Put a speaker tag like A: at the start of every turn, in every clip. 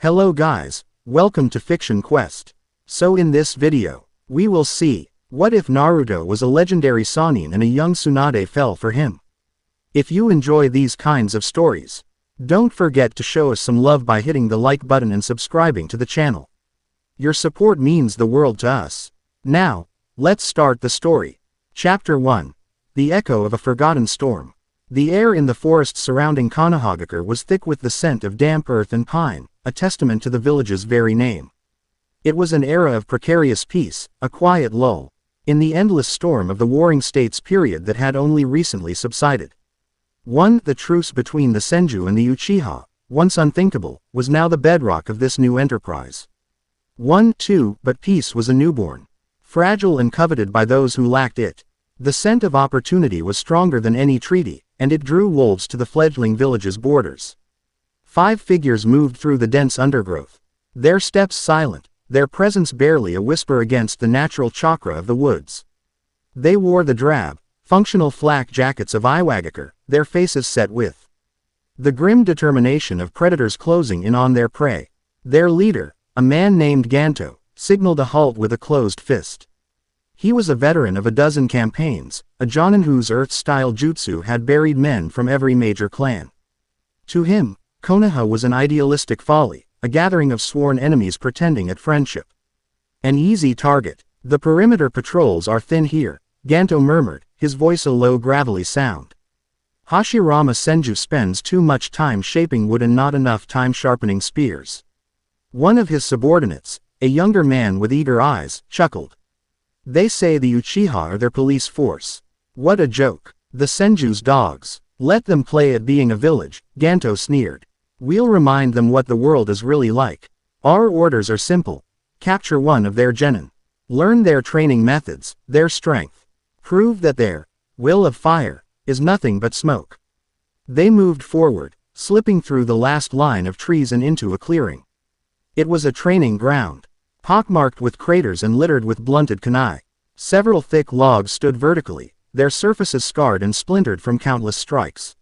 A: Hello guys, welcome to Fiction Quest. So in this video, we will see, what if Naruto was a legendary Sannin and a young Tsunade fell for him? If you enjoy these kinds of stories, don't forget to show us some love by hitting the like button and subscribing to the channel. Your support means the world to us. Now, let's start the story. Chapter 1. The Echo of a Forgotten Storm. The air in the forest surrounding Konohagakure was thick with the scent of damp earth and pine, a testament to the village's very name. It was an era of precarious peace, a quiet lull, in the endless storm of the warring states period that had only recently subsided. The truce between the Senju and the Uchiha, once unthinkable, was now the bedrock of this new enterprise. But peace was a newborn, fragile and coveted by those who lacked it. The scent of opportunity was stronger than any treaty, and it drew wolves to the fledgling village's borders. 5 figures moved through the dense undergrowth, their steps silent, their presence barely a whisper against the natural chakra of the woods. They wore the drab, functional flak jackets of Iwagakure, their faces set with the grim determination of predators closing in on their prey. Their leader, a man named Ganto, signaled a halt with a closed fist. He was a veteran of a dozen campaigns, a jonin whose earth-style jutsu had buried men from every major clan. To him, Konoha was an idealistic folly, a gathering of sworn enemies pretending at friendship. An easy target. The perimeter patrols are thin here, Ganto murmured, his voice a low gravelly sound. Hashirama Senju spends too much time shaping wood and not enough time sharpening spears. One of his subordinates, a younger man with eager eyes, chuckled. They say the Uchiha are their police force. What a joke. The Senju's dogs. Let them play at being a village, Ganto sneered. We'll remind them what the world is really like. Our orders are simple. Capture one of their genin. Learn their training methods, their strength. Prove that their will of fire is nothing but smoke. They moved forward, slipping through the last line of trees and into a clearing. It was a training ground, pockmarked with craters and littered with blunted kunai. Several thick logs stood vertically, their surfaces scarred and splintered from countless strikes.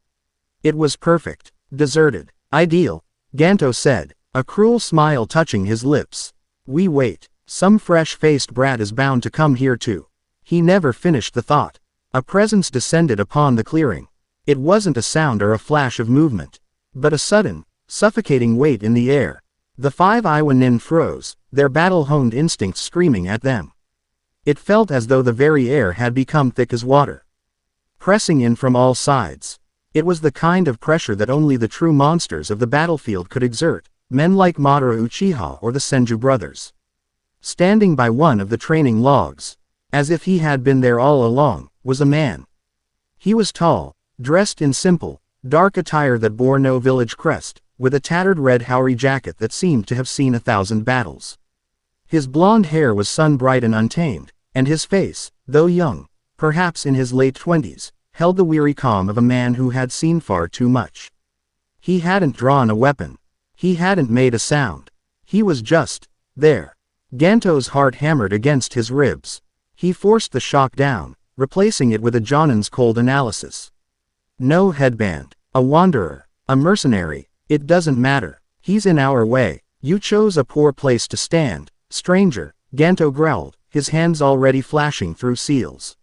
A: It was perfect, deserted, ideal, Ganto said, a cruel smile touching his lips. We wait. Some fresh-faced brat is bound to come here too. He never finished the thought. A presence descended upon the clearing. It wasn't a sound or a flash of movement, but a sudden, suffocating weight in the air. The 5 Iwanin froze, their battle-honed instincts screaming at them. It felt as though the very air had become thick as water, pressing in from all sides. It was the kind of pressure that only the true monsters of the battlefield could exert, men like Madara Uchiha or the Senju brothers. Standing by one of the training logs, as if he had been there all along, was a man. He was tall, dressed in simple, dark attire that bore no village crest, with a tattered red haori jacket that seemed to have seen 1,000 battles. His blonde hair was sun-bright and untamed, and his face, though young, perhaps in his late 20s, held the weary calm of a man who had seen far too much. He hadn't drawn a weapon. He hadn't made a sound. He was just there. Ganto's heart hammered against his ribs. He forced the shock down, replacing it with a jonin's cold analysis. No headband. A wanderer. A mercenary. It doesn't matter. He's in our way. You chose a poor place to stand, stranger, Ganto growled, his hands already flashing through seals.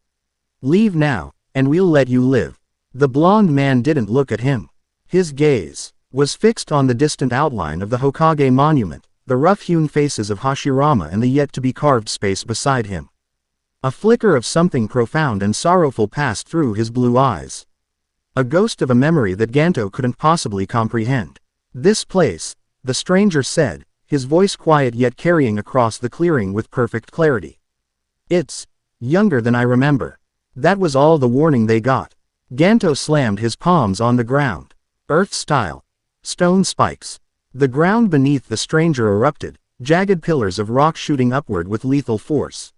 A: Leave now, and we'll let you live. The blond man didn't look at him. His gaze was fixed on the distant outline of the Hokage monument, the rough-hewn faces of Hashirama and the yet-to-be-carved space beside him. A flicker of something profound and sorrowful passed through his blue eyes. A ghost of a memory that Ganto couldn't possibly comprehend. This place, the stranger said, his voice quiet yet carrying across the clearing with perfect clarity. It's younger than I remember. That was all the warning they got. Ganto slammed his palms on the ground. Earth-style. Stone spikes. The ground beneath the stranger erupted, jagged pillars of rock shooting upward with lethal force.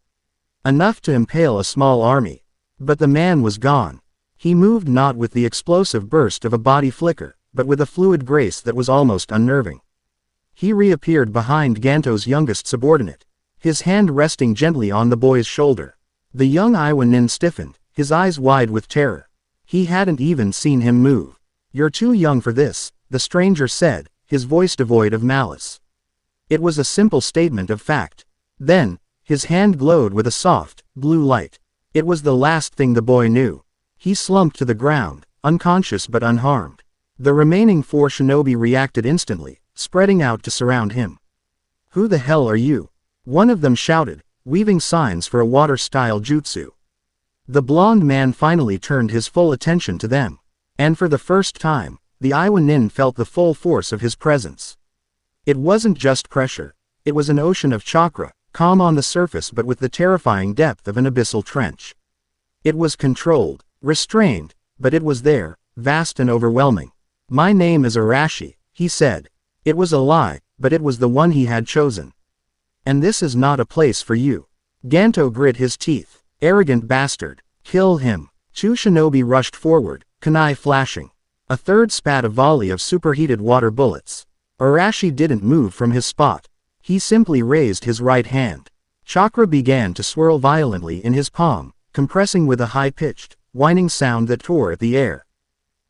A: Enough to impale a small army. But the man was gone. He moved not with the explosive burst of a body flicker, but with a fluid grace that was almost unnerving. He reappeared behind Ganto's youngest subordinate, his hand resting gently on the boy's shoulder. The young Iwanin stiffened, his eyes wide with terror. He hadn't even seen him move. You're too young for this, the stranger said, his voice devoid of malice. It was a simple statement of fact. Then, his hand glowed with a soft, blue light. It was the last thing the boy knew. He slumped to the ground, unconscious but unharmed. The remaining 4 shinobi reacted instantly, spreading out to surround him. "Who the hell are you?" one of them shouted, weaving signs for a water-style jutsu. The blonde man finally turned his full attention to them. And for the first time, the Iwa Nin felt the full force of his presence. It wasn't just pressure. It was an ocean of chakra, calm on the surface but with the terrifying depth of an abyssal trench. It was controlled, restrained, but it was there, vast and overwhelming. "My name is Arashi," he said. It was a lie, but it was the one he had chosen. "And this is not a place for you." Ganto grit his teeth. "Arrogant bastard. Kill him." 2 shinobi rushed forward, kunai flashing. A third spat a volley of superheated water bullets. Arashi didn't move from his spot. He simply raised his right hand. Chakra began to swirl violently in his palm, compressing with a high-pitched, whining sound that tore at the air.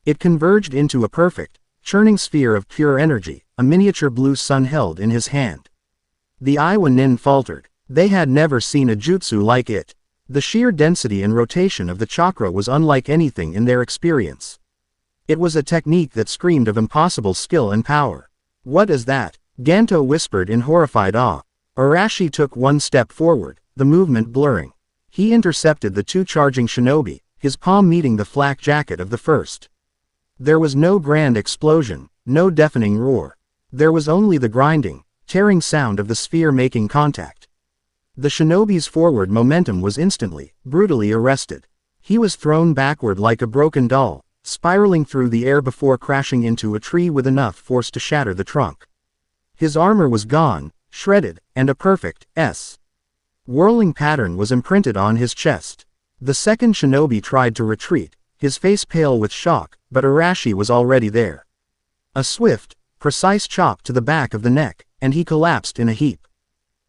A: It converged into a perfect, churning sphere of pure energy, a miniature blue sun held in his hand. The Iwa Nin faltered. They had never seen a jutsu like it. The sheer density and rotation of the chakra was unlike anything in their experience. It was a technique that screamed of impossible skill and power. "What is that?" Ganto whispered in horrified awe. Arashi took 1 step forward, the movement blurring. He intercepted the 2 charging shinobi, his palm meeting the flak jacket of the first. There was no grand explosion, no deafening roar. There was only the grinding, tearing sound of the sphere making contact. The shinobi's forward momentum was instantly, brutally arrested. He was thrown backward like a broken doll, spiraling through the air before crashing into a tree with enough force to shatter the trunk. His armor was gone, shredded, and a perfect S. whirling pattern was imprinted on his chest. The second shinobi tried to retreat, his face pale with shock, but Arashi was already there. A swift, precise chop to the back of the neck, and he collapsed in a heap.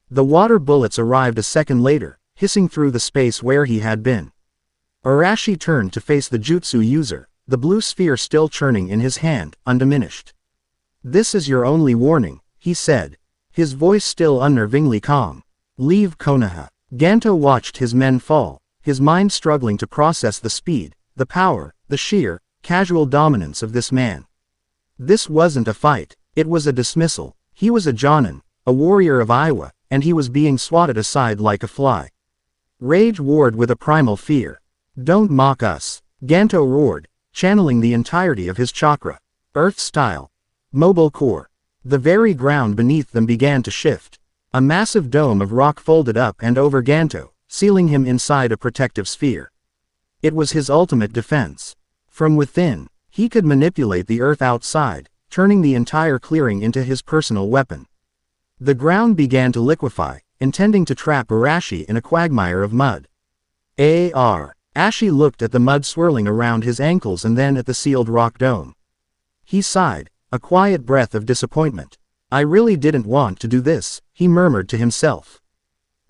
A: The water bullets arrived a second later, hissing through the space where he had been. Arashi turned to face the jutsu user, the blue sphere still churning in his hand, undiminished. "This is your only warning," he said, his voice still unnervingly calm. "Leave Konoha." Ganto watched his men fall, his mind struggling to process the speed, the power, the sheer, casual dominance of this man. This wasn't a fight, it was a dismissal. He was a Jonin, a warrior of Iwa, and he was being swatted aside like a fly. Rage warred with a primal fear. "Don't mock us," Ganto roared, channeling the entirety of his chakra. Earth-style. Mobile core. The very ground beneath them began to shift. A massive dome of rock folded up and over Ganto, sealing him inside a protective sphere. It was his ultimate defense. From within, he could manipulate the earth outside, turning the entire clearing into his personal weapon. The ground began to liquefy, intending to trap Arashi in a quagmire of mud. Ashi looked at the mud swirling around his ankles and then at the sealed rock dome. He sighed, a quiet breath of disappointment. "I really didn't want to do this," he murmured to himself.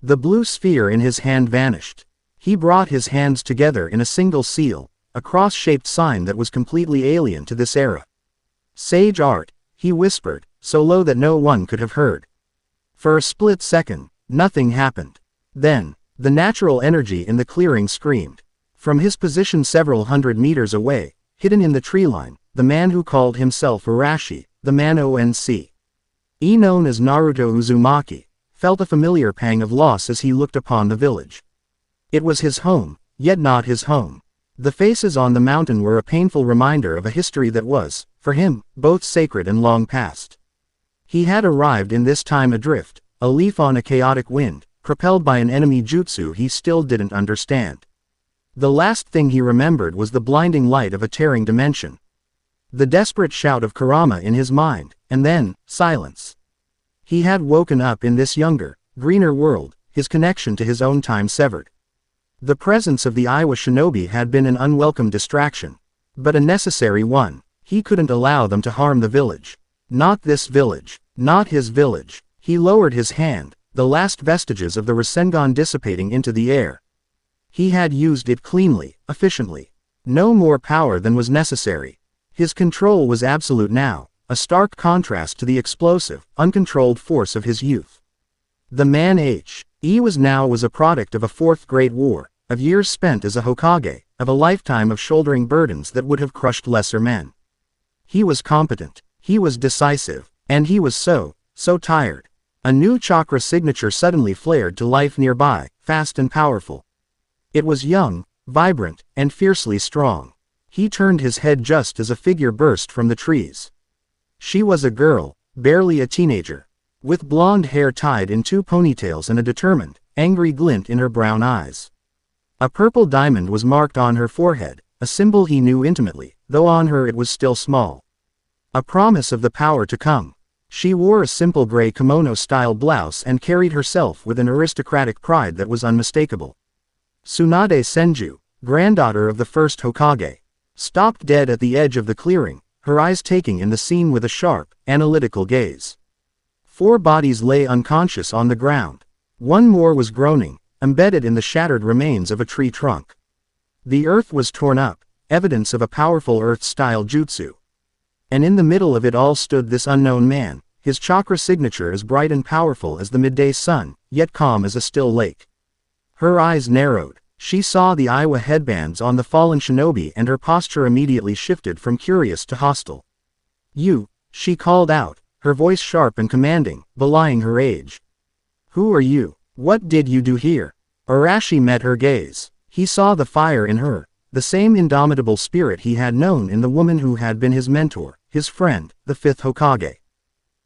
A: The blue sphere in his hand vanished. He brought his hands together in a single seal, a cross-shaped sign that was completely alien to this era. "Sage art," he whispered, so low that no one could have heard. For a split second, nothing happened. Then, the natural energy in the clearing screamed. From his position several hundred meters away, hidden in the tree line, the man who called himself Arashi, the man known as Naruto Uzumaki, felt a familiar pang of loss as he looked upon the village. It was his home, yet not his home. The faces on the mountain were a painful reminder of a history that was, for him, both sacred and long past. He had arrived in this time adrift, a leaf on a chaotic wind, propelled by an enemy jutsu he still didn't understand. The last thing he remembered was the blinding light of a tearing dimension. The desperate shout of Kurama in his mind, and then, silence. He had woken up in this younger, greener world, his connection to his own time severed. The presence of the Iwa shinobi had been an unwelcome distraction, but a necessary one. He couldn't allow them to harm the village. Not this village, not his village. He lowered his hand, the last vestiges of the Rasengan dissipating into the air. He had used it cleanly, efficiently. No more power than was necessary. His control was absolute now, a stark contrast to the explosive, uncontrolled force of his youth. The man He was a product of a fourth great war, of years spent as a Hokage, of a lifetime of shouldering burdens that would have crushed lesser men. He was competent, he was decisive, and he was so tired. A new chakra signature suddenly flared to life nearby, fast and powerful. It was young, vibrant, and fiercely strong. He turned his head just as a figure burst from the trees. She was a girl, barely a teenager, with blonde hair tied in 2 ponytails and a determined, angry glint in her brown eyes. A purple diamond was marked on her forehead, a symbol he knew intimately, though on her it was still small. A promise of the power to come. She wore a simple gray kimono-style blouse and carried herself with an aristocratic pride that was unmistakable. Tsunade Senju, granddaughter of the first Hokage, stopped dead at the edge of the clearing, her eyes taking in the scene with a sharp, analytical gaze. 4 bodies lay unconscious on the ground. One more was groaning, embedded in the shattered remains of a tree trunk. The earth was torn up, evidence of a powerful earth-style jutsu. And in the middle of it all stood this unknown man, his chakra signature as bright and powerful as the midday sun, yet calm as a still lake. Her eyes narrowed. She saw the Iwa headbands on the fallen shinobi and her posture immediately shifted from curious to hostile. "You," she called out, her voice sharp and commanding, belying her age. "Who are you? What did you do here?" Arashi met her gaze. He saw the fire in her, the same indomitable spirit he had known in the woman who had been his mentor, his friend, the 5th Hokage.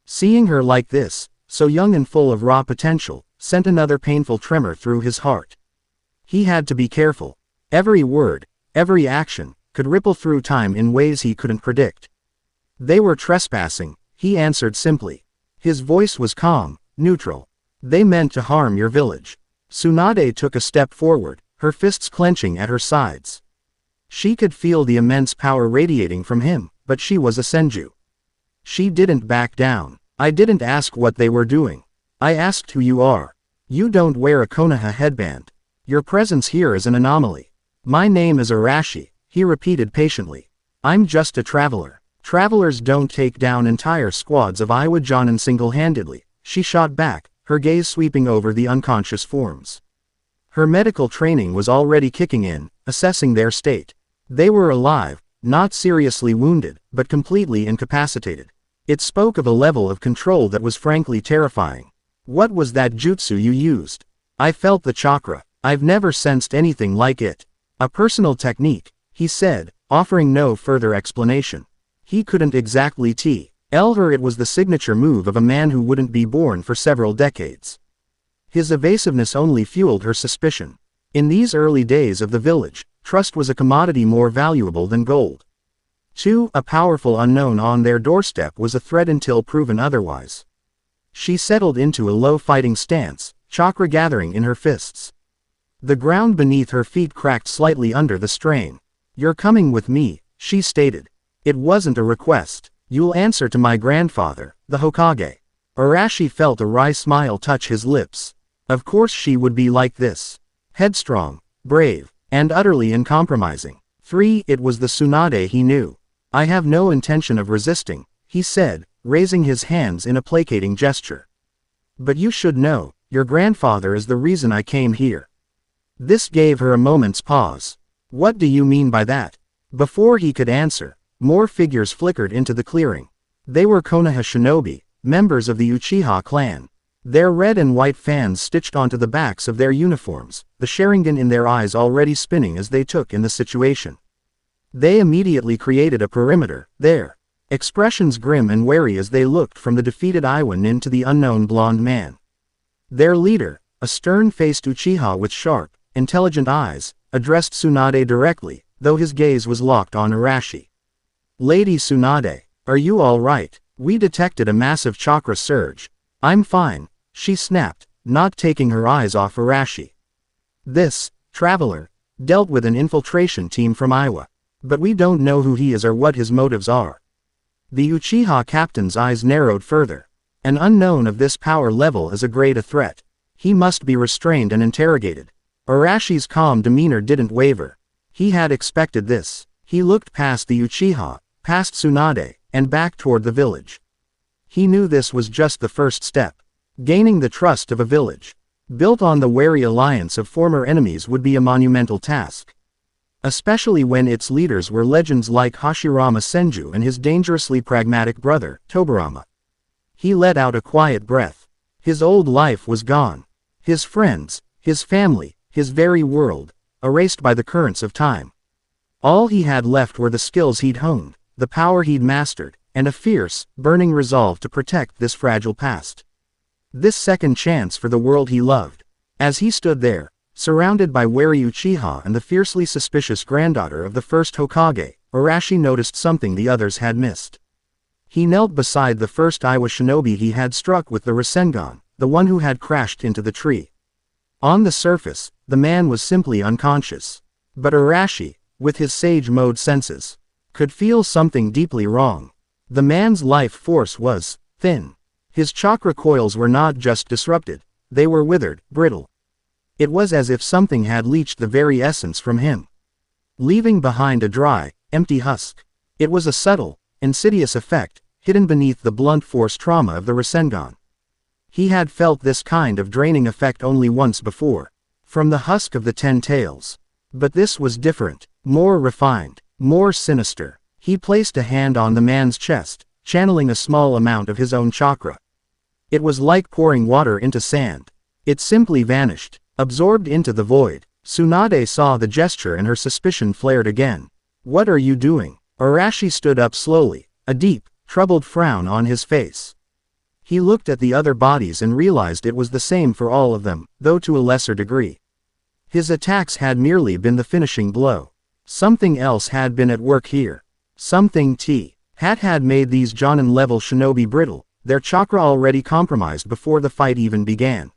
A: Seeing her like this, so young and full of raw potential, sent another painful tremor through his heart. He had to be careful. Every word, every action, could ripple through time in ways he couldn't predict. "They were trespassing," he answered simply. His voice was calm, neutral. "They meant to harm your village." Tsunade took a step forward, her fists clenching at her sides. She could feel the immense power radiating from him, but she was a Senju. She didn't back down. "I didn't ask what they were doing. I asked who you are. You don't wear a Konoha headband. Your presence here is an anomaly." "My name is Arashi," he repeated patiently. "I'm just a traveler. Travelers don't take down entire squads of Iwa Jonin single-handedly," she shot back, her gaze sweeping over the unconscious forms. Her medical training was already kicking in, assessing their state. They were alive, not seriously wounded, but completely incapacitated. It spoke of a level of control that was frankly terrifying. "What was that jutsu you used?" "I felt the chakra. I've never sensed anything like it." "A personal technique," he said, offering no further explanation. He couldn't exactly tell her it was the signature move of a man who wouldn't be born for several decades. His evasiveness only fueled her suspicion. In these early days of the village, trust was a commodity more valuable than gold. A powerful unknown on their doorstep was a threat until proven otherwise. She settled into a low fighting stance, chakra gathering in her fists. The ground beneath her feet cracked slightly under the strain. "You're coming with me," she stated. It wasn't a request. "You'll answer to my grandfather, the Hokage." Arashi felt a wry smile touch his lips. Of course she would be like this. Headstrong, brave, and utterly uncompromising. It was the Tsunade he knew. "I have no intention of resisting," he said, raising his hands in a placating gesture. "But you should know, your grandfather is the reason I came here." This gave her a moment's pause. "What do you mean by that?" Before he could answer, more figures flickered into the clearing. They were Konoha shinobi, members of the Uchiha clan. Their red and white fans stitched onto the backs of their uniforms, the Sharingan in their eyes already spinning as they took in the situation. They immediately created a perimeter, their expressions grim and wary as they looked from the defeated Iwa nin to the unknown blonde man. Their leader, a stern-faced Uchiha with sharp, intelligent eyes, addressed Tsunade directly, though his gaze was locked on Arashi. "Lady Tsunade, are you all right? We detected a massive chakra surge." "I'm fine," she snapped, not taking her eyes off Arashi. "This traveler dealt with an infiltration team from Iwa. But we don't know who he is or what his motives are." The Uchiha captain's eyes narrowed further. An unknown of this power level is a great threat. He must be restrained and interrogated. Arashi's calm demeanor didn't waver. He had expected this. He looked past the Uchiha, past Tsunade, and back toward the village. He knew this was just the first step. Gaining the trust of a village, built on the wary alliance of former enemies, would be a monumental task. Especially when its leaders were legends like Hashirama Senju and his dangerously pragmatic brother, Tobirama. He let out a quiet breath. His old life was gone. His friends, his family, his very world, erased by the currents of time. All he had left were the skills he'd honed, the power he'd mastered, and a fierce, burning resolve to protect this fragile past. This second chance for the world he loved. As he stood there, surrounded by wary Uchiha and the fiercely suspicious granddaughter of the first Hokage, Arashi noticed something the others had missed. He knelt beside the first Iwa shinobi he had struck with the Rasengan, the one who had crashed into the tree. On the surface, the man was simply unconscious. But Arashi, with his sage-mode senses, could feel something deeply wrong. The man's life force was thin. His chakra coils were not just disrupted, they were withered, brittle. It was as if something had leached the very essence from him, leaving behind a dry, empty husk. It was a subtle, insidious effect, hidden beneath the blunt force trauma of the Rasengan. He had felt this kind of draining effect only once before, from the husk of the 10 Tails. But this was different, more refined, more sinister. He placed a hand on the man's chest, channeling a small amount of his own chakra. It was like pouring water into sand. It simply vanished, absorbed into the void. Tsunade saw the gesture and her suspicion flared again. "What are you doing?" Arashi stood up slowly, a deep, troubled frown on his face. He looked at the other bodies and realized it was the same for all of them, though to a lesser degree. His attacks had merely been the finishing blow. Something else had been at work here. Something had made these Jonin-level shinobi brittle, their chakra already compromised before the fight even began.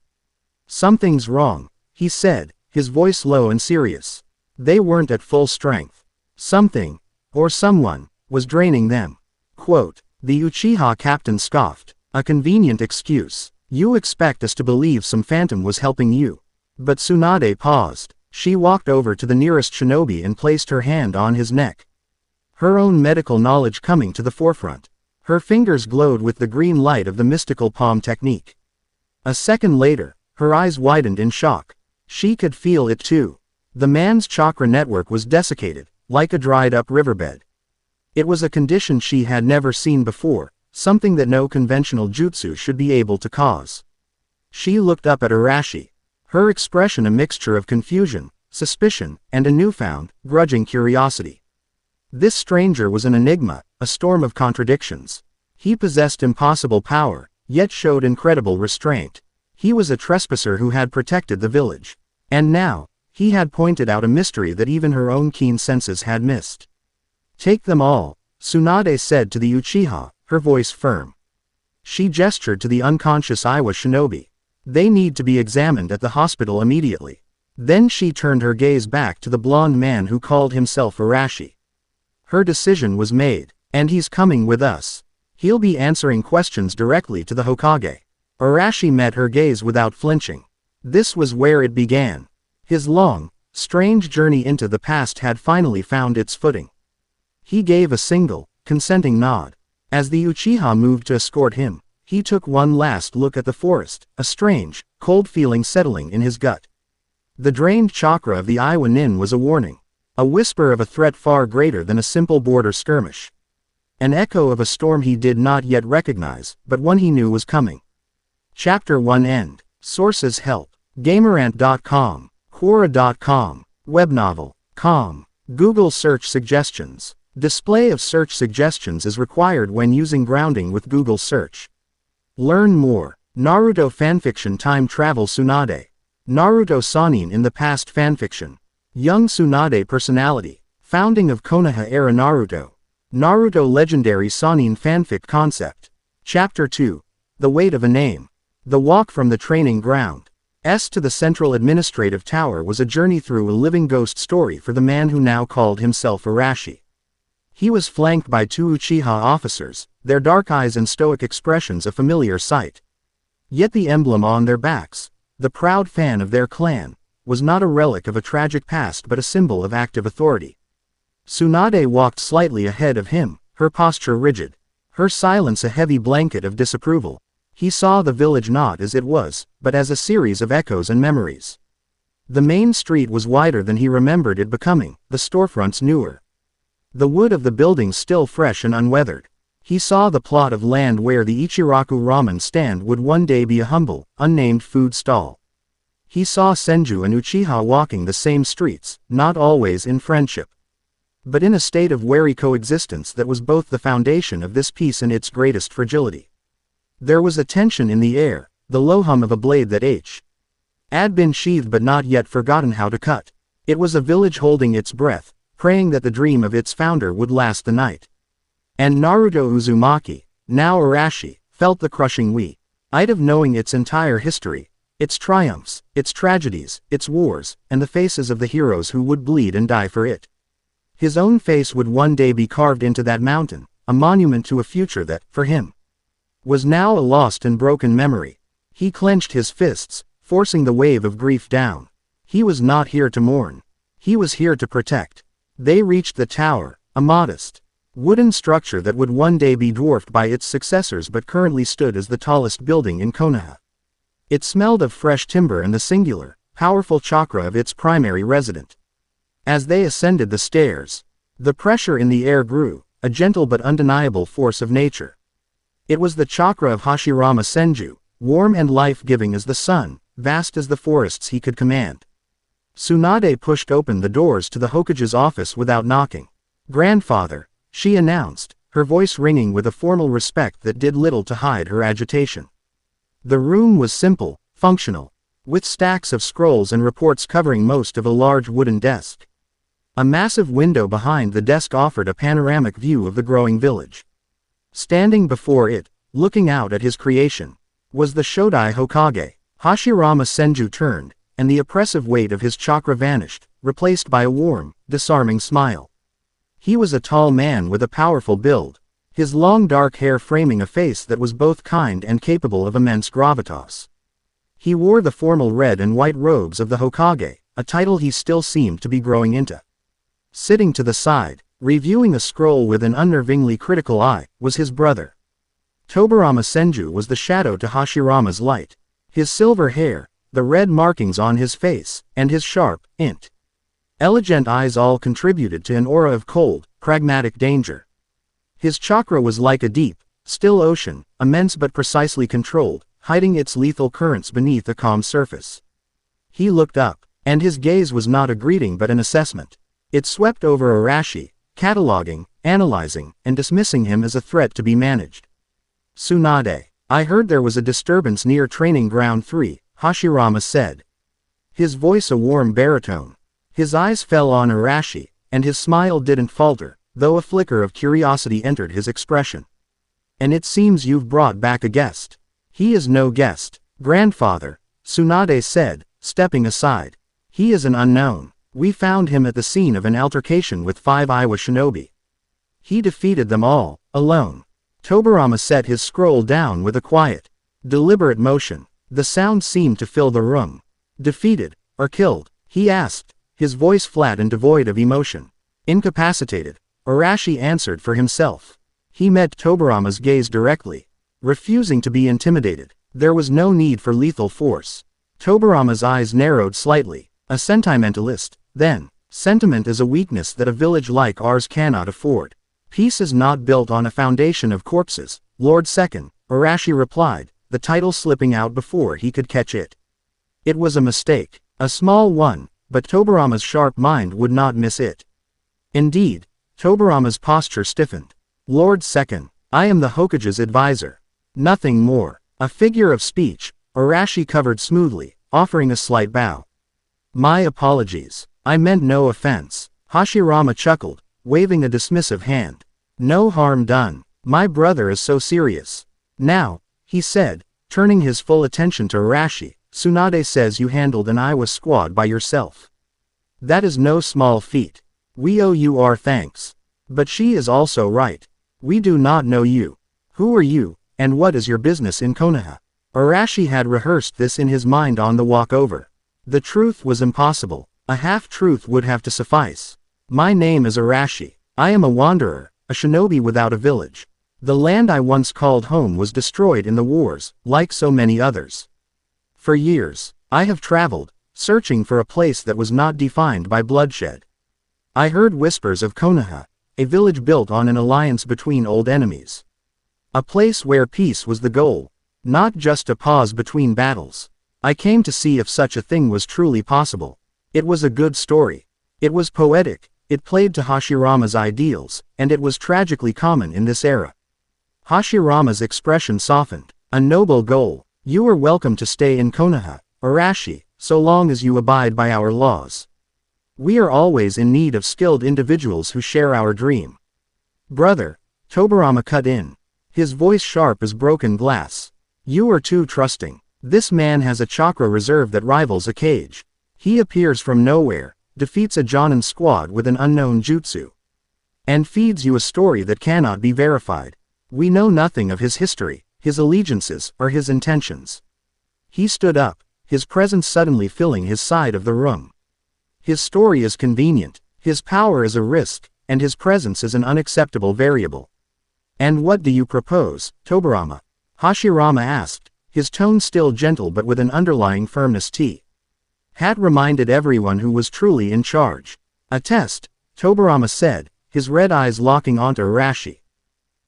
A: "Something's wrong," he said, his voice low and serious. They weren't at full strength. Something, or someone, was draining them. Quote, the Uchiha captain scoffed. "A convenient excuse. You expect us to believe some phantom was helping you." But Tsunade paused. She walked over to the nearest shinobi and placed her hand on his neck. Her own medical knowledge coming to the forefront. Her fingers glowed with the green light of the mystical palm technique. A second later, her eyes widened in shock. She could feel it too. The man's chakra network was desiccated, like a dried-up riverbed. It was a condition she had never seen before, something that no conventional jutsu should be able to cause. She looked up at Arashi. Her expression a mixture of confusion, suspicion, and a newfound, grudging curiosity. This stranger was an enigma, a storm of contradictions. He possessed impossible power, yet showed incredible restraint. He was a trespasser who had protected the village. And now, he had pointed out a mystery that even her own keen senses had missed. "Take them all," Tsunade said to the Uchiha, her voice firm. She gestured to the unconscious Iwa shinobi. "They need to be examined at the hospital immediately." Then she turned her gaze back to the blonde man who called himself Arashi. "Her decision was made, and he's coming with us. He'll be answering questions directly to the Hokage." Arashi met her gaze without flinching. This was where it began. His long, strange journey into the past had finally found its footing. He gave a single, consenting nod. As the Uchiha moved to escort him, he took one last look at the forest, a strange, cold feeling settling in his gut. The drained chakra of the Iwa Nin was a warning. A whisper of a threat far greater than a simple border skirmish. An echo of a storm he did not yet recognize, but one he knew was coming. Chapter 1 End. Sources Help. Gamerant.com. Quora.com. Webnovel. Com. Google Search Suggestions. Display of search suggestions is required when using grounding with Google Search. Learn more. Naruto fanfiction time travel Tsunade. Naruto Sannin in the past fanfiction. Young Tsunade personality. Founding of Konoha era Naruto. Naruto legendary Sannin fanfic concept. Chapter 2. The weight of a name. The walk from the training ground to the central administrative tower was a journey through a living ghost story for the man who now called himself Arashi. He was flanked by 2 Uchiha officers, their dark eyes and stoic expressions a familiar sight. Yet the emblem on their backs, the proud fan of their clan, was not a relic of a tragic past but a symbol of active authority. Tsunade walked slightly ahead of him, her posture rigid. Her silence a heavy blanket of disapproval. He saw the village not as it was, but as a series of echoes and memories. The main street was wider than he remembered it becoming, the storefronts newer. The wood of the buildings still fresh and unweathered. He saw the plot of land where the Ichiraku ramen stand would one day be a humble, unnamed food stall. He saw Senju and Uchiha walking the same streets, not always in friendship, but in a state of wary coexistence that was both the foundation of this peace and its greatest fragility. There was a tension in the air, the low hum of a blade that had been sheathed but not yet forgotten how to cut. It was a village holding its breath, praying that the dream of its founder would last the night. And Naruto Uzumaki, now Arashi, felt the crushing weight of knowing its entire history, its triumphs, its tragedies, its wars, and the faces of the heroes who would bleed and die for it. His own face would one day be carved into that mountain, a monument to a future that, for him, was now a lost and broken memory. He clenched his fists, forcing the wave of grief down. He was not here to mourn. He was here to protect. They reached the tower, a modest, wooden structure that would one day be dwarfed by its successors but currently stood as the tallest building in Konoha. It smelled of fresh timber and the singular, powerful chakra of its primary resident. As they ascended the stairs, the pressure in the air grew, a gentle but undeniable force of nature. It was the chakra of Hashirama Senju, warm and life-giving as the sun, vast as the forests he could command. Tsunade pushed open the doors to the Hokage's office without knocking. "Grandfather," she announced, her voice ringing with a formal respect that did little to hide her agitation. The room was simple, functional, with stacks of scrolls and reports covering most of a large wooden desk. A massive window behind the desk offered a panoramic view of the growing village. Standing before it, looking out at his creation, was the Shodai Hokage. Hashirama Senju turned, and the oppressive weight of his chakra vanished, replaced by a warm, disarming smile. He was a tall man with a powerful build, his long dark hair framing a face that was both kind and capable of immense gravitas. He wore the formal red and white robes of the Hokage, a title he still seemed to be growing into. Sitting to the side, reviewing a scroll with an unnervingly critical eye, was his brother. Tobirama Senju was the shadow to Hashirama's light. His silver hair, the red markings on his face, and his sharp, intelligent eyes all contributed to an aura of cold, pragmatic danger. His chakra was like a deep, still ocean, immense but precisely controlled, hiding its lethal currents beneath a calm surface. He looked up, and his gaze was not a greeting but an assessment. It swept over Arashi, cataloging, analyzing, and dismissing him as a threat to be managed. "Tsunade, I heard there was a disturbance near Training Ground 3, Hashirama said. His voice a warm baritone. His eyes fell on Arashi, and his smile didn't falter, though a flicker of curiosity entered his expression. "And it seems you've brought back a guest." "He is no guest, grandfather," Tsunade said, stepping aside. "He is an unknown. We found him at the scene of an altercation with 5 Iwa shinobi. He defeated them all, alone." Tobirama set his scroll down with a quiet, deliberate motion. The sound seemed to fill the room. "Defeated, or killed?" he asked, his voice flat and devoid of emotion. "Incapacitated," Arashi answered for himself. He met Tobirama's gaze directly, refusing to be intimidated. There was no need for lethal force. Tobirama's eyes narrowed slightly. "A sentimentalist, then. Sentiment is a weakness that a village like ours cannot afford. Peace is not built on a foundation of corpses, Lord Second," Arashi replied, the title slipping out before he could catch it. It was a mistake, a small one, but Tobirama's sharp mind would not miss it. Indeed, Tobirama's posture stiffened. "Lord Second, I am the Hokage's advisor. Nothing more." A figure of speech, Arashi covered smoothly, offering a slight bow. "My apologies. I meant no offense." Hashirama chuckled, waving a dismissive hand. "No harm done. My brother is so serious. Now," he said, turning his full attention to Arashi, "Tsunade says you handled an Iwa squad by yourself. That is no small feat. We owe you our thanks. But she is also right. We do not know you. Who are you, and what is your business in Konoha?" Arashi had rehearsed this in his mind on the walk over. The truth was impossible. A half-truth would have to suffice. "My name is Arashi. I am a wanderer, a shinobi without a village. The land I once called home was destroyed in the wars, like so many others. For years, I have traveled, searching for a place that was not defined by bloodshed. I heard whispers of Konoha, a village built on an alliance between old enemies. A place where peace was the goal, not just a pause between battles. I came to see if such a thing was truly possible. It was a good story. It was poetic, it played to Hashirama's ideals, and it was tragically common in this era. Hashirama's expression softened. A noble goal. You are welcome to stay in Konoha, Arashi, so long as you abide by our laws. We are always in need of skilled individuals who share our dream. Brother, Tobirama cut in, his voice sharp as broken glass. You are too trusting. This man has a chakra reserve that rivals a cage. He appears from nowhere, defeats a Jonin squad with an unknown jutsu, and feeds you a story that cannot be verified. We know nothing of his history, his allegiances, or his intentions. He stood up, his presence suddenly filling his side of the room. His story is convenient, his power is a risk, and his presence is an unacceptable variable. And what do you propose, Tobirama? Hashirama asked, his tone still gentle but with an underlying firmness. Had reminded everyone who was truly in charge. A test, Tobirama said, his red eyes locking onto Arashi.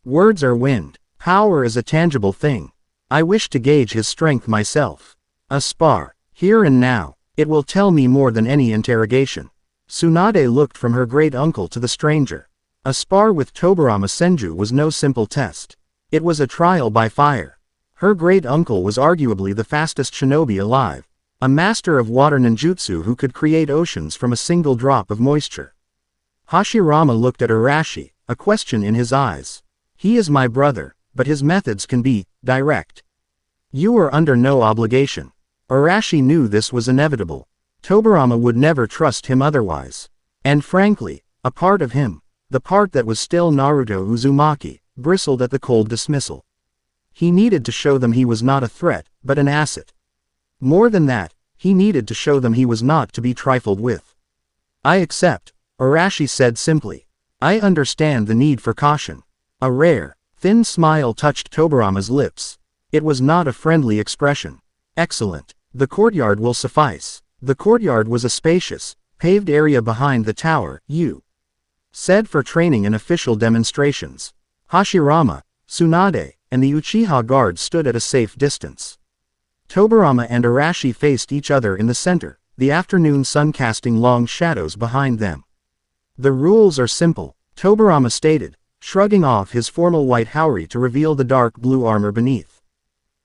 A: Words are wind. Power is a tangible thing. I wish to gauge his strength myself. A spar, here and now, it will tell me more than any interrogation. Tsunade looked from her great uncle to the stranger. A spar with Tobirama Senju was no simple test. It was a trial by fire. Her great uncle was arguably the fastest shinobi alive, a master of water ninjutsu who could create oceans from a single drop of moisture. Hashirama looked at Arashi, a question in his eyes. He is my brother, but his methods can be direct. You are under no obligation. Arashi knew this was inevitable. Tobirama would never trust him otherwise. And frankly, a part of him, the part that was still Naruto Uzumaki, bristled at the cold dismissal. He needed to show them he was not a threat, but an asset. More than that, he needed to show them he was not to be trifled with. I accept, Arashi said simply. I understand the need for caution. A rare, thin smile touched Tobirama's lips. It was not a friendly expression. Excellent. The courtyard will suffice. The courtyard was a spacious, paved area behind the tower, said for training and official demonstrations. Hashirama, Tsunade, and the Uchiha guards stood at a safe distance. Tobirama and Arashi faced each other in the center, the afternoon sun casting long shadows behind them. The rules are simple, Tobirama stated, shrugging off his formal white haori to reveal the dark blue armor beneath.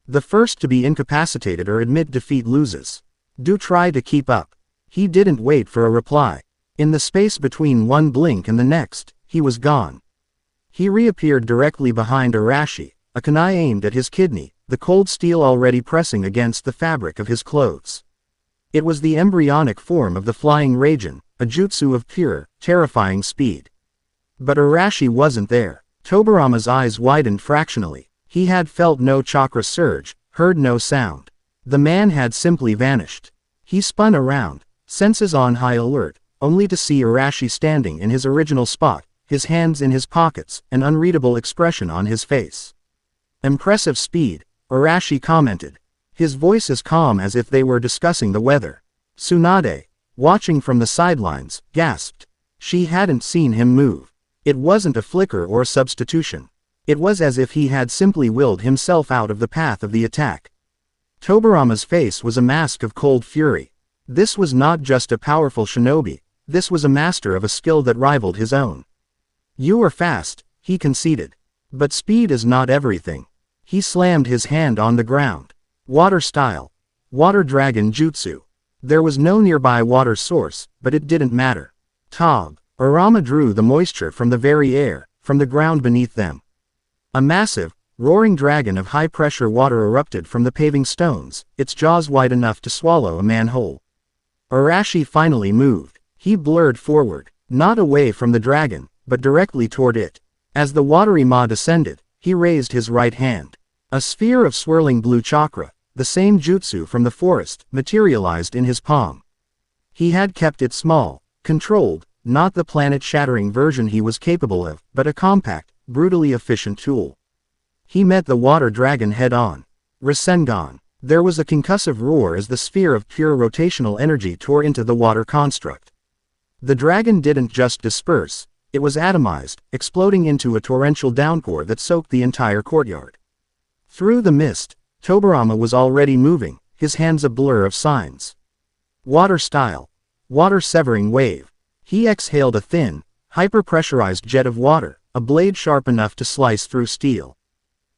A: The first to be incapacitated or admit defeat loses. Do try to keep up. He didn't wait for a reply. In the space between one blink and the next, he was gone. He reappeared directly behind Arashi, a kunai aimed at his kidney, the cold steel already pressing against the fabric of his clothes. It was the embryonic form of the flying Raijin, a jutsu of pure, terrifying speed. But Arashi wasn't there. Tobirama's eyes widened fractionally. He had felt no chakra surge, heard no sound. The man had simply vanished. He spun around, senses on high alert, only to see Arashi standing in his original spot, his hands in his pockets, an unreadable expression on his face. Impressive speed, Arashi commented. His voice as calm as if they were discussing the weather. Tsunade, watching from the sidelines, gasped. She hadn't seen him move. It wasn't a flicker or a substitution. It was as if he had simply willed himself out of the path of the attack. Tobirama's face was a mask of cold fury. This was not just a powerful shinobi, this was a master of a skill that rivaled his own. You are fast, he conceded. But speed is not everything. He slammed his hand on the ground. Water style. Water dragon jutsu. There was no nearby water source, but it didn't matter. Arama drew the moisture from the very air, from the ground beneath them. A massive, roaring dragon of high-pressure water erupted from the paving stones, its jaws wide enough to swallow a man whole. Arashi finally moved. He blurred forward, not away from the dragon, but directly toward it. As the watery maw descended, he raised his right hand. A sphere of swirling blue chakra, the same jutsu from the forest, materialized in his palm. He had kept it small, controlled, not the planet-shattering version he was capable of, but a compact, brutally efficient tool. He met the water dragon head-on. Rasengan. There was a concussive roar as the sphere of pure rotational energy tore into the water construct. The dragon didn't just disperse, it was atomized, exploding into a torrential downpour that soaked the entire courtyard. Through the mist, Tobirama was already moving, his hands a blur of signs. Water style. Water-severing wave. He exhaled a thin, hyper-pressurized jet of water, a blade sharp enough to slice through steel.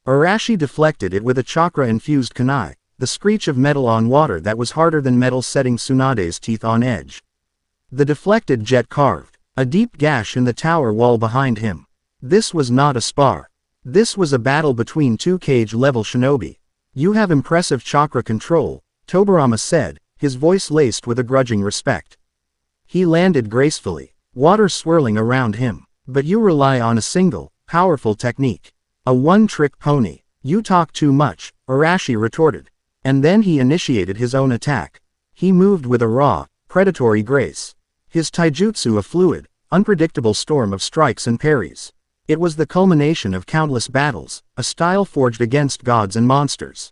A: Arashi deflected it with a chakra-infused kunai, the screech of metal on water that was harder than metal setting Tsunade's teeth on edge. The deflected jet carved a deep gash in the tower wall behind him. This was not a spar. This was a battle between two cage-level shinobi. You have impressive chakra control, Tobirama said, his voice laced with a grudging respect. He landed gracefully, water swirling around him. But you rely on a single, powerful technique. A one-trick pony. You talk too much, Arashi retorted. And then he initiated his own attack. He moved with a raw, predatory grace. His taijutsu a fluid, unpredictable storm of strikes and parries. It was the culmination of countless battles, a style forged against gods and monsters.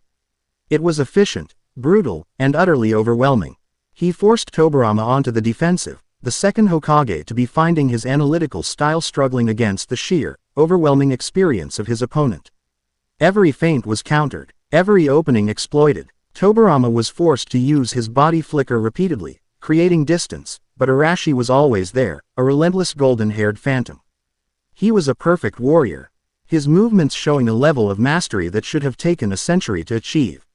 A: It was efficient, brutal, and utterly overwhelming. He forced Tobirama onto the defensive, the second Hokage to be finding his analytical style struggling against the sheer, overwhelming experience of his opponent. Every feint was countered, every opening exploited. Tobirama was forced to use his body flicker repeatedly, creating distance, but Arashi was always there, a relentless golden-haired phantom. He was a perfect warrior, his movements showing a level of mastery that should have taken a century to achieve.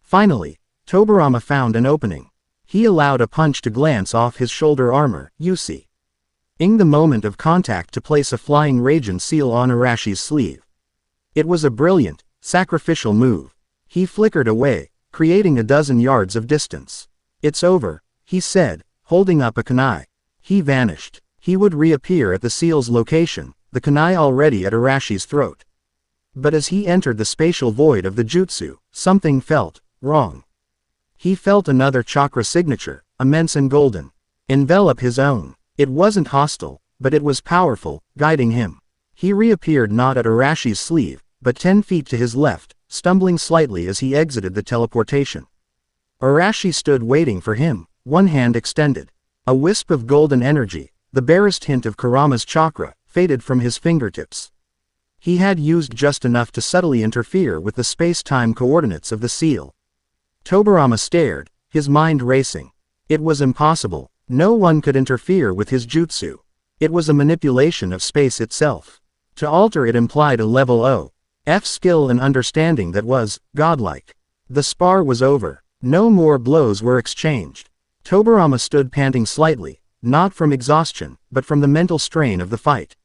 A: Finally, Tobirama found an opening. He allowed a punch to glance off his shoulder armor, using the moment of contact to place a flying Raijin seal on Arashi's sleeve. It was a brilliant, sacrificial move. He flickered away, creating a dozen yards of distance. It's over, he said, holding up a kunai. He vanished. He would reappear at the seal's location, the kunai already at Arashi's throat. But as he entered the spatial void of the jutsu, something felt wrong. He felt another chakra signature, immense and golden, envelop his own. It wasn't hostile, but it was powerful, guiding him. He reappeared not at Arashi's sleeve, but 10 feet to his left, stumbling slightly as he exited the teleportation. Arashi stood waiting for him, one hand extended. A wisp of golden energy, the barest hint of Kurama's chakra, faded from his fingertips. He had used just enough to subtly interfere with the space-time coordinates of the seal. Tobirama stared, his mind racing. It was impossible. No one could interfere with his jutsu. It was a manipulation of space itself. To alter it implied a level O.F skill and understanding that was godlike. The spar was over. No more blows were exchanged. Tobirama stood panting slightly, not from exhaustion, but from the mental strain of the fight.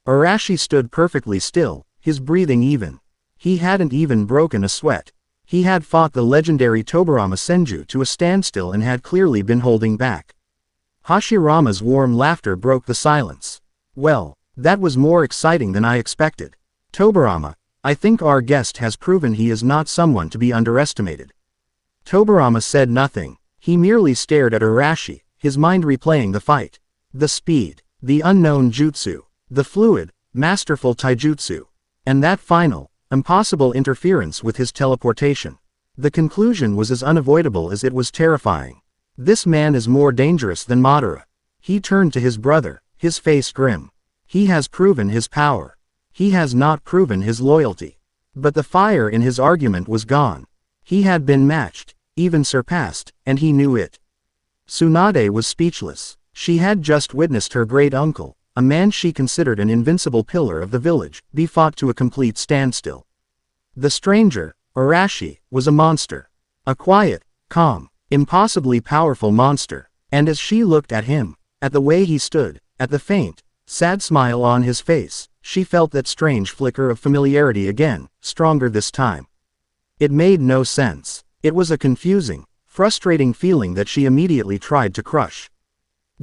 A: Arashi stood perfectly still, his breathing even. He hadn't even broken a sweat. He had fought the legendary Tobirama Senju to a standstill and had clearly been holding back. Hashirama's warm laughter broke the silence. Well, that was more exciting than I expected. Tobirama, I think our guest has proven he is not someone to be underestimated. Tobirama said nothing. He merely stared at Arashi, his mind replaying the fight. The speed, the unknown jutsu, the fluid, masterful taijutsu, and that final, impossible interference with his teleportation. The conclusion was as unavoidable as it was terrifying. This man is more dangerous than Madara. He turned to his brother, his face grim. He has proven his power. He has not proven his loyalty. But the fire in his argument was gone. He had been matched, even surpassed, and he knew it. Tsunade was speechless. She had just witnessed her great uncle, a man she considered an invincible pillar of the village, be fought to a complete standstill. The stranger, Arashi, was a monster. A quiet, calm, impossibly powerful monster. And as she looked at him, at the way he stood, at the faint, sad smile on his face, she felt that strange flicker of familiarity again, stronger this time. It made no sense. It was a confusing, frustrating feeling that she immediately tried to crush.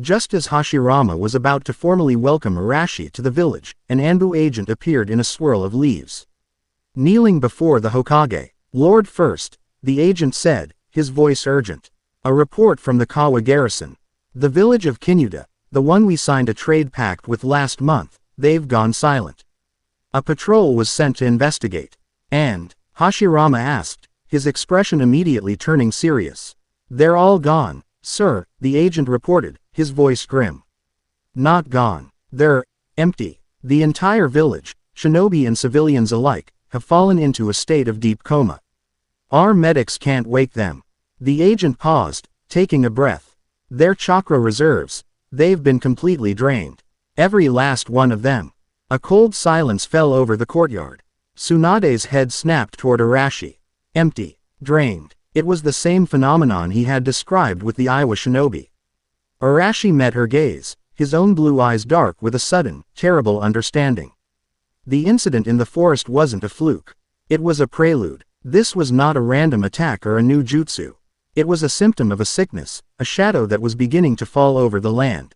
A: Just as Hashirama was about to formally welcome Arashi to the village, an Anbu agent appeared in a swirl of leaves. Kneeling before the Hokage, Lord First, the agent said, his voice urgent. A report from the Kawa garrison. The village of Kinuda, the one we signed a trade pact with last month, they've gone silent. A patrol was sent to investigate. And? Hashirama asked, his expression immediately turning serious. They're all gone, sir, the agent reported, his voice grim. Not gone. They're empty. The entire village, shinobi and civilians alike, have fallen into a state of deep coma. Our medics can't wake them. The agent paused, taking a breath. Their chakra reserves, they've been completely drained. Every last one of them. A cold silence fell over the courtyard. Tsunade's head snapped toward Arashi. Empty. Drained. It was the same phenomenon he had described with the Iwa shinobi. Arashi met her gaze, his own blue eyes dark with a sudden, terrible understanding. The incident in the forest wasn't a fluke. It was a prelude. This was not a random attack or a new jutsu. It was a symptom of a sickness, a shadow that was beginning to fall over the land.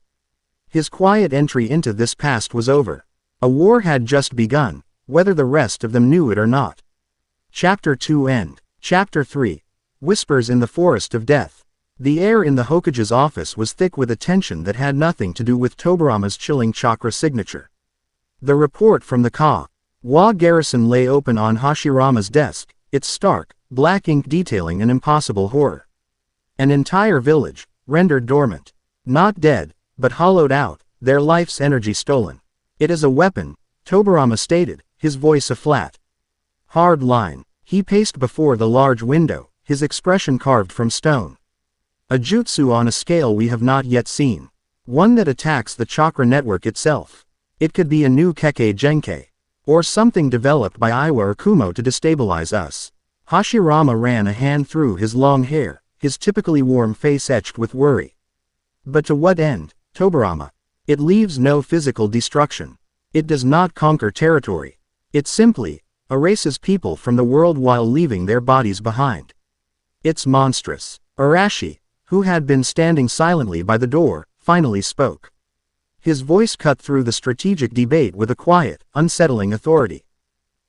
A: His quiet entry into this past was over. A war had just begun, whether the rest of them knew it or not. Chapter 2 End. Chapter 3. Whispers in the Forest of Death. The air in the Hokage's office was thick with a tension that had nothing to do with Tobarama's chilling chakra signature. The report from the Wa garrison lay open on Hashirama's desk, its stark, black ink detailing an impossible horror. An entire village, rendered dormant. Not dead, but hollowed out, their life's energy stolen. It is a weapon, Tobarama stated, his voice a flat, hard line. He paced before the large window, his expression carved from stone. A jutsu on a scale we have not yet seen. One that attacks the chakra network itself. It could be a new Kekkei Genkei. Or something developed by Iwa or Kumo to destabilize us. Hashirama ran a hand through his long hair, his typically warm face etched with worry. But to what end, Tobarama? It leaves no physical destruction. It does not conquer territory. It simply erases people from the world while leaving their bodies behind. It's monstrous. Arashi, who had been standing silently by the door, finally spoke. His voice cut through the strategic debate with a quiet, unsettling authority.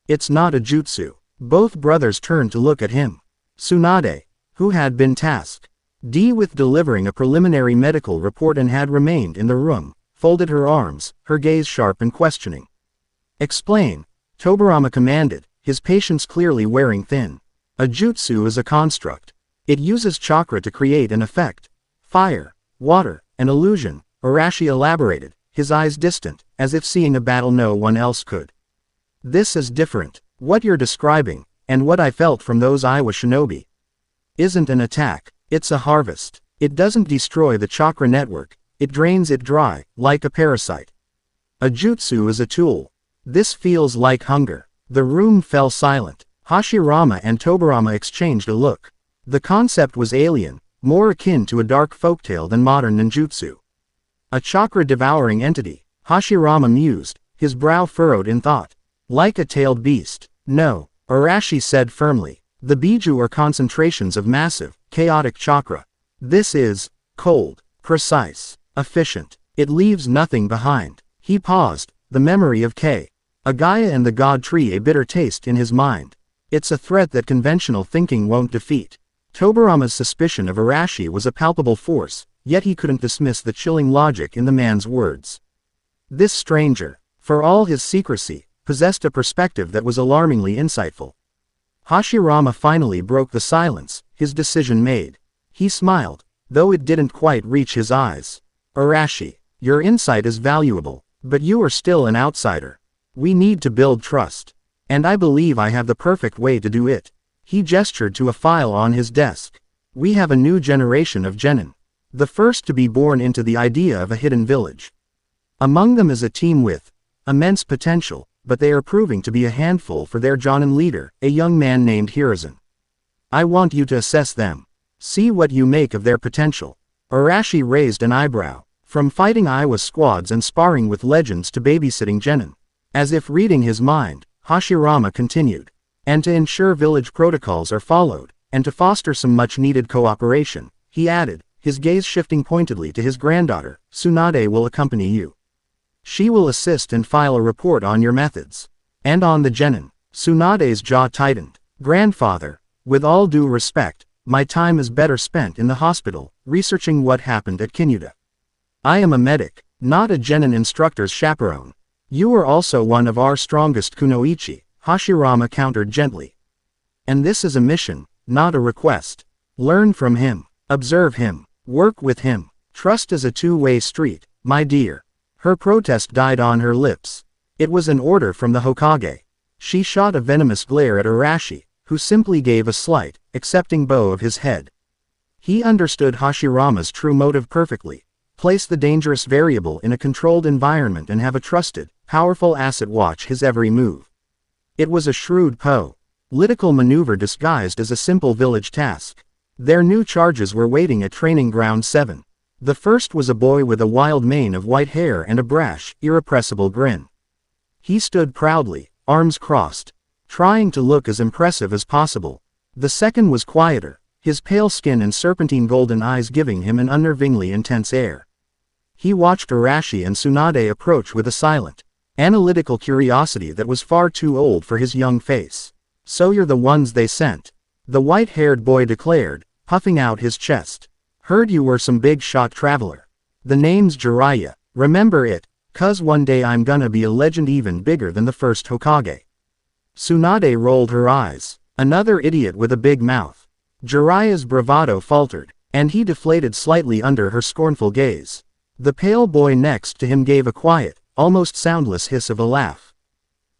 A: It's not a jutsu. Both brothers turned to look at him. Tsunade, who had been tasked with delivering a preliminary medical report and had remained in the room, folded her arms, her gaze sharp and questioning. Explain, Tobarama commanded, his patience clearly wearing thin. A jutsu is a construct. It uses chakra to create an effect. Fire, water, an illusion, Arashi elaborated, his eyes distant, as if seeing a battle no one else could. This is different. What you're describing, and what I felt from those Iwa shinobi, isn't an attack, it's a harvest. It doesn't destroy the chakra network, it drains it dry, like a parasite. A jutsu is a tool. This feels like hunger. The room fell silent. Hashirama and Tobarama exchanged a look. The concept was alien, more akin to a dark folktale than modern ninjutsu. A chakra-devouring entity, Hashirama mused, his brow furrowed in thought. Like a tailed beast. No, Arashi said firmly. The biju are concentrations of massive, chaotic chakra. This is cold, precise, efficient. It leaves nothing behind. He paused, the memory of Agaya and the god tree a bitter taste in his mind. It's a threat that conventional thinking won't defeat. Tobarama's suspicion of Arashi was a palpable force, yet he couldn't dismiss the chilling logic in the man's words. This stranger, for all his secrecy, possessed a perspective that was alarmingly insightful. Hashirama finally broke the silence, his decision made. He smiled, though it didn't quite reach his eyes. Arashi, your insight is valuable, but you are still an outsider. We need to build trust. And I believe I have the perfect way to do it. He gestured to a file on his desk. We have a new generation of genin. The first to be born into the idea of a hidden village. Among them is a team with immense potential, but they are proving to be a handful for their Jonin leader, a young man named Hiruzen. I want you to assess them. See what you make of their potential. Arashi raised an eyebrow. From fighting Iwa squads and sparring with legends to babysitting genin. As if reading his mind, Hashirama continued. And to ensure village protocols are followed, and to foster some much-needed cooperation, he added, his gaze shifting pointedly to his granddaughter, Tsunade will accompany you. She will assist and file a report on your methods. And on the genin. Tsunade's jaw tightened. Grandfather, with all due respect, my time is better spent in the hospital, researching what happened at Kinyuda. I am a medic, not a genin instructor's chaperone. You are also one of our strongest kunoichi, Hashirama countered gently. And this is a mission, not a request. Learn from him. Observe him. Work with him. Trust is a two-way street, my dear. Her protest died on her lips. It was an order from the Hokage. She shot a venomous glare at Arashi, who simply gave a slight, accepting bow of his head. He understood Hashirama's true motive perfectly. Place the dangerous variable in a controlled environment and have a trusted, powerful asset watch his every move. It was a shrewd political maneuver disguised as a simple village task. Their new charges were waiting at Training Ground 7. The first was a boy with a wild mane of white hair and a brash, irrepressible grin. He stood proudly, arms crossed, trying to look as impressive as possible. The second was quieter, his pale skin and serpentine golden eyes giving him an unnervingly intense air. He watched Arashi and Tsunade approach with a silent, analytical curiosity that was far too old for his young face. So you're the ones they sent, the white-haired boy declared, puffing out his chest. Heard you were some big-shot traveler. The name's Jiraiya, remember it, 'cause one day I'm gonna be a legend even bigger than the first Hokage. Tsunade rolled her eyes. Another idiot with a big mouth. Jiraiya's bravado faltered, and he deflated slightly under her scornful gaze. The pale boy next to him gave a quiet, almost soundless hiss of a laugh.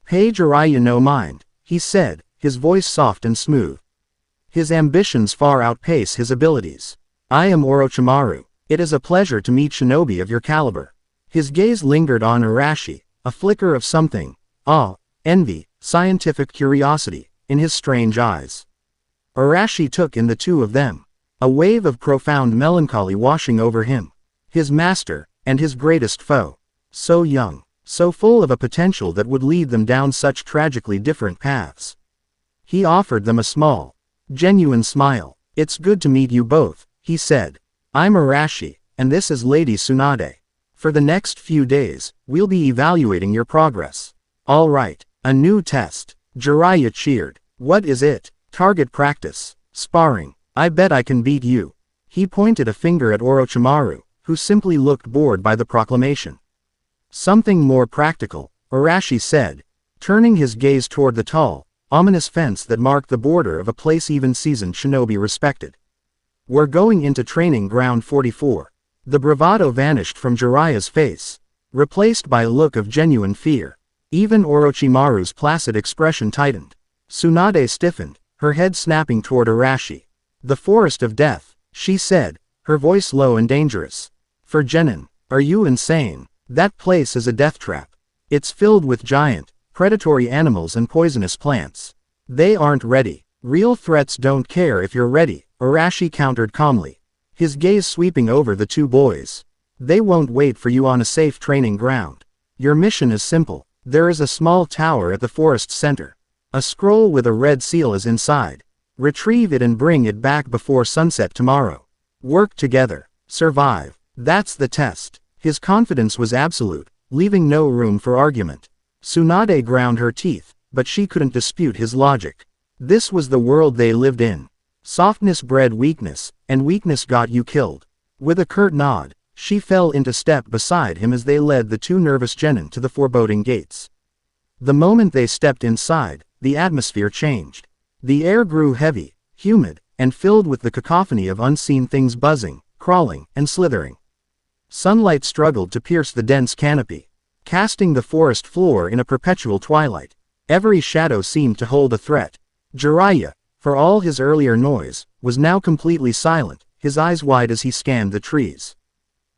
A: Pay Jiraiya no mind, he said, his voice soft and smooth. His ambitions far outpace his abilities. I am Orochimaru. It is a pleasure to meet shinobi of your caliber. His gaze lingered on Arashi, a flicker of something, awe, envy, scientific curiosity, in his strange eyes. Arashi took in the two of them, a wave of profound melancholy washing over him. His master, and his greatest foe. So young, so full of a potential that would lead them down such tragically different paths. He offered them a small, genuine smile. It's good to meet you both, he said. I'm Arashi, and this is Lady Tsunade. For the next few days, we'll be evaluating your progress. All right, a new test. Jiraiya cheered. What is it? Target practice. Sparring. I bet I can beat you. He pointed a finger at Orochimaru, who simply looked bored by the proclamation. Something more practical, Arashi said, turning his gaze toward the tall, ominous fence that marked the border of a place even seasoned shinobi respected. We're going into Training Ground 44. The bravado vanished from Jiraiya's face, replaced by a look of genuine fear. Even Orochimaru's placid expression tightened. Tsunade stiffened, her head snapping toward Arashi. The forest of death, she said, her voice low and dangerous. For Genin, are you insane? That place is a death trap. It's filled with giant, predatory animals and poisonous plants. They aren't ready. Real threats don't care if you're ready, Arashi countered calmly, his gaze sweeping over the two boys. They won't wait for you on a safe training ground. Your mission is simple. There is a small tower at the forest's center. A scroll with a red seal is inside. Retrieve it and bring it back before sunset tomorrow. Work together. Survive. That's the test. His confidence was absolute, leaving no room for argument. Tsunade ground her teeth, but she couldn't dispute his logic. This was the world they lived in. Softness bred weakness, and weakness got you killed. With a curt nod, she fell into step beside him as they led the two nervous genin to the foreboding gates. The moment they stepped inside, the atmosphere changed. The air grew heavy, humid, and filled with the cacophony of unseen things buzzing, crawling, and slithering. Sunlight struggled to pierce the dense canopy, casting the forest floor in a perpetual twilight. Every shadow seemed to hold a threat. Jiraiya, for all his earlier noise, was now completely silent, his eyes wide as he scanned the trees.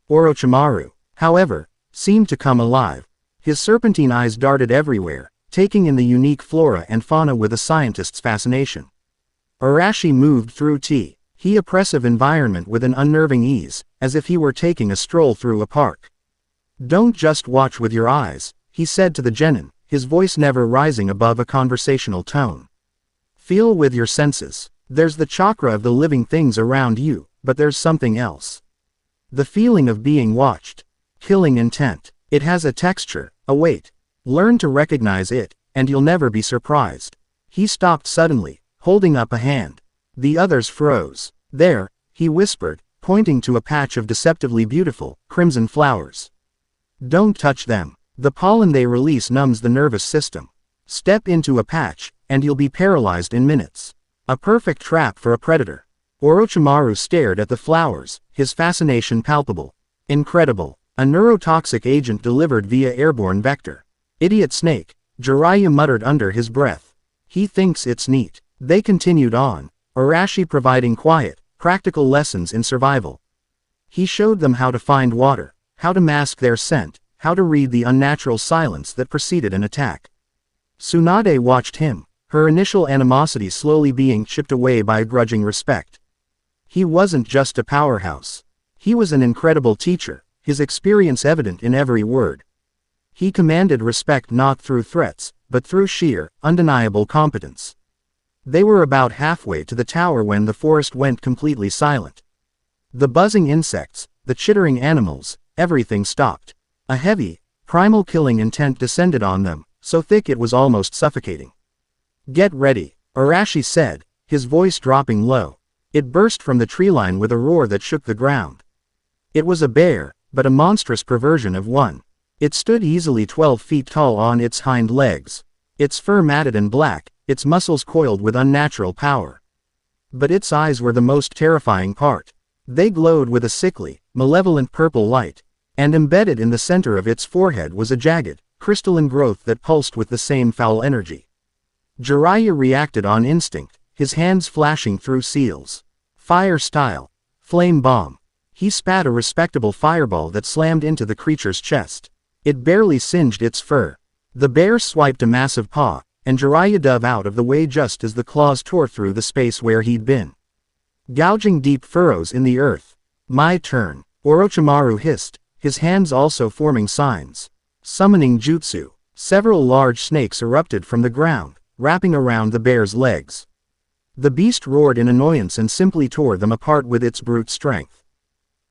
A: Orochimaru, however, seemed to come alive. His serpentine eyes darted everywhere, taking in the unique flora and fauna with a scientist's fascination. Arashi moved through the oppressive environment with an unnerving ease, as if he were taking a stroll through a park. Don't just watch with your eyes, he said to the genin, his voice never rising above a conversational tone. Feel with your senses. There's the chakra of the living things around you, but there's something else. The feeling of being watched. Killing intent. It has a texture, a weight. Learn to recognize it, and you'll never be surprised. He stopped suddenly, holding up a hand. The others froze. There, he whispered, pointing to a patch of deceptively beautiful, crimson flowers. Don't touch them. The pollen they release numbs the nervous system. Step into a patch, and you'll be paralyzed in minutes. A perfect trap for a predator. Orochimaru stared at the flowers, his fascination palpable. Incredible. A neurotoxic agent delivered via airborne vector. Idiot snake, Jiraiya muttered under his breath. He thinks it's neat. They continued on, Arashi providing quiet, practical lessons in survival. He showed them how to find water, how to mask their scent, how to read the unnatural silence that preceded an attack. Tsunade watched him, her initial animosity slowly being chipped away by a grudging respect. He wasn't just a powerhouse. He was an incredible teacher, his experience evident in every word. He commanded respect not through threats, but through sheer, undeniable competence. They were about halfway to the tower when the forest went completely silent. The buzzing insects, the chittering animals, everything stopped. A heavy, primal killing intent descended on them, so thick it was almost suffocating. "Get ready," Arashi said, his voice dropping low. It burst from the treeline with a roar that shook the ground. It was a bear, but a monstrous perversion of one. It stood easily 12 feet tall on its hind legs. Its fur matted and black, its muscles coiled with unnatural power. But its eyes were the most terrifying part. They glowed with a sickly, malevolent purple light, and embedded in the center of its forehead was a jagged, crystalline growth that pulsed with the same foul energy. Jiraiya reacted on instinct, his hands flashing through seals. Fire style. Flame bomb. He spat a respectable fireball that slammed into the creature's chest. It barely singed its fur. The bear swiped a massive paw, and Jiraiya dove out of the way just as the claws tore through the space where he'd been, gouging deep furrows in the earth. "My turn," Orochimaru hissed, his hands also forming signs. Summoning jutsu, several large snakes erupted from the ground, wrapping around the bear's legs. The beast roared in annoyance and simply tore them apart with its brute strength.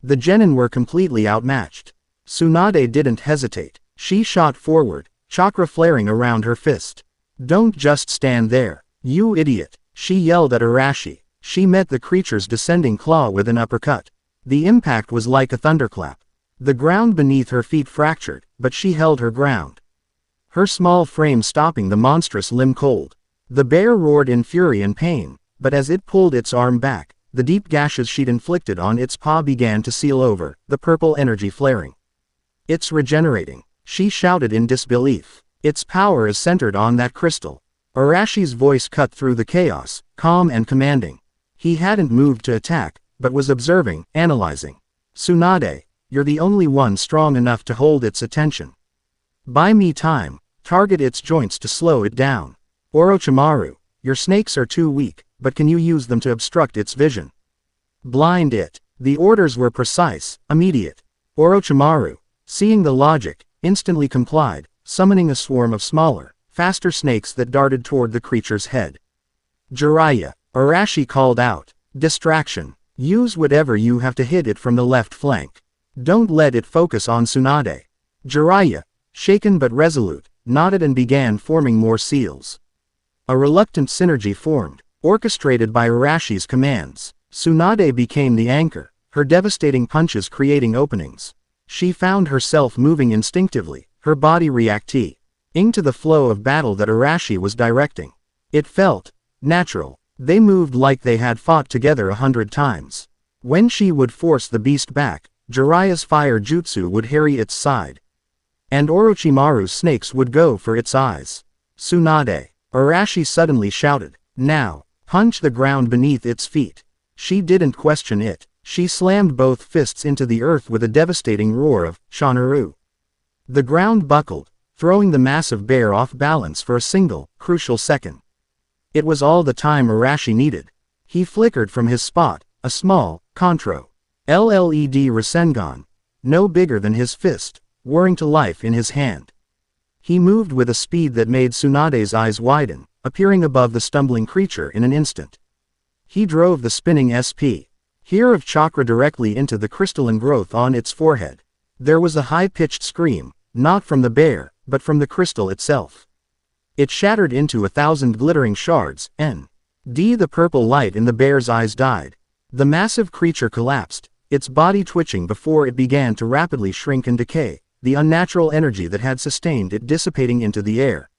A: The genin were completely outmatched. Tsunade didn't hesitate. She shot forward, chakra flaring around her fist. "Don't just stand there, you idiot," she yelled at Arashi. She met the creature's descending claw with an uppercut. The impact was like a thunderclap. The ground beneath her feet fractured, but she held her ground, her small frame stopping the monstrous limb cold. The bear roared in fury and pain, but as it pulled its arm back, the deep gashes she'd inflicted on its paw began to seal over, the purple energy flaring. "It's regenerating," she shouted in disbelief. "Its power is centered on that crystal." Arashi's voice cut through the chaos, calm and commanding. He hadn't moved to attack, but was observing, analyzing. "Tsunade, you're the only one strong enough to hold its attention. Buy me time, target its joints to slow it down. Orochimaru, your snakes are too weak, but can you use them to obstruct its vision? Blind it." The orders were precise, immediate. Orochimaru, seeing the logic, instantly complied, summoning a swarm of smaller, faster snakes that darted toward the creature's head. "Jiraiya," Arashi called out. "Distraction. Use whatever you have to hit it from the left flank. Don't let it focus on Tsunade." Jiraiya, shaken but resolute, nodded and began forming more seals. A reluctant synergy formed, orchestrated by Arashi's commands. Tsunade became the anchor, her devastating punches creating openings. She found herself moving instinctively, her body reacting to the flow of battle that Arashi was directing. It felt natural. They moved like they had fought together 100 times. When she would force the beast back, Jiraiya's fire jutsu would harry its side, and Orochimaru's snakes would go for its eyes. "Tsunade," Arashi suddenly shouted. "Now, punch the ground beneath its feet." She didn't question it. She slammed both fists into the earth with a devastating roar of Shanaru. The ground buckled, throwing the massive bear off balance for a single, crucial second. It was all the time Arashi needed. He flickered from his spot, a small, Contro LED Rasengan, no bigger than his fist, whirring to life in his hand. He moved with a speed that made Tsunade's eyes widen, appearing above the stumbling creature in an instant. He drove the spinning SP. Here of chakra directly into the crystalline growth on its forehead. There was a high-pitched scream, not from the bear, but from the crystal itself. It shattered into 1,000 glittering shards, the purple light in the bear's eyes died. The massive creature collapsed, its body twitching before it began to rapidly shrink and decay, the unnatural energy that had sustained it dissipating into the air.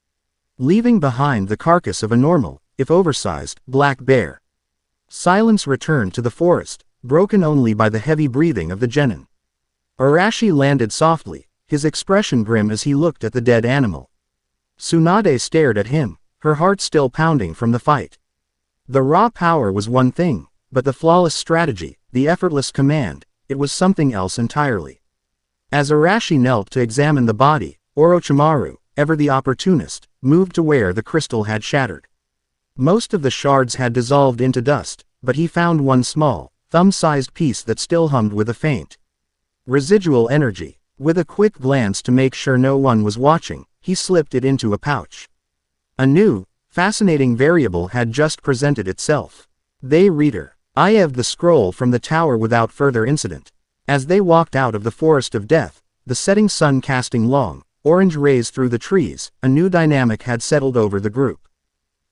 A: leaving behind the carcass of a normal, if oversized, black bear. Silence returned to the forest, broken only by the heavy breathing of the genin. Arashi landed softly, his expression grim as he looked at the dead animal. Tsunade stared at him, her heart still pounding from the fight. The raw power was one thing, but the flawless strategy, the effortless command, it was something else entirely. As Arashi knelt to examine the body, Orochimaru, ever the opportunist, moved to where the crystal had shattered. Most of the shards had dissolved into dust, but he found one small, thumb-sized piece that still hummed with a faint residual energy. With a quick glance to make sure no one was watching, he slipped it into a pouch. A new, fascinating variable had just presented itself. They reader. I have the scroll from the tower without further incident. As they walked out of the forest of death, the setting sun casting long, orange rays through the trees, a new dynamic had settled over the group.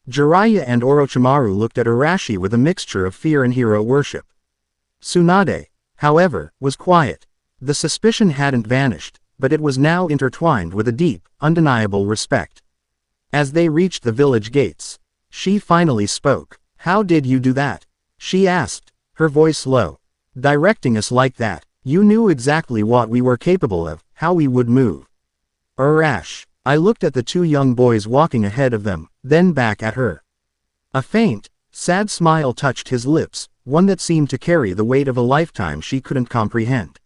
A: Jiraiya and Orochimaru looked at Arashi with a mixture of fear and hero worship. Tsunade, however, was quiet. The suspicion hadn't vanished, but it was now intertwined with a deep, undeniable respect. As they reached the village gates, she finally spoke. How did you do that? She asked, her voice low. Directing us like that, you knew exactly what we were capable of, how we would move. Arash. I looked at the two young boys walking ahead of them, then back at her. A faint, sad smile touched his lips, one that seemed to carry the weight of a lifetime she couldn't comprehend.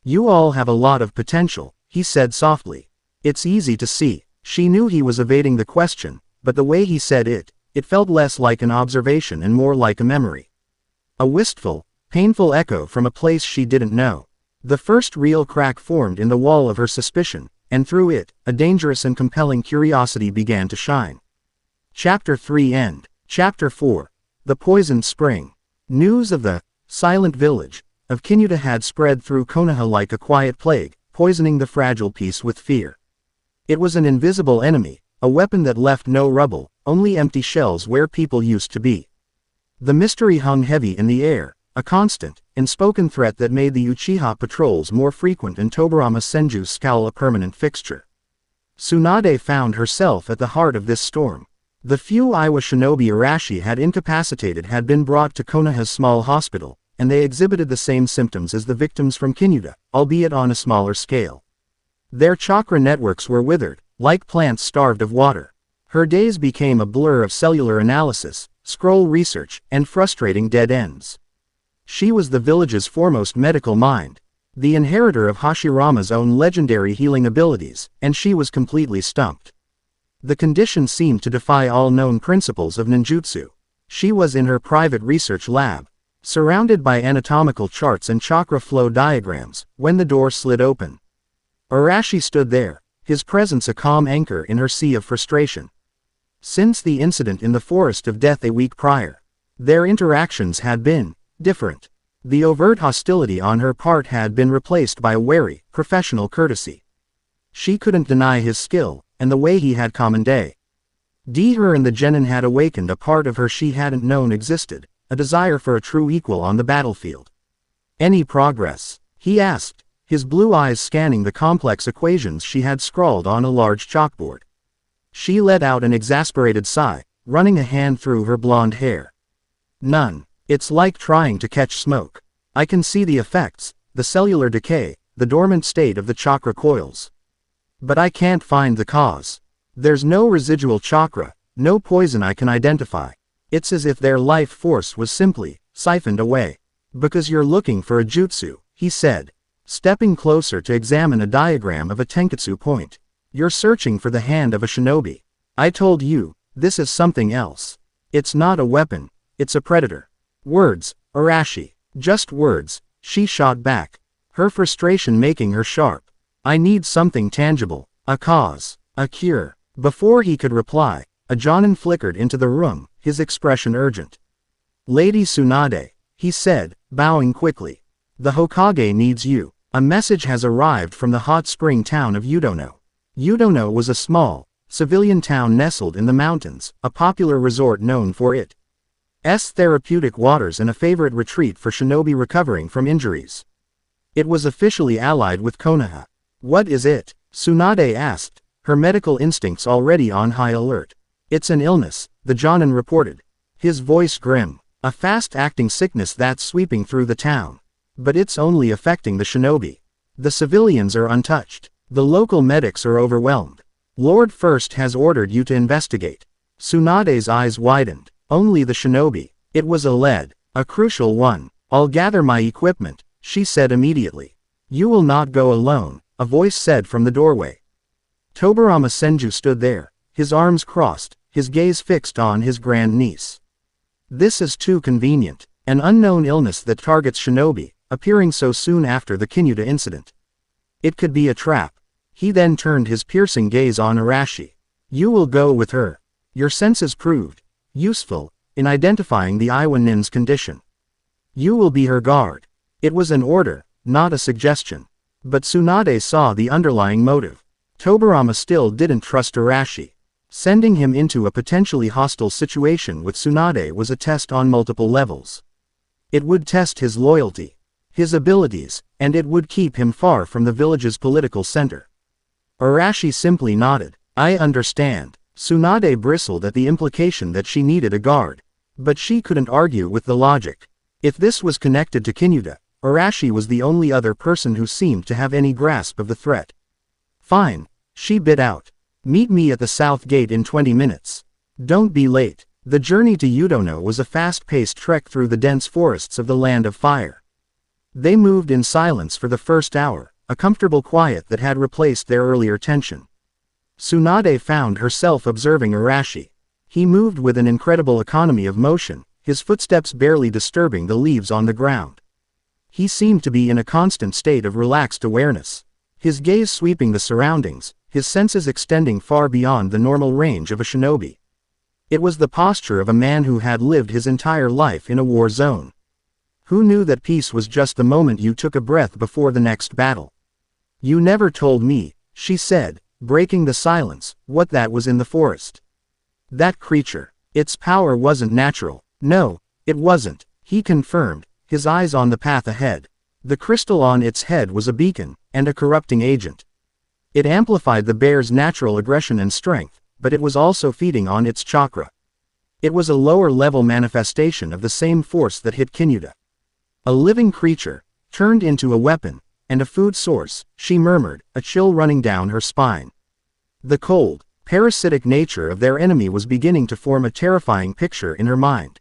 A: You all have a lot of potential, he said softly. It's easy to see. She knew he was evading the question, but the way he said it, it felt less like an observation and more like a memory. A wistful, painful echo from a place she didn't know. The first real crack formed in the wall of her suspicion, and through it, a dangerous and compelling curiosity began to shine. Chapter 3 End. Chapter 4. The Poisoned Spring. News of the silent village of Kinuta had spread through Konoha like a quiet plague, poisoning the fragile peace with fear. It was an invisible enemy, a weapon that left no rubble, only empty shells where people used to be. The mystery hung heavy in the air, a constant, unspoken threat that made the Uchiha patrols more frequent and Tobirama Senju's scowl a permanent fixture. Tsunade found herself at the heart of this storm. The few Iwa shinobi Arashi had incapacitated had been brought to Konoha's small hospital, and they exhibited the same symptoms as the victims from Kinuta, albeit on a smaller scale. Their chakra networks were withered, like plants starved of water. Her days became a blur of cellular analysis, scroll research, and frustrating dead ends. She was the village's foremost medical mind, the inheritor of Hashirama's own legendary healing abilities, and she was completely stumped. The condition seemed to defy all known principles of ninjutsu. She was in her private research lab, surrounded by anatomical charts and chakra flow diagrams, when the door slid open. Arashi stood there, his presence a calm anchor in her sea of frustration. Since the incident in the Forest of Death a week prior, their interactions had been different. The overt hostility on her part had been replaced by a wary, professional courtesy. She couldn't deny his skill, and the way he had commandé. Her and the genin had awakened a part of her she hadn't known existed, a desire for a true equal on the battlefield. Any progress? He asked, his blue eyes scanning the complex equations she had scrawled on a large chalkboard. She let out an exasperated sigh, running a hand through her blonde hair. None. It's like trying to catch smoke. I can see the effects, the cellular decay, the dormant state of the chakra coils. But I can't find the cause. There's no residual chakra, no poison I can identify. It's as if their life force was simply siphoned away. Because you're looking for a jutsu, he said, stepping closer to examine a diagram of a tenketsu point. You're searching for the hand of a shinobi. I told you, this is something else. It's not a weapon, it's a predator. Words, Arashi. Just words, she shot back, her frustration making her sharp. I need something tangible, a cause, a cure. Before he could reply, a jonin flickered into the room, his expression urgent. Lady Tsunade, he said, bowing quickly. The Hokage needs you. A message has arrived from the hot spring town of Udono. Udono was a small, civilian town nestled in the mountains, a popular resort known for its therapeutic waters and a favorite retreat for shinobi recovering from injuries. It was officially allied with Konoha. What is it? Tsunade asked, her medical instincts already on high alert. It's an illness, the Jonin reported. His voice grim. A fast-acting sickness that's sweeping through the town. But it's only affecting the shinobi. The civilians are untouched. The local medics are overwhelmed. Lord First has ordered you to investigate. Tsunade's eyes widened. Only the shinobi. It was a crucial one. I'll gather my equipment, she said immediately. You will not go alone, a voice said from the doorway. Tobarama Senju stood there, his arms crossed, his gaze fixed on his grandniece. This is too convenient. An unknown illness that targets shinobi, appearing so soon after the Kinyuta incident. It could be a trap. He then turned his piercing gaze on Arashi. You will go with her. Your senses proved useful in identifying the Iwa Nin's condition. You will be her guard. It was an order, not a suggestion. But Tsunade saw the underlying motive. Tobarama still didn't trust Arashi. Sending him into a potentially hostile situation with Tsunade was a test on multiple levels. It would test his loyalty, his abilities, and it would keep him far from the village's political center. Arashi simply nodded. I understand. Tsunade bristled at the implication that she needed a guard. But she couldn't argue with the logic. If this was connected to Kinyuta, Arashi was the only other person who seemed to have any grasp of the threat. Fine, she bit out. Meet me at the south gate in 20 minutes. Don't be late. The journey to Udono was a fast-paced trek through the dense forests of the Land of Fire. They moved in silence for the first hour, a comfortable quiet that had replaced their earlier tension. Tsunade found herself observing Arashi. He moved with an incredible economy of motion, his footsteps barely disturbing the leaves on the ground. He seemed to be in a constant state of relaxed awareness. His gaze sweeping the surroundings, his senses extending far beyond the normal range of a shinobi. It was the posture of a man who had lived his entire life in a war zone. Who knew that peace was just the moment you took a breath before the next battle? You never told me, she said, breaking the silence, what that was in the forest. That creature. Its power wasn't natural. No, it wasn't, he confirmed, his eyes on the path ahead. The crystal on its head was a beacon, and a corrupting agent. It amplified the bear's natural aggression and strength, but it was also feeding on its chakra. It was a lower-level manifestation of the same force that hit Kinyuta. A living creature, turned into a weapon, and a food source, she murmured, a chill running down her spine. The cold, parasitic nature of their enemy was beginning to form a terrifying picture in her mind.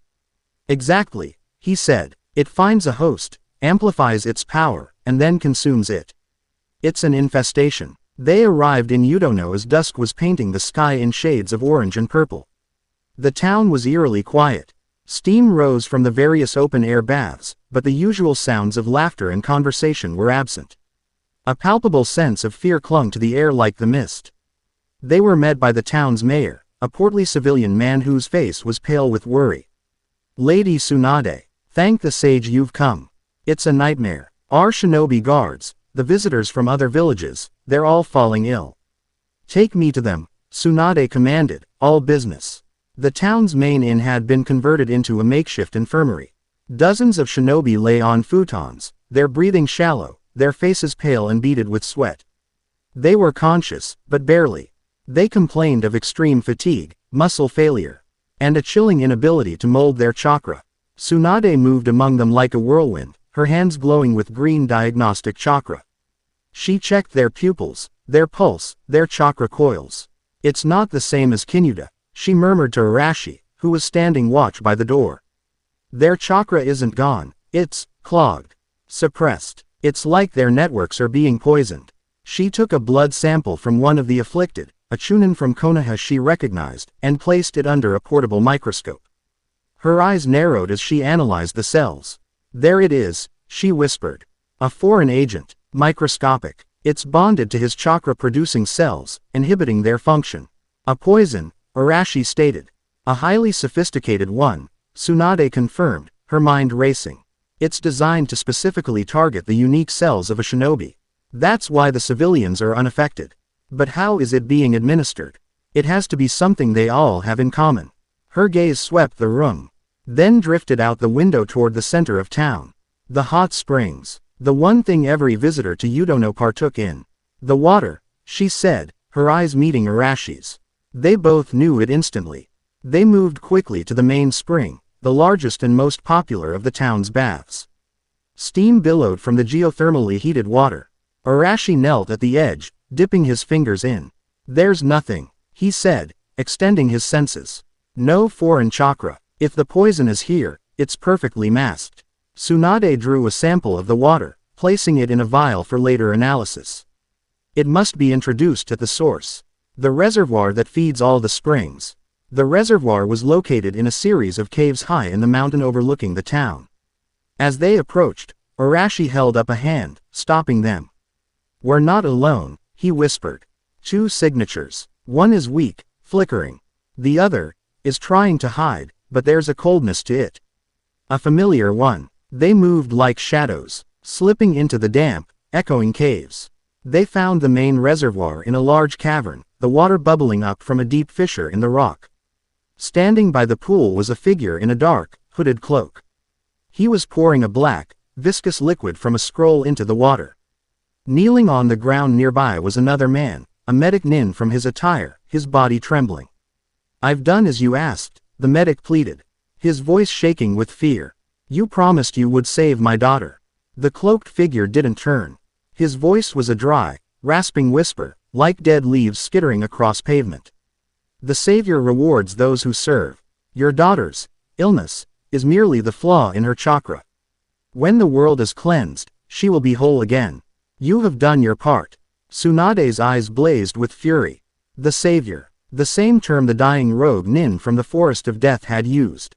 A: Exactly, he said. It finds a host, amplifies its power, and then consumes it. It's an infestation. They arrived in Udono as dusk was painting the sky in shades of orange and purple. The town was eerily quiet. Steam rose from the various open-air baths, but the usual sounds of laughter and conversation were absent. A palpable sense of fear clung to the air like the mist. They were met by the town's mayor, a portly civilian man whose face was pale with worry. Lady Tsunade, thank the sage you've come. It's a nightmare. Our shinobi guards, the visitors from other villages, they're all falling ill. Take me to them, Tsunade commanded, all business. The town's main inn had been converted into a makeshift infirmary. Dozens of shinobi lay on futons, their breathing shallow, their faces pale and beaded with sweat. They were conscious, but barely. They complained of extreme fatigue, muscle failure, and a chilling inability to mold their chakra. Tsunade moved among them like a whirlwind, her hands glowing with green diagnostic chakra. She checked their pupils, their pulse, their chakra coils. It's not the same as Kinyuta, she murmured to Arashi, who was standing watch by the door. Their chakra isn't gone, it's clogged, suppressed. It's like their networks are being poisoned. She took a blood sample from one of the afflicted, a Chunin from Konoha she recognized, and placed it under a portable microscope. Her eyes narrowed as she analyzed the cells. There it is, she whispered. A foreign agent, microscopic. It's bonded to his chakra-producing cells, inhibiting their function. A poison, Arashi stated. A highly sophisticated one, Tsunade confirmed, her mind racing. It's designed to specifically target the unique cells of a shinobi. That's why the civilians are unaffected. But how is it being administered? It has to be something they all have in common. Her gaze swept the room, then drifted out the window toward the center of town. The hot springs. The one thing every visitor to Udono partook in. The water, she said, her eyes meeting Arashi's. They both knew it instantly. They moved quickly to the main spring, the largest and most popular of the town's baths. Steam billowed from the geothermally heated water. Arashi knelt at the edge, dipping his fingers in. "There's nothing," he said, extending his senses. "No foreign chakra. If the poison is here, it's perfectly masked." Tsunade drew a sample of the water, placing it in a vial for later analysis. "It must be introduced at the source. The reservoir that feeds all the springs." The reservoir was located in a series of caves high in the mountain overlooking the town. As they approached, Arashi held up a hand, stopping them. "We're not alone," he whispered. "Two signatures. One is weak, flickering. The other is trying to hide, but there's a coldness to it. A familiar one." They moved like shadows, slipping into the damp, echoing caves. They found the main reservoir in a large cavern, the water bubbling up from a deep fissure in the rock. Standing by the pool was a figure in a dark, hooded cloak. He was pouring a black, viscous liquid from a scroll into the water. Kneeling on the ground nearby was another man, a medic nin from his attire, his body trembling. "I've done as you asked," the medic pleaded, his voice shaking with fear. "You promised you would save my daughter." The cloaked figure didn't turn. His voice was a dry, rasping whisper, like dead leaves skittering across pavement. "The Savior rewards those who serve. Your daughter's illness is merely the flaw in her chakra. When the world is cleansed, she will be whole again. You have done your part." Tsunade's eyes blazed with fury. The Savior. The same term the dying rogue nin from the Forest of Death had used.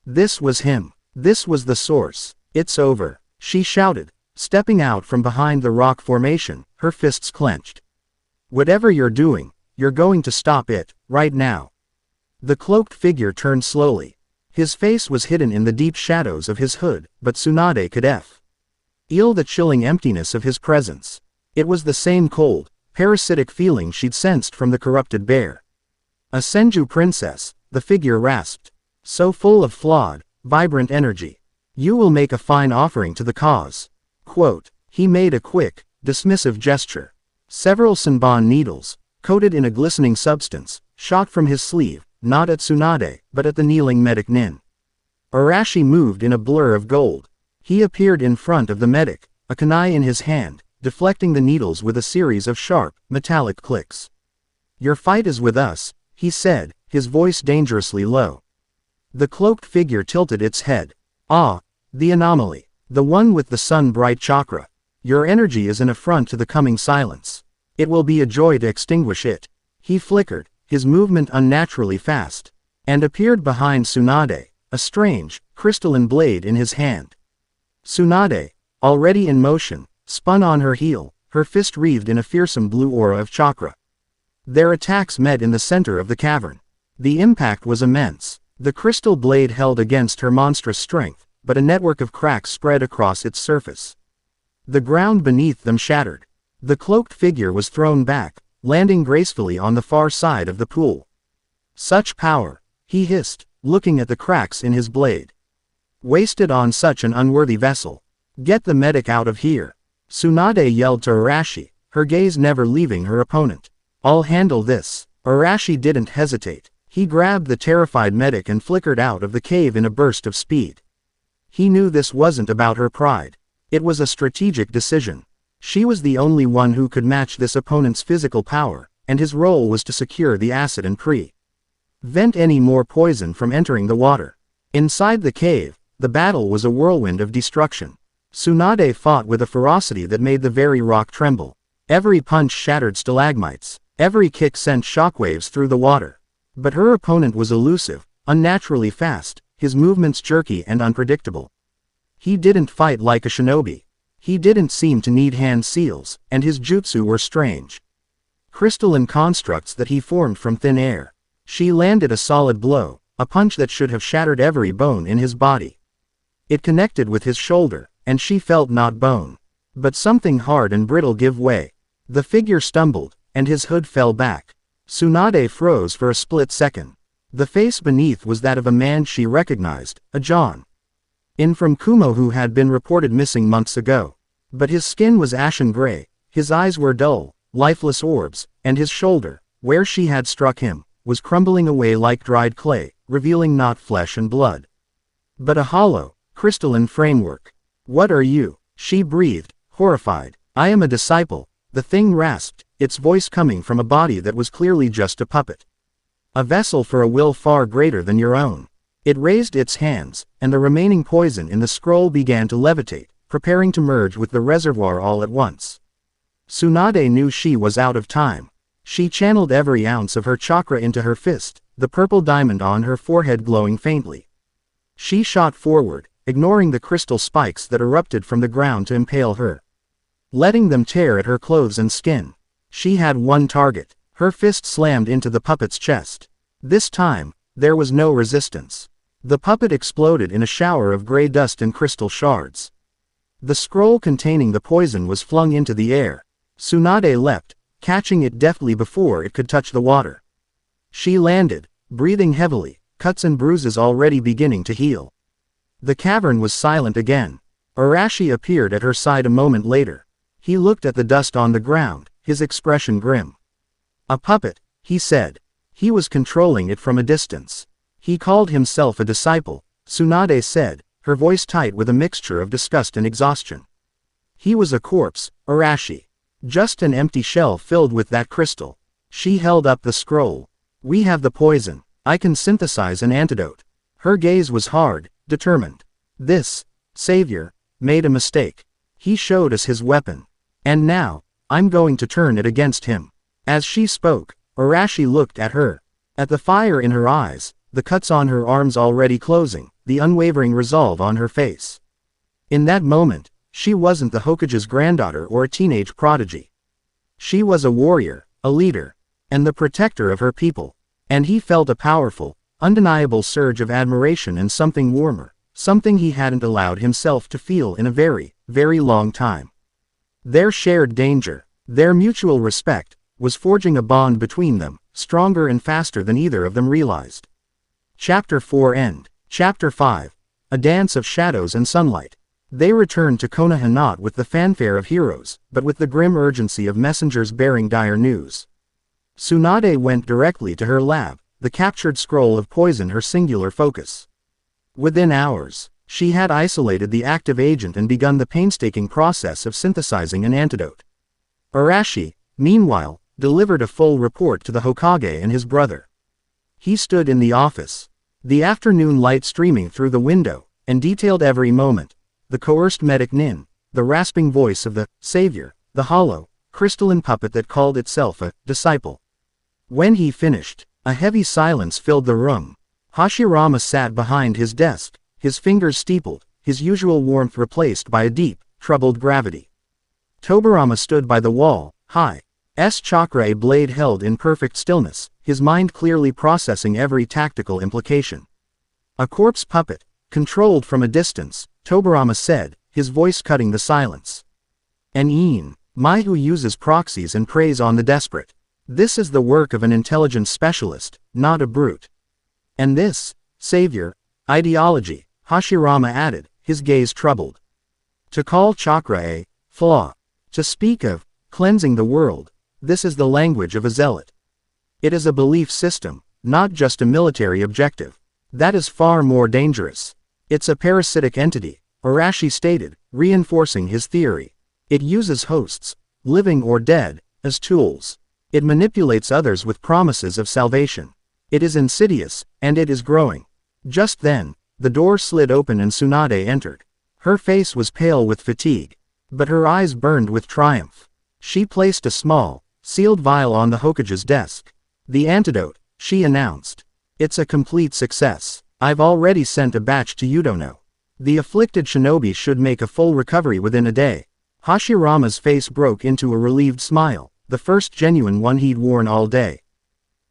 A: This was him. This was the source. "It's over," she shouted, stepping out from behind the rock formation, her fists clenched. "Whatever you're doing, you're going to stop it, right now." The cloaked figure turned slowly. His face was hidden in the deep shadows of his hood, but Tsunade could feel the chilling emptiness of his presence. It was the same cold, parasitic feeling she'd sensed from the corrupted bear. "A Senju princess," the figure rasped. "So full of flawed, vibrant energy. You will make a fine offering to the cause." Quote. He made a quick, dismissive gesture. Several Sanbon needles, coated in a glistening substance, shot from his sleeve, not at Tsunade, but at the kneeling medic nin. Arashi moved in a blur of gold. He appeared in front of the medic, a kunai in his hand, deflecting the needles with a series of sharp, metallic clicks. "Your fight is with us," he said, his voice dangerously low. The cloaked figure tilted its head. "Ah, the anomaly. The one with the sun-bright chakra. Your energy is an affront to the coming silence. It will be a joy to extinguish it." He flickered, his movement unnaturally fast, and appeared behind Tsunade, a strange, crystalline blade in his hand. Tsunade, already in motion, spun on her heel, her fist wreathed in a fearsome blue aura of chakra. Their attacks met in the center of the cavern. The impact was immense. The crystal blade held against her monstrous strength, but a network of cracks spread across its surface. The ground beneath them shattered. The cloaked figure was thrown back, landing gracefully on the far side of the pool. "Such power," he hissed, looking at the cracks in his blade. "Wasted on such an unworthy vessel. Get the medic out of here." Tsunade yelled to Arashi, her gaze never leaving her opponent. "I'll handle this." Arashi didn't hesitate. He grabbed the terrified medic and flickered out of the cave in a burst of speed. He knew this wasn't about her pride. It was a strategic decision. She was the only one who could match this opponent's physical power, and his role was to secure the acid and prevent any more poison from entering the water. Inside the cave, the battle was a whirlwind of destruction. Tsunade fought with a ferocity that made the very rock tremble. Every punch shattered stalagmites. Every kick sent shockwaves through the water. But her opponent was elusive, unnaturally fast, his movements jerky and unpredictable. He didn't fight like a shinobi. He didn't seem to need hand seals, and his jutsu were strange. Crystalline constructs that he formed from thin air. She landed a solid blow, a punch that should have shattered every bone in his body. It connected with his shoulder, and she felt not bone, but something hard and brittle give way. The figure stumbled, and his hood fell back. Tsunade froze for a split second. The face beneath was that of a man she recognized, a John in from Kumo who had been reported missing months ago. But his skin was ashen gray, his eyes were dull, lifeless orbs, and his shoulder, where she had struck him, was crumbling away like dried clay, revealing not flesh and blood, but a hollow, crystalline framework. "What are you?" she breathed, horrified. "I am a disciple," the thing rasped, its voice coming from a body that was clearly just a puppet. "A vessel for a will far greater than your own." It raised its hands, and the remaining poison in the scroll began to levitate, preparing to merge with the reservoir all at once. Tsunade knew she was out of time. She channeled every ounce of her chakra into her fist, the purple diamond on her forehead glowing faintly. She shot forward, ignoring the crystal spikes that erupted from the ground to impale her, letting them tear at her clothes and skin. She had one target. Her fist slammed into the puppet's chest. This time, there was no resistance. The puppet exploded in a shower of gray dust and crystal shards. The scroll containing the poison was flung into the air. Tsunade leapt, catching it deftly before it could touch the water. She landed, breathing heavily, cuts and bruises already beginning to heal. The cavern was silent again. Arashi appeared at her side a moment later. He looked at the dust on the ground, his expression grim. "A puppet," he said. He was controlling it from a distance. He called himself a disciple, Tsunade said, her voice tight with a mixture of disgust and exhaustion. He was a corpse, Arashi. Just an empty shell filled with that crystal. She held up the scroll. "We have the poison. I can synthesize an antidote." Her gaze was hard, determined. "This savior made a mistake. He showed us his weapon. And now, I'm going to turn it against him." As she spoke, Arashi looked at her. At the fire in her eyes, the cuts on her arms already closing, the unwavering resolve on her face. In that moment, she wasn't the Hokage's granddaughter or a teenage prodigy. She was a warrior, a leader, and the protector of her people. And he felt a powerful, undeniable surge of admiration and something warmer, something he hadn't allowed himself to feel in a very, very long time. Their shared danger, their mutual respect, was forging a bond between them, stronger and faster than either of them realized. Chapter 4 End. Chapter 5. A Dance of Shadows and Sunlight. They returned to Konoha not with the fanfare of heroes, but with the grim urgency of messengers bearing dire news. Tsunade went directly to her lab, the captured scroll of poison her singular focus. Within hours, she had isolated the active agent and begun the painstaking process of synthesizing an antidote. Arashi, meanwhile, delivered a full report to the Hokage and his brother. He stood in the office, the afternoon light streaming through the window, and detailed every moment. The coerced medic Nin, the rasping voice of the savior, the hollow, crystalline puppet that called itself a disciple. When he finished, a heavy silence filled the room. Hashirama sat behind his desk, his fingers steepled, his usual warmth replaced by a deep, troubled gravity. Tobirama stood by the wall, high. Chakra blade held in perfect stillness, his mind clearly processing every tactical implication. "A corpse puppet, controlled from a distance," Tobirama said, his voice cutting the silence. "An Een, Mai who uses proxies and preys on the desperate. This is the work of an intelligence specialist, not a brute. And this, savior, ideology," Hashirama added, his gaze troubled. "To call chakra a flaw, to speak of cleansing the world, this is the language of a zealot. It is a belief system, not just a military objective. That is far more dangerous. It's a parasitic entity," Arashi stated, reinforcing his theory. "It uses hosts, living or dead, as tools. It manipulates others with promises of salvation. It is insidious, and it is growing." Just then, the door slid open and Tsunade entered. Her face was pale with fatigue, but her eyes burned with triumph. She placed a small, sealed vial on the Hokage's desk. "The antidote," she announced. "It's a complete success. I've already sent a batch to Udono. The afflicted shinobi should make a full recovery within a day." Hashirama's face broke into a relieved smile, the first genuine one he'd worn all day.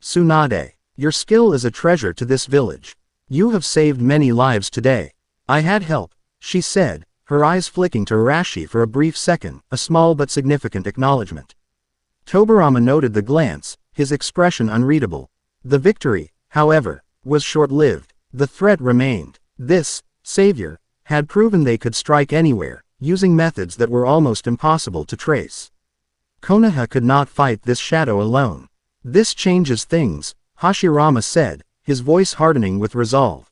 A: "Tsunade, your skill is a treasure to this village. You have saved many lives today." "I had help," she said, her eyes flicking to Arashi for a brief second, a small but significant acknowledgement. Tobirama noted the glance, his expression unreadable. The victory, however, was short-lived. The threat remained. This savior had proven they could strike anywhere, using methods that were almost impossible to trace. Konoha could not fight this shadow alone. This changes things, Hashirama said, his voice hardening with resolve.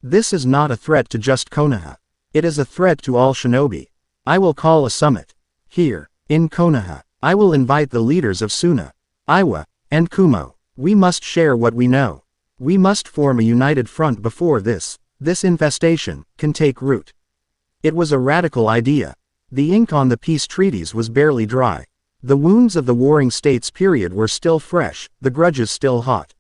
A: This is not a threat to just Konoha. It is a threat to all shinobi. I will call a summit. Here, in Konoha, I will invite the leaders of Suna, Iwa, and Kumo. We must share what we know. We must form a united front before this infestation, can take root. It was a radical idea. The ink on the peace treaties was barely dry. The wounds of the warring states period were still fresh, the grudges still hot.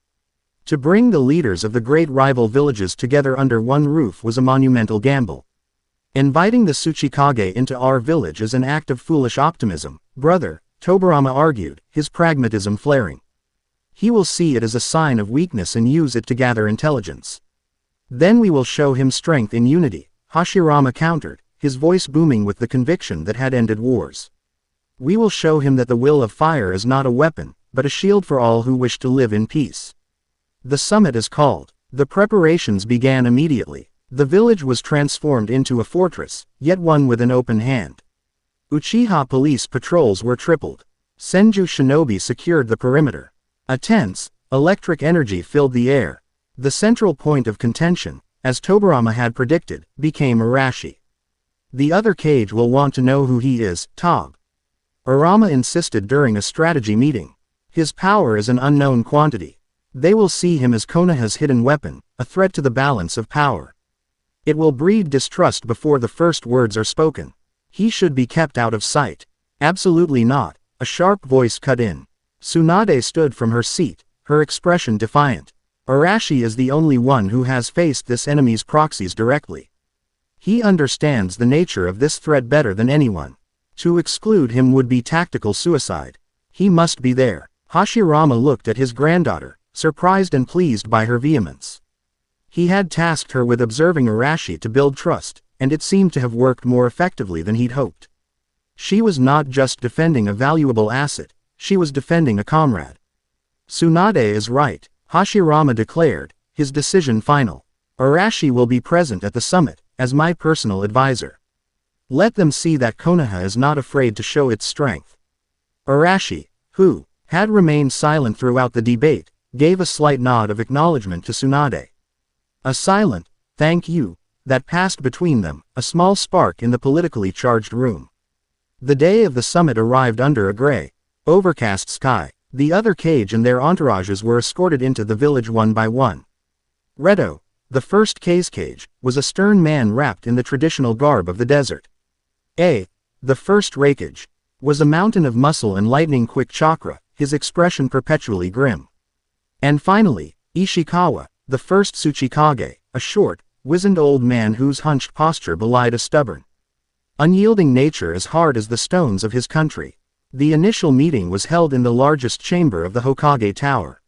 A: To bring the leaders of the great rival villages together under one roof was a monumental gamble. Inviting the Tsuchikage into our village is an act of foolish optimism, brother, Tobirama argued, his pragmatism flaring. He will see it as a sign of weakness and use it to gather intelligence. Then we will show him strength in unity, Hashirama countered, his voice booming with the conviction that had ended wars. We will show him that the will of fire is not a weapon, but a shield for all who wish to live in peace. The summit is called. The preparations began immediately. The village was transformed into a fortress, yet one with an open hand. Uchiha police patrols were tripled. Senju shinobi secured the perimeter. A tense, electric energy filled the air. The central point of contention, as Tobirama had predicted, became Arashi. The other Kage will want to know who he is, Tob. Arama insisted during a strategy meeting. His power is an unknown quantity. They will see him as Konoha's hidden weapon, a threat to the balance of power. It will breed distrust before the first words are spoken. He should be kept out of sight. Absolutely not, a sharp voice cut in. Tsunade stood from her seat, her expression defiant. Arashi is the only one who has faced this enemy's proxies directly. He understands the nature of this threat better than anyone. To exclude him would be tactical suicide. He must be there. Hashirama looked at his granddaughter, surprised and pleased by her vehemence. He had tasked her with observing Arashi to build trust, and it seemed to have worked more effectively than he'd hoped. She was not just defending a valuable asset, she was defending a comrade. Tsunade is right, Hashirama declared, his decision final. Arashi will be present at the summit, as my personal advisor. Let them see that Konoha is not afraid to show its strength. Arashi, who had remained silent throughout the debate, gave a slight nod of acknowledgement to Tsunade. A silent, thank you, that passed between them, a small spark in the politically charged room. The day of the summit arrived under a gray, overcast sky. The other Kage and their entourages were escorted into the village one by one. Redo, the first Kage, was a stern man wrapped in the traditional garb of the desert. The first Raikage, was a mountain of muscle and lightning-quick chakra, his expression perpetually grim. And finally, Ishikawa, the first Tsuchikage, a short, wizened old man whose hunched posture belied a stubborn, unyielding nature as hard as the stones of his country. The initial meeting was held in the largest chamber of the Hokage Tower.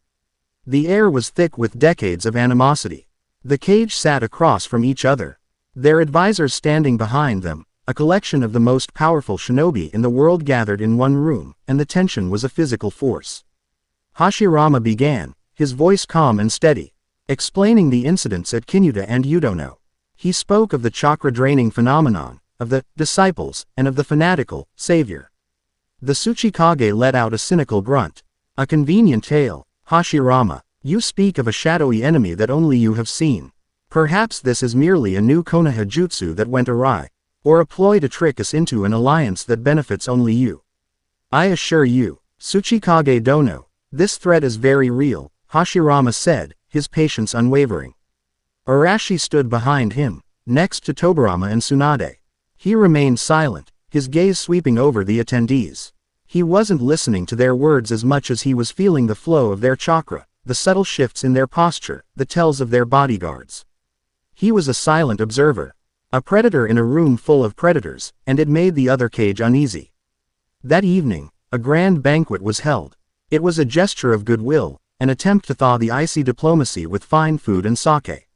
A: The air was thick with decades of animosity. The Kage sat across from each other, their advisors standing behind them. A collection of the most powerful shinobi in the world gathered in one room, and the tension was a physical force. Hashirama began, his voice calm and steady, explaining the incidents at Kinuta and Udono. He spoke of the chakra-draining phenomenon, of the disciples, and of the fanatical savior. The Tsuchikage let out a cynical grunt. A convenient tale, Hashirama. You speak of a shadowy enemy that only you have seen. Perhaps this is merely a new Konoha jutsu that went awry. Or a ploy to trick us into an alliance that benefits only you. I assure you, Tsuchikage Dono, this threat is very real, Hashirama said, his patience unwavering. Arashi stood behind him, next to Tobirama and Tsunade. He remained silent, his gaze sweeping over the attendees. He wasn't listening to their words as much as he was feeling the flow of their chakra, the subtle shifts in their posture, the tells of their bodyguards. He was a silent observer. A predator in a room full of predators, and it made the other Kage uneasy. That evening, a grand banquet was held. It was a gesture of goodwill, an attempt to thaw the icy diplomacy with fine food and sake.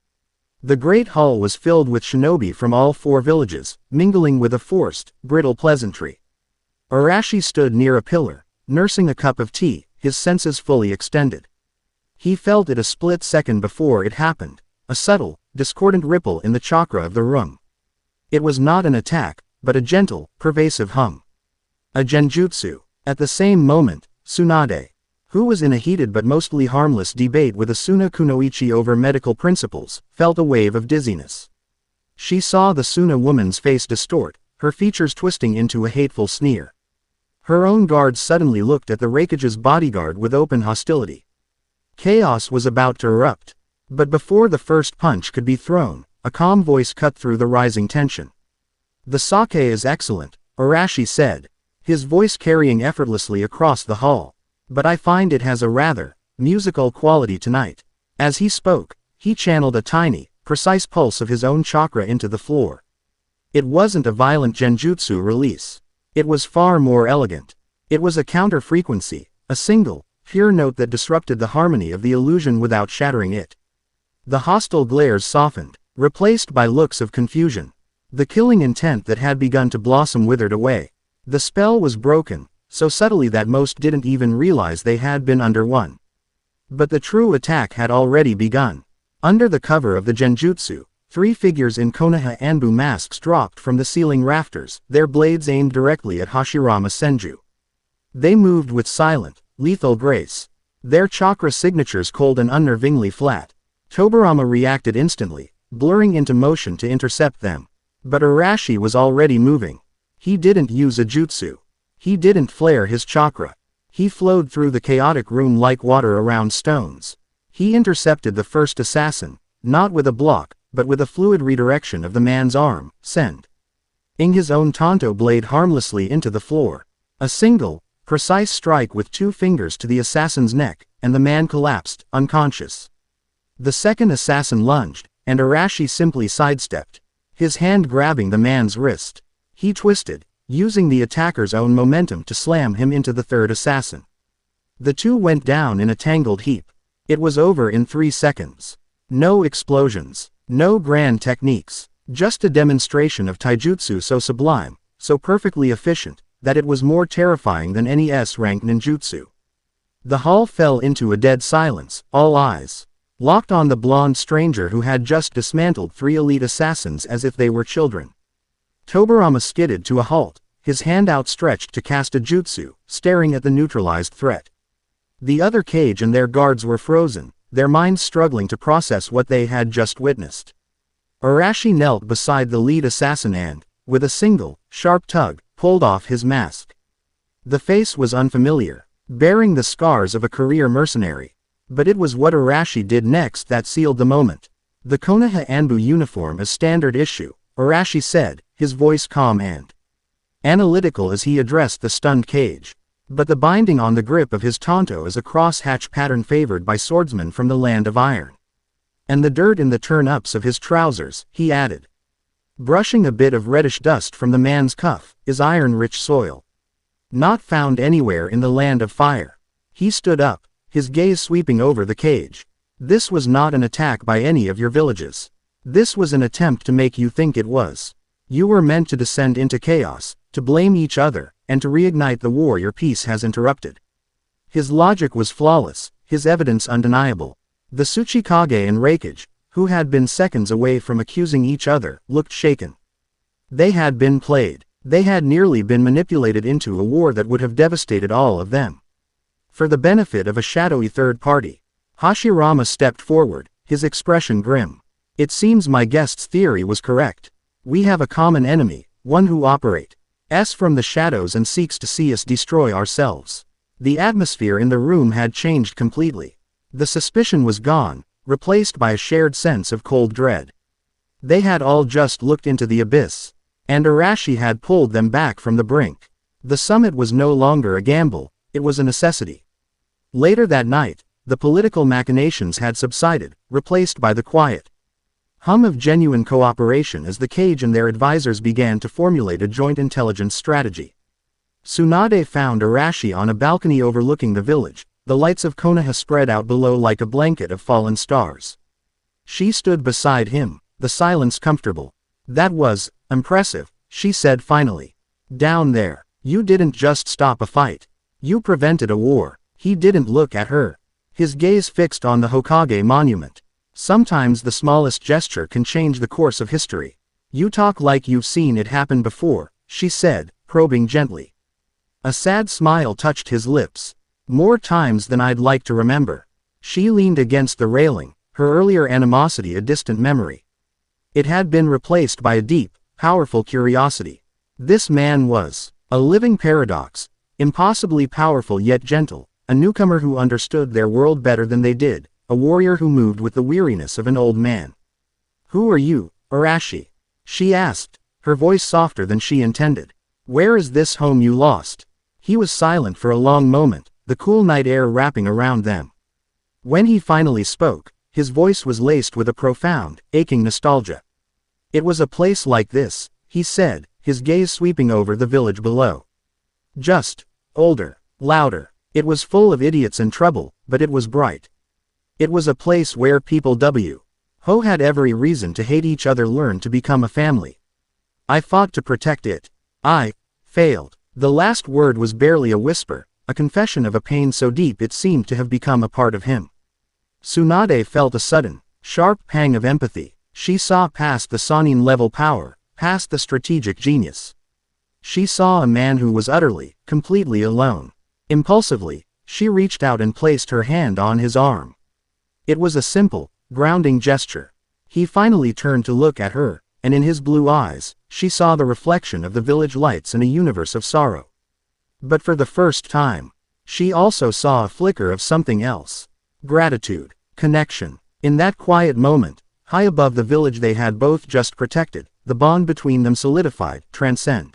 A: The great hall was filled with shinobi from all four villages, mingling with a forced, brittle pleasantry. Arashi stood near a pillar, nursing a cup of tea, his senses fully extended. He felt it a split second before it happened, a subtle, discordant ripple in the chakra of the room. It was not an attack, but a gentle, pervasive hum. A genjutsu. At the same moment, Tsunade, who was in a heated but mostly harmless debate with Asuna Kunoichi over medical principles, felt a wave of dizziness. She saw the Suna woman's face distort, her features twisting into a hateful sneer. Her own guards suddenly looked at the Raikage's bodyguard with open hostility. Chaos was about to erupt. But before the first punch could be thrown, a calm voice cut through the rising tension. "The sake is excellent," Arashi said, his voice carrying effortlessly across the hall. "But I find it has a rather musical quality tonight." As he spoke, he channeled a tiny, precise pulse of his own chakra into the floor. It wasn't a violent genjutsu release. It was far more elegant. It was a counter-frequency, a single, pure note that disrupted the harmony of the illusion without shattering it. The hostile glares softened, replaced by looks of confusion. The killing intent that had begun to blossom withered away. The spell was broken, so subtly that most didn't even realize they had been under one. But the true attack had already begun. Under the cover of the genjutsu, 3 figures in Konoha Anbu masks dropped from the ceiling rafters, their blades aimed directly at Hashirama Senju. They moved with silent, lethal grace. Their chakra signatures cold and unnervingly flat. Tobirama reacted instantly, blurring into motion to intercept them. But Arashi was already moving. He didn't use a jutsu. He didn't flare his chakra. He flowed through the chaotic room like water around stones. He intercepted the first assassin, not with a block, but with a fluid redirection of the man's arm, sending his own tanto blade harmlessly into the floor. A single, precise strike with 2 fingers to the assassin's neck, and the man collapsed, unconscious. The second assassin lunged, and Arashi simply sidestepped, his hand grabbing the man's wrist. He twisted, using the attacker's own momentum to slam him into the third assassin. The 2 went down in a tangled heap. It was over in 3 seconds. No explosions, no grand techniques, just a demonstration of taijutsu so sublime, so perfectly efficient, that it was more terrifying than any S-rank ninjutsu. The hall fell into a dead silence, all eyes locked on the blonde stranger who had just dismantled 3 elite assassins as if they were children. Tobirama skidded to a halt, his hand outstretched to cast a jutsu, staring at the neutralized threat. The other cage and their guards were frozen, their minds struggling to process what they had just witnessed. Arashi knelt beside the lead assassin and, with a single, sharp tug, pulled off his mask. The face was unfamiliar, bearing the scars of a career mercenary. But it was what Arashi did next that sealed the moment. "The Konoha Anbu uniform is standard issue," Arashi said, his voice calm and analytical as he addressed the stunned cage. "But the binding on the grip of his tanto is a cross-hatch pattern favored by swordsmen from the land of iron. And the dirt in the turn-ups of his trousers," he added, brushing a bit of reddish dust from the man's cuff, "is iron-rich soil. Not found anywhere in the land of fire." He stood up, his gaze sweeping over the cage. "This was not an attack by any of your villages. This was an attempt to make you think it was. You were meant to descend into chaos, to blame each other, and to reignite the war your peace has interrupted." His logic was flawless, his evidence undeniable. The Tsuchikage and Raikage, who had been seconds away from accusing each other, looked shaken. They had been played. They had nearly been manipulated into a war that would have devastated all of them. For the benefit of a shadowy third party, Hashirama stepped forward, his expression grim. "It seems my guest's theory was correct. We have a common enemy, one who operates from the shadows and seeks to see us destroy ourselves." The atmosphere in the room had changed completely. The suspicion was gone, replaced by a shared sense of cold dread. They had all just looked into the abyss, and Arashi had pulled them back from the brink. The summit was no longer a gamble, it was a necessity. Later that night, the political machinations had subsided, replaced by the quiet hum of genuine cooperation as the cage and their advisors began to formulate a joint intelligence strategy. Tsunade found Arashi on a balcony overlooking the village, the lights of Konoha spread out below like a blanket of fallen stars. She stood beside him, the silence comfortable. "That was impressive," she said finally. "Down there, you didn't just stop a fight. You prevented a war." He didn't look at her. His gaze fixed on the Hokage monument. "Sometimes the smallest gesture can change the course of history. You talk like you've seen it happen before," she said, probing gently. A sad smile touched his lips. More times than I'd like to remember. She leaned against the railing, her earlier animosity a distant memory. It had been replaced by a deep, powerful curiosity. This man was a living paradox, impossibly powerful yet gentle, a newcomer who understood their world better than they did, a warrior who moved with the weariness of an old man. "Who are you, Arashi?" she asked, her voice softer than she intended. "Where is this home you lost?" He was silent for a long moment, the cool night air wrapping around them. When he finally spoke, his voice was laced with a profound, aching nostalgia. "It was a place like this," he said, his gaze sweeping over the village below. "Just older, louder. It was full of idiots and trouble, but it was bright. It was a place where people who had every reason to hate each other learned to become a family. I fought to protect it. I failed." The last word was barely a whisper, a confession of a pain so deep it seemed to have become a part of him. Tsunade felt a sudden, sharp pang of empathy. She saw past the Sannin level power, past the strategic genius. She saw a man who was utterly, completely alone. Impulsively, she reached out and placed her hand on his arm. It was a simple, grounding gesture. He finally turned to look at her, and in his blue eyes, she saw the reflection of the village lights in a universe of sorrow. But for the first time, she also saw a flicker of something else. Gratitude. Connection. In that quiet moment, high above the village they had both just protected, the bond between them solidified, transcending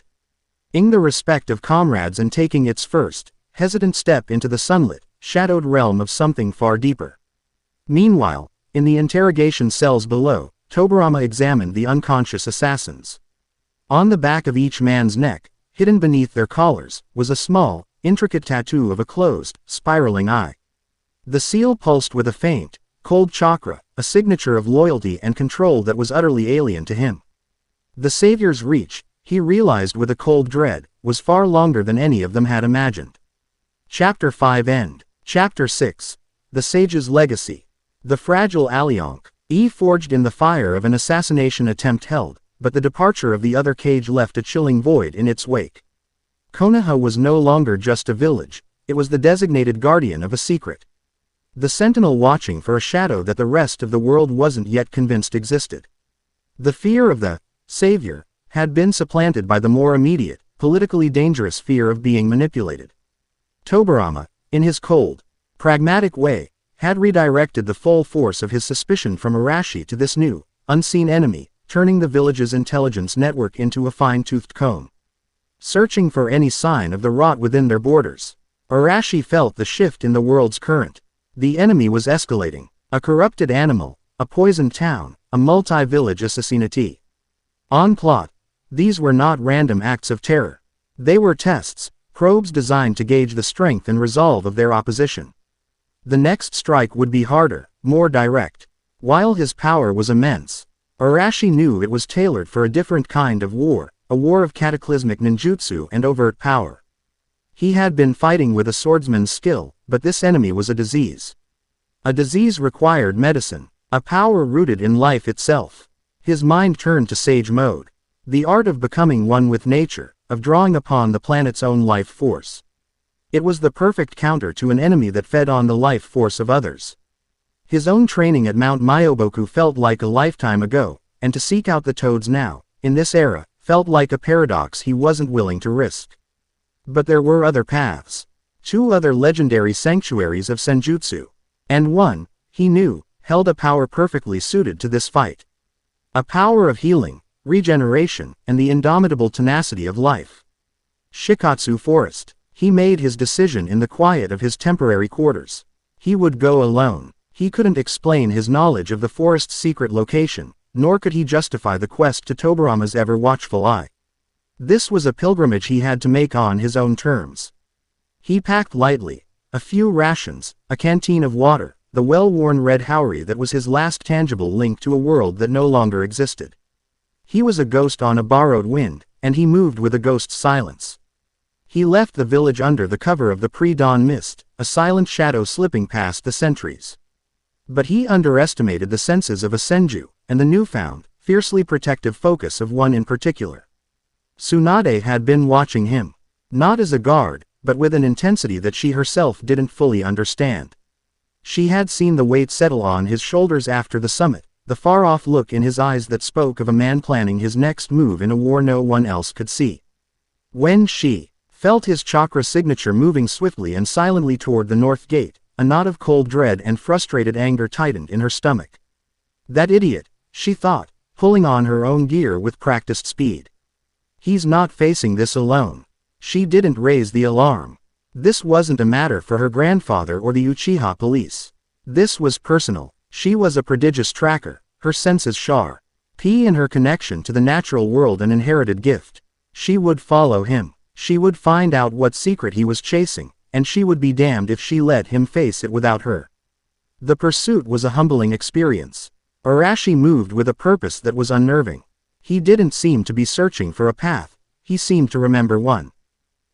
A: the respect of comrades and taking its first, hesitant step into the sunlit, shadowed realm of something far deeper. Meanwhile, in the interrogation cells below, Tobirama examined the unconscious assassins. On the back of each man's neck, hidden beneath their collars, was a small, intricate tattoo of a closed, spiraling eye. The seal pulsed with a faint, cold chakra, a signature of loyalty and control that was utterly alien to him. The Savior's reach, he realized with a cold dread, was far longer than any of them had imagined. Chapter 5 End. Chapter 6. The Sage's Legacy. The fragile Allianque, forged in the fire of an assassination attempt held, but the departure of the other cage left a chilling void in its wake. Konoha was no longer just a village, it was the designated guardian of a secret. The sentinel watching for a shadow that the rest of the world wasn't yet convinced existed. The fear of the Savior had been supplanted by the more immediate, politically dangerous fear of being manipulated. Tobirama, in his cold, pragmatic way, had redirected the full force of his suspicion from Arashi to this new, unseen enemy, turning the village's intelligence network into a fine-toothed comb. Searching for any sign of the rot within their borders, Arashi felt the shift in the world's current. The enemy was escalating. A corrupted animal, a poisoned town, a multi-village assassinate. On plot, these were not random acts of terror. They were tests, probes designed to gauge the strength and resolve of their opposition. The next strike would be harder, more direct. While his power was immense, Arashi knew it was tailored for a different kind of war, a war of cataclysmic ninjutsu and overt power. He had been fighting with a swordsman's skill, but this enemy was a disease. A disease required medicine, a power rooted in life itself. His mind turned to sage mode. The art of becoming one with nature, of drawing upon the planet's own life force. It was the perfect counter to an enemy that fed on the life force of others. His own training at Mount Myoboku felt like a lifetime ago, and to seek out the toads now, in this era, felt like a paradox he wasn't willing to risk. But there were other paths. 2 other legendary sanctuaries of senjutsu. And one, he knew, held a power perfectly suited to this fight. A power of healing, regeneration, and the indomitable tenacity of life. Shikatsu Forest. He made his decision in the quiet of his temporary quarters. He would go alone. He couldn't explain his knowledge of the forest's secret location, nor could he justify the quest to Tobirama's ever-watchful eye. This was a pilgrimage he had to make on his own terms. He packed lightly, a few rations, a canteen of water, the well-worn red haori that was his last tangible link to a world that no longer existed. He was a ghost on a borrowed wind, and he moved with a ghost's silence. He left the village under the cover of the pre-dawn mist, a silent shadow slipping past the sentries. But he underestimated the senses of a senju, and the newfound, fiercely protective focus of one in particular. Tsunade had been watching him. Not as a guard, but with an intensity that she herself didn't fully understand. She had seen the weight settle on his shoulders after the summit, the far-off look in his eyes that spoke of a man planning his next move in a war no one else could see. When she felt his chakra signature moving swiftly and silently toward the north gate, a knot of cold dread and frustrated anger tightened in her stomach. That idiot, she thought, pulling on her own gear with practiced speed. He's not facing this alone. She didn't raise the alarm. This wasn't a matter for her grandfather or the Uchiha police. This was personal. She was a prodigious tracker, her senses sharp in her connection to the natural world, an inherited gift. She would follow him. She would find out what secret he was chasing, and she would be damned if she let him face it without her. The pursuit was a humbling experience. Arashi moved with a purpose that was unnerving. He didn't seem to be searching for a path, he seemed to remember one.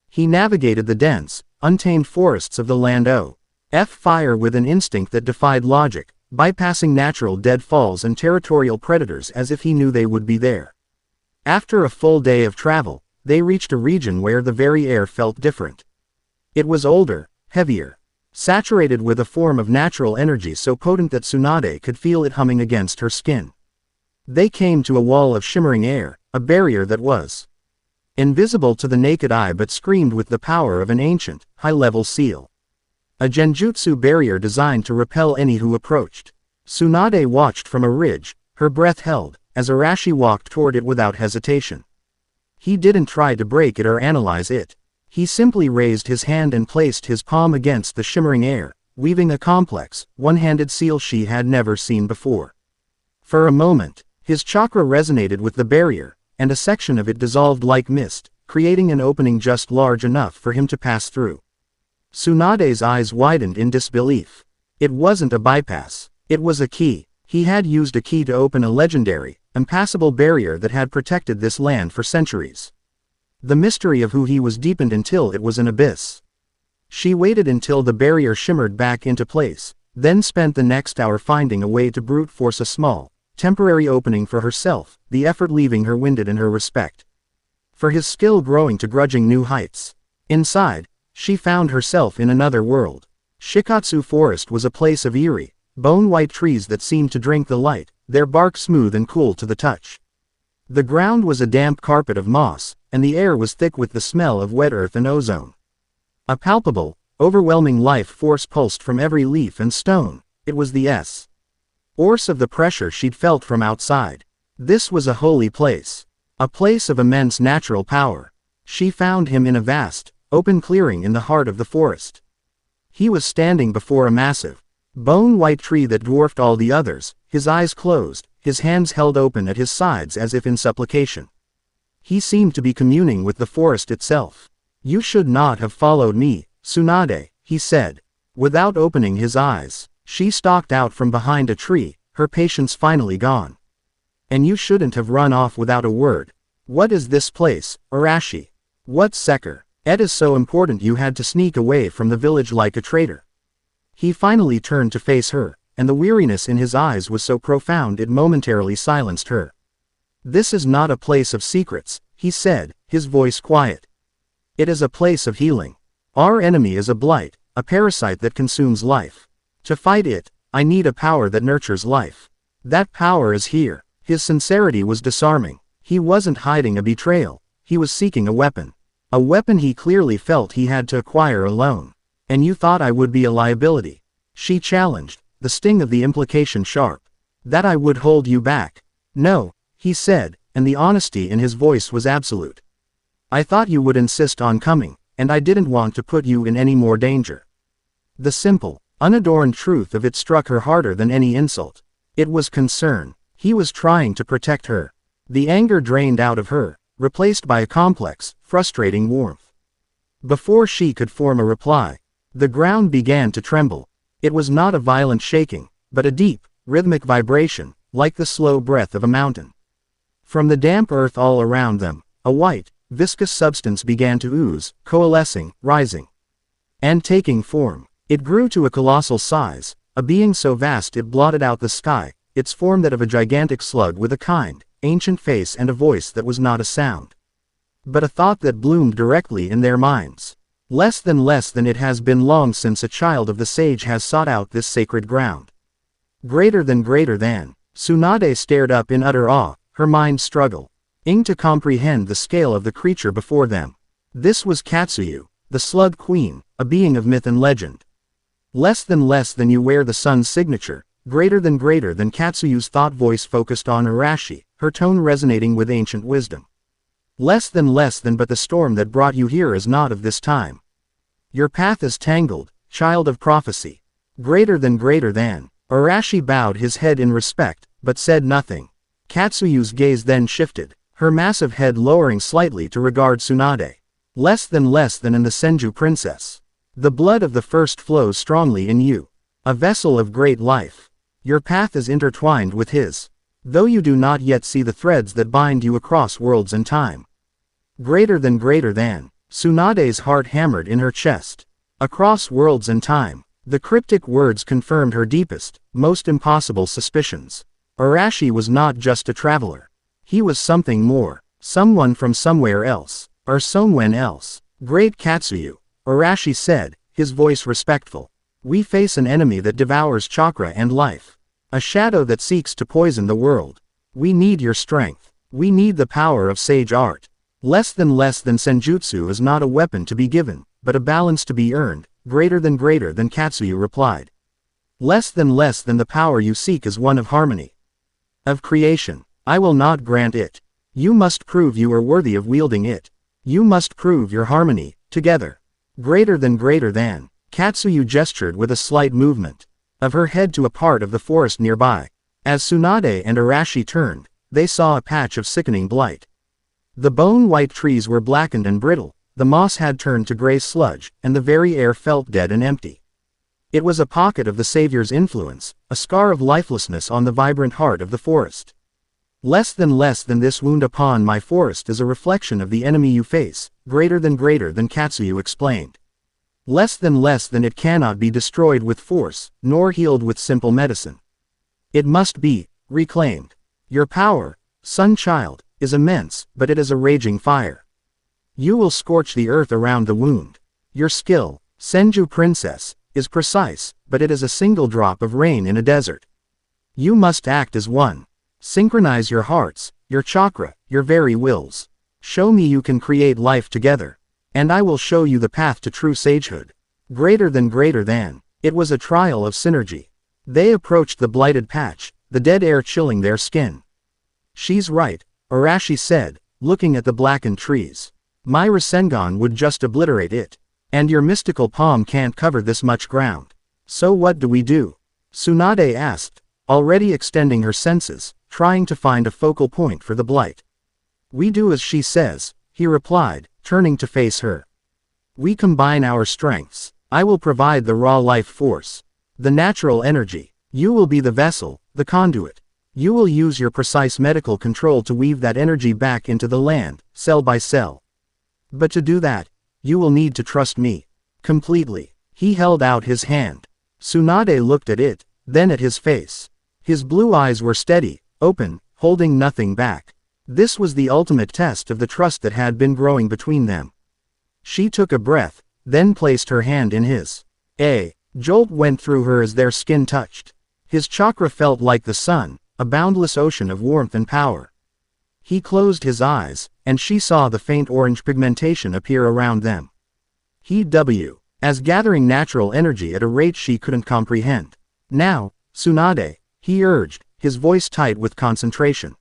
A: He navigated the dense, untamed forests of the land fire with an instinct that defied logic, bypassing natural deadfalls and territorial predators as if he knew they would be there. After a full day of travel, they reached a region where the very air felt different. It was older, heavier, saturated with a form of natural energy so potent that Tsunade could feel it humming against her skin. They came to a wall of shimmering air, a barrier that was invisible to the naked eye but screamed with the power of an ancient, high-level seal. A genjutsu barrier designed to repel any who approached. Tsunade watched from a ridge, her breath held, as Arashi walked toward it without hesitation. He didn't try to break it or analyze it. He simply raised his hand and placed his palm against the shimmering air, weaving a complex, one-handed seal she had never seen before. For a moment, his chakra resonated with the barrier, and a section of it dissolved like mist, creating an opening just large enough for him to pass through. Tsunade's eyes widened in disbelief. It wasn't a bypass. It was a key. He had used a key to open a legendary, impassable barrier that had protected this land for centuries. The mystery of who he was deepened until it was an abyss. She waited until the barrier shimmered back into place, then spent the next hour finding a way to brute force a small, temporary opening for herself, the effort leaving her winded in her respect for his skill growing to grudging new heights. Inside, she found herself in another world. Shikatsu Forest was a place of eerie, bone-white trees that seemed to drink the light, their bark smooth and cool to the touch. The ground was a damp carpet of moss, and the air was thick with the smell of wet earth and ozone. A palpable, overwhelming life force pulsed from every leaf and stone. It was the source of the pressure she'd felt from outside. This was a holy place. A place of immense natural power. She found him in a vast, open clearing in the heart of the forest. He was standing before a massive, bone-white tree that dwarfed all the others, his eyes closed, his hands held open at his sides as if in supplication. He seemed to be communing with the forest itself. "You should not have followed me, Tsunade," he said. Without opening his eyes, she stalked out from behind a tree, her patience finally gone. "And you shouldn't have run off without a word. What is this place, Arashi? What sector? It is so important you had to sneak away from the village like a traitor." He finally turned to face her, and the weariness in his eyes was so profound it momentarily silenced her. "This is not a place of secrets," he said, his voice quiet. "It is a place of healing. Our enemy is a blight, a parasite that consumes life. To fight it, I need a power that nurtures life. That power is here." His sincerity was disarming. He wasn't hiding a betrayal. He was seeking a weapon. A weapon he clearly felt he had to acquire alone. "And you thought I would be a liability?" she challenged, the sting of the implication sharp. "That I would hold you back?" "No," he said, and the honesty in his voice was absolute. "I thought you would insist on coming, and I didn't want to put you in any more danger." The simple, unadorned truth of it struck her harder than any insult. It was concern. He was trying to protect her. The anger drained out of her, replaced by a complex, frustrating warmth. Before she could form a reply, the ground began to tremble. It was not a violent shaking, but a deep, rhythmic vibration, like the slow breath of a mountain. From the damp earth all around them, a white, viscous substance began to ooze, coalescing, rising, and taking form. It grew to a colossal size, a being so vast it blotted out the sky, its form that of a gigantic slug with a kind, ancient face and a voice that was not a sound. but a thought that bloomed directly in their minds. Less than it has been long since a child of the sage has sought out this sacred ground. Greater than. Tsunade stared up in utter awe, her mind struggling to comprehend the scale of the creature before them. This was Katsuyu, the Slug Queen, a being of myth and legend. Less than you wear the sun's signature. Greater than Katsuyu's thought voice focused on Arashi, her tone resonating with ancient wisdom. Less than but the storm that brought you here is not of this time. Your path is tangled, child of prophecy. Greater than. Arashi bowed his head in respect, but said nothing. Katsuyu's gaze then shifted, her massive head lowering slightly to regard Tsunade. Less than in the Senju princess. The blood of the first flows strongly in you. A vessel of great life. Your path is intertwined with his. Though you do not yet see the threads that bind you across worlds and time. Greater than. Tsunade's heart hammered in her chest. Across worlds and time. The cryptic words confirmed her deepest, most impossible suspicions. Arashi was not just a traveler. He was something more. Someone from somewhere else. Or someone else. Great Katsuyu, Arashi said, his voice respectful. We face an enemy that devours chakra and life. A shadow that seeks to poison the world. We need your strength. We need the power of sage art. Less than senjutsu is not a weapon to be given, but a balance to be earned. Greater than Katsuyu replied. Less than the power you seek is one of harmony. Of creation. I will not grant it. You must prove you are worthy of wielding it. You must prove your harmony, together. Greater than. Katsuyu gestured with a slight movement of her head to a part of the forest nearby. As Tsunade and Arashi turned, they saw a patch of sickening blight. The bone-white trees were blackened and brittle, the moss had turned to gray sludge, and the very air felt dead and empty. It was a pocket of the Savior's influence, a scar of lifelessness on the vibrant heart of the forest. Less than this wound upon my forest is a reflection of the enemy you face, greater than Katsuyu explained. Less than it cannot be destroyed with force, nor healed with simple medicine. It must be reclaimed. Your power, Sun Child, is immense, but it is a raging fire. You will scorch the earth around the wound. Your skill, Senju Princess, is precise, but it is a single drop of rain in a desert. You must act as one. Synchronize your hearts, your chakra, your very wills. Show me you can create life together. And I will show you the path to true sagehood. Greater than. It was a trial of synergy. They approached the blighted patch, the dead air chilling their skin. She's right, Arashi said, looking at the blackened trees. My Rasengan would just obliterate it. And your mystical palm can't cover this much ground. So what do we do? Tsunade asked, already extending her senses, trying to find a focal point for the blight. We do as she says, he replied, turning to face her. We combine our strengths. I will provide the raw life force. The natural energy. You will be the vessel, the conduit. You will use your precise medical control to weave that energy back into the land, cell by cell. But to do that, you will need to trust me. Completely. He held out his hand. Tsunade looked at it, then at his face. His blue eyes were steady, open, holding nothing back. This was the ultimate test of the trust that had been growing between them. She took a breath, then placed her hand in his. A jolt went through her as their skin touched. His chakra felt like the sun, a boundless ocean of warmth and power. He closed his eyes, and she saw the faint orange pigmentation appear around them. As gathering natural energy at a rate she couldn't comprehend. Now, Tsunade, he urged, his voice tight with concentration.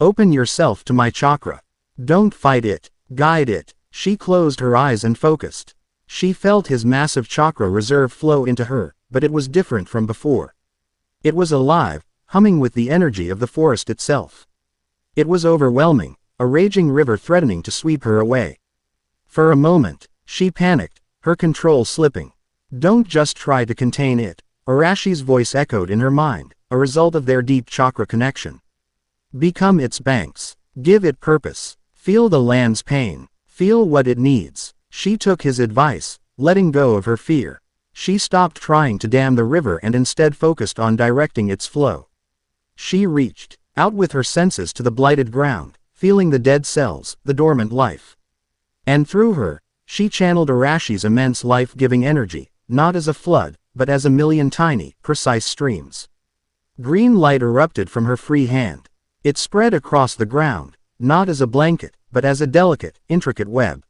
A: Open yourself to my chakra. Don't fight it, guide it. She closed her eyes and focused. She felt his massive chakra reserve flow into her, but it was different from before. It was alive, humming with the energy of the forest itself. It was overwhelming, a raging river threatening to sweep her away. For a moment, she panicked, her control slipping. Don't just try to contain it, Arashi's voice echoed in her mind, a result of their deep chakra connection. Become its banks. Give it purpose. Feel the land's pain. Feel what it needs. She took his advice, letting go of her fear. She stopped trying to dam the river and instead focused on directing its flow. She reached out with her senses to the blighted ground, feeling the dead cells, the dormant life. And through her, she channeled Arashi's immense life-giving energy, not as a flood, but as a million tiny, precise streams. Green light erupted from her free hand. It spread across the ground, not as a blanket, but as a delicate, intricate web.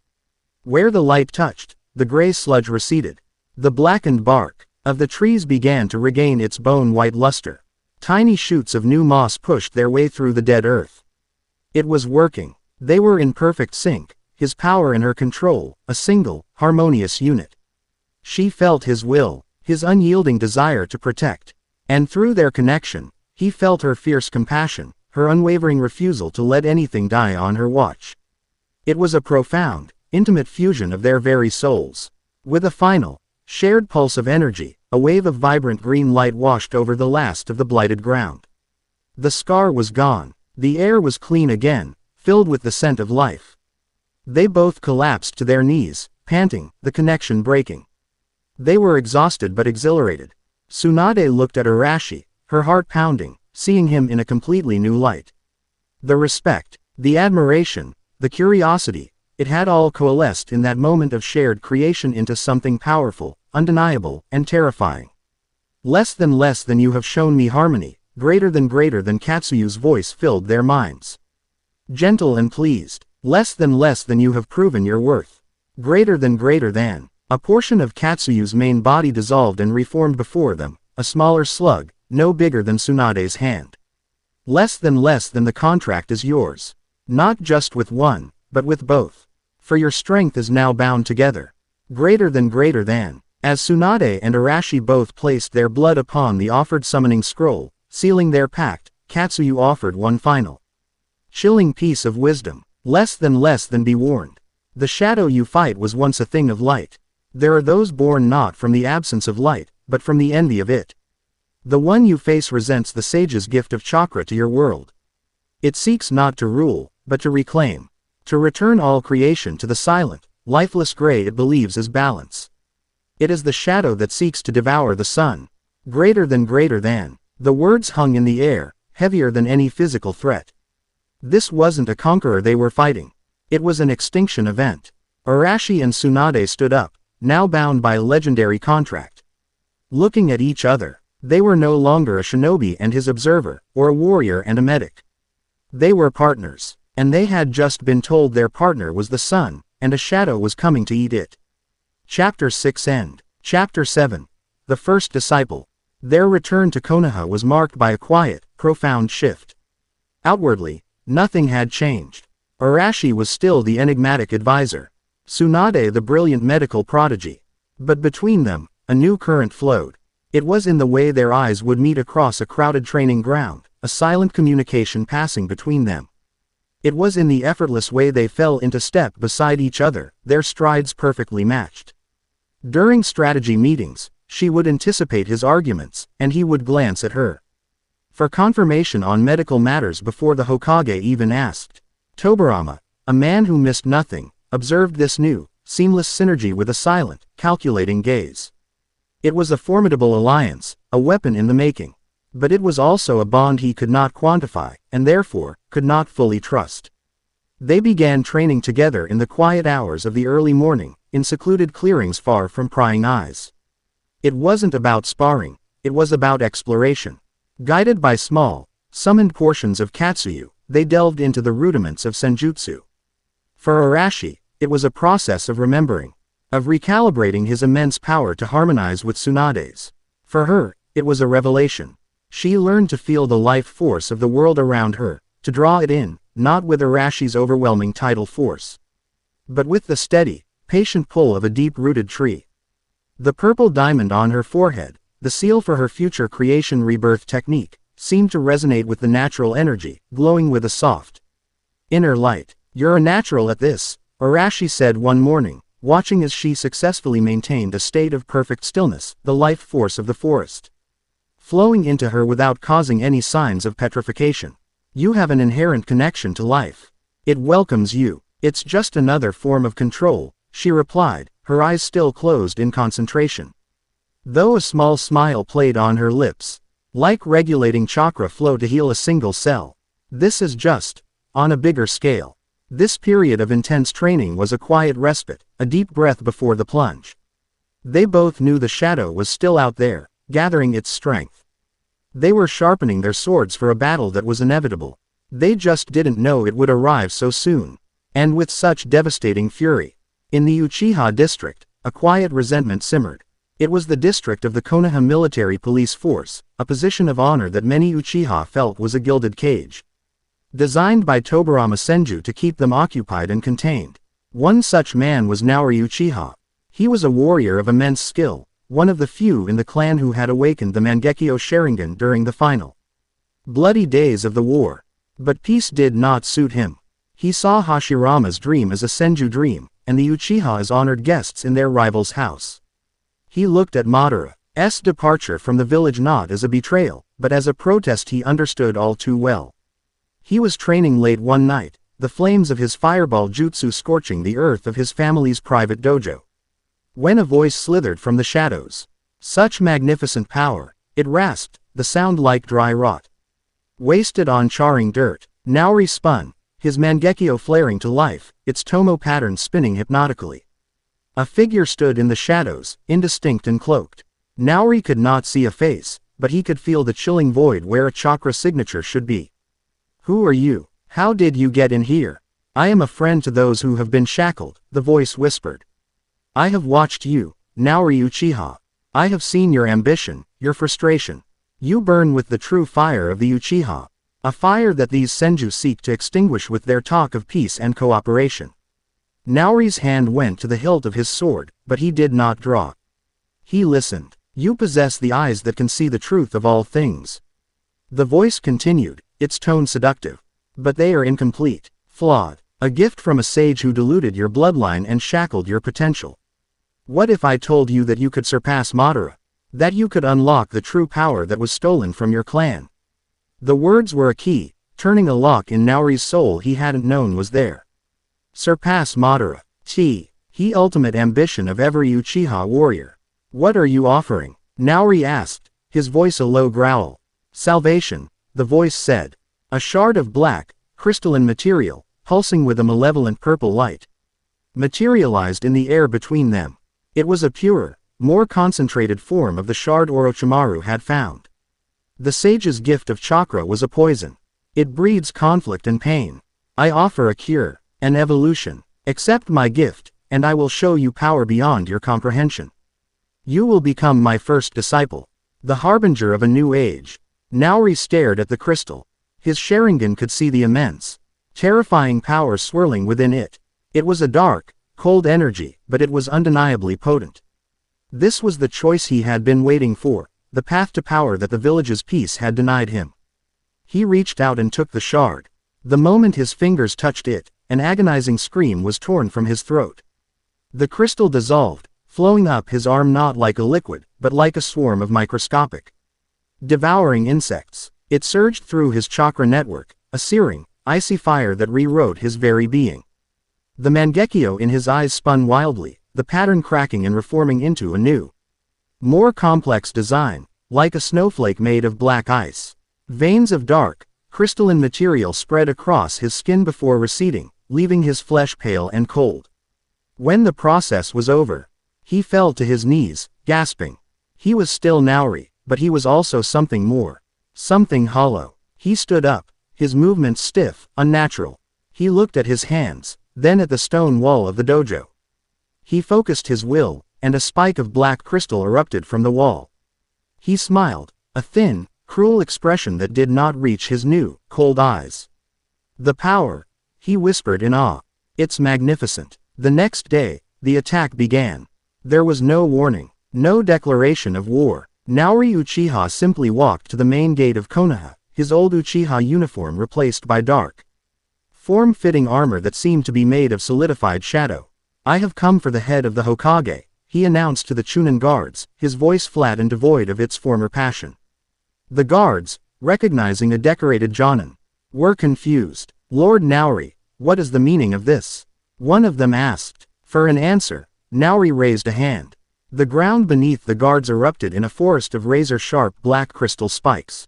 A: Where the light touched, the gray sludge receded. The blackened bark of the trees began to regain its bone-white luster. Tiny shoots of new moss pushed their way through the dead earth. It was working. They were in perfect sync, his power and her control, a single, harmonious unit. She felt his will, his unyielding desire to protect. And through their connection, he felt her fierce compassion, her unwavering refusal to let anything die on her watch. It was a profound, intimate fusion of their very souls. With a final, shared pulse of energy, a wave of vibrant green light washed over the last of the blighted ground. The scar was gone. The air was clean again, filled with the scent of life. They both collapsed to their knees, panting, the connection breaking. They were exhausted but exhilarated. Tsunade looked at Arashi, her heart pounding, seeing him in a completely new light. The respect, the admiration, the curiosity, it had all coalesced in that moment of shared creation into something powerful, undeniable, and terrifying. Less than you have shown me harmony, greater than Katsuyu's voice filled their minds. Gentle and pleased, less than you have proven your worth. Greater than. A portion of Katsuyu's main body dissolved and reformed before them, a smaller slug, no bigger than Tsunade's hand. Less than the contract is yours. Not just with one, but with both. For your strength is now bound together. Greater than. As Tsunade and Arashi both placed their blood upon the offered summoning scroll, sealing their pact, Katsuyu offered one final chilling piece of wisdom. Less than be warned. The shadow you fight was once a thing of light. There are those born not from the absence of light, but from the envy of it. The one you face resents the sage's gift of chakra to your world. It seeks not to rule, but to reclaim. To return all creation to the silent, lifeless gray it believes is balance. It is the shadow that seeks to devour the sun. Greater than. The words hung in the air, heavier than any physical threat. This wasn't a conqueror they were fighting. It was an extinction event. Arashi and Tsunade stood up, now bound by a legendary contract. Looking at each other, they were no longer a shinobi and his observer, or a warrior and a medic. They were partners, and they had just been told their partner was the sun, and a shadow was coming to eat it. Chapter 6 End. Chapter 7. The First Disciple. Their return to Konoha was marked by a quiet, profound shift. Outwardly, nothing had changed. Arashi was still the enigmatic advisor. Tsunade the brilliant medical prodigy. But between them, a new current flowed. It was in the way their eyes would meet across a crowded training ground, a silent communication passing between them. It was in the effortless way they fell into step beside each other, their strides perfectly matched. During strategy meetings, she would anticipate his arguments, and he would glance at her for confirmation on medical matters before the Hokage even asked. Tobarama, a man who missed nothing, observed this new, seamless synergy with a silent, calculating gaze. It was a formidable alliance, a weapon in the making. But it was also a bond he could not quantify, and therefore, could not fully trust. They began training together in the quiet hours of the early morning, in secluded clearings far from prying eyes. It wasn't about sparring, it was about exploration. Guided by small, summoned portions of Katsuyu, they delved into the rudiments of senjutsu. For Arashi, it was a process of remembering, of recalibrating his immense power to harmonize with Tsunade's. For her, it was a revelation. She learned to feel the life force of the world around her, to draw it in, not with Arashi's overwhelming tidal force, but with the steady, patient pull of a deep-rooted tree. The purple diamond on her forehead, the seal for her future creation rebirth technique, seemed to resonate with the natural energy, glowing with a soft inner light. "You're a natural at this," Arashi said one morning, watching as she successfully maintained a state of perfect stillness, the life force of the forest flowing into her without causing any signs of petrification. "You have an inherent connection to life. It welcomes you." "It's just another form of control," she replied, her eyes still closed in concentration, though a small smile played on her lips. "Like regulating chakra flow to heal a single cell. This is just on a bigger scale. This period of intense training was a quiet respite, a deep breath before the plunge. They both knew the shadow was still out there, gathering its strength. They were sharpening their swords for a battle that was inevitable. They just didn't know it would arrive so soon, and with such devastating fury. In the Uchiha district, a quiet resentment simmered. It was the district of the Konoha military police force, a position of honor that many Uchiha felt was a gilded cage. Designed by Tobirama Senju to keep them occupied and contained. One such man was Naori Uchiha. He was a warrior of immense skill, one of the few in the clan who had awakened the Mangekyo Sharingan during the final bloody days of the war. But peace did not suit him. He saw Hashirama's dream as a Senju dream, and the Uchiha as honored guests in their rival's house. He looked at Madara's departure from the village not as a betrayal, but as a protest he understood all too well. He was training late one night, the flames of his fireball jutsu scorching the earth of his family's private dojo. When a voice slithered from the shadows. Such magnificent power, it rasped, the sound like dry rot. Wasted on charring dirt, Naori spun, his Mangekyo flaring to life, its Tomo pattern spinning hypnotically. A figure stood in the shadows, indistinct and cloaked. Naori could not see a face, but he could feel the chilling void where a chakra signature should be. Who are you? How did you get in here? I am a friend to those who have been shackled, the voice whispered. I have watched you, Naori Uchiha. I have seen your ambition, your frustration. You burn with the true fire of the Uchiha. A fire that these Senju seek to extinguish with their talk of peace and cooperation. Naori's hand went to the hilt of his sword, but he did not draw. He listened. You possess the eyes that can see the truth of all things. The voice continued, its tone seductive. But they are incomplete, flawed. A gift from a sage who diluted your bloodline and shackled your potential. What if I told you that you could surpass Madara? That you could unlock the true power that was stolen from your clan? The words were a key, turning a lock in Naori's soul he hadn't known was there. Surpass Madara. He ultimate ambition of every Uchiha warrior. What are you offering? Naori asked, his voice a low growl. Salvation, the voice said. A shard of black, crystalline material, pulsing with a malevolent purple light, materialized in the air between them. It was a purer, more concentrated form of the shard Orochimaru had found. The sage's gift of chakra was a poison. It breeds conflict and pain. I offer a cure, an evolution. Accept my gift, and I will show you power beyond your comprehension. You will become my first disciple, the harbinger of a new age. Naori stared at the crystal. His Sharingan could see the immense, terrifying power swirling within it. It was a dark, cold energy, but it was undeniably potent. This was the choice he had been waiting for, the path to power that the village's peace had denied him. He reached out and took the shard. The moment his fingers touched it, an agonizing scream was torn from his throat. The crystal dissolved, flowing up his arm not like a liquid, but like a swarm of microscopic, devouring insects. It surged through his chakra network, a searing, icy fire that rewrote his very being. The Mangekyo in his eyes spun wildly, the pattern cracking and reforming into a new, more complex design, like a snowflake made of black ice. Veins of dark, crystalline material spread across his skin before receding, leaving his flesh pale and cold. When the process was over, he fell to his knees, gasping. He was still Naori, but he was also something more. Something hollow. He stood up, his movements stiff, unnatural. He looked at his hands, then at the stone wall of the dojo. He focused his will, and a spike of black crystal erupted from the wall. He smiled, a thin, cruel expression that did not reach his new, cold eyes. The power, he whispered in awe. It's magnificent. The next day, the attack began. There was no warning, no declaration of war. Naori Uchiha simply walked to the main gate of Konoha, his old Uchiha uniform replaced by dark, form-fitting armor that seemed to be made of solidified shadow. I have come for the head of the Hokage, he announced to the Chunin guards, his voice flat and devoid of its former passion. The guards, recognizing a decorated Jonin, were confused. Lord Naori, what is the meaning of this? One of them asked. For an answer, Naori raised a hand. The ground beneath the guards erupted in a forest of razor-sharp black crystal spikes.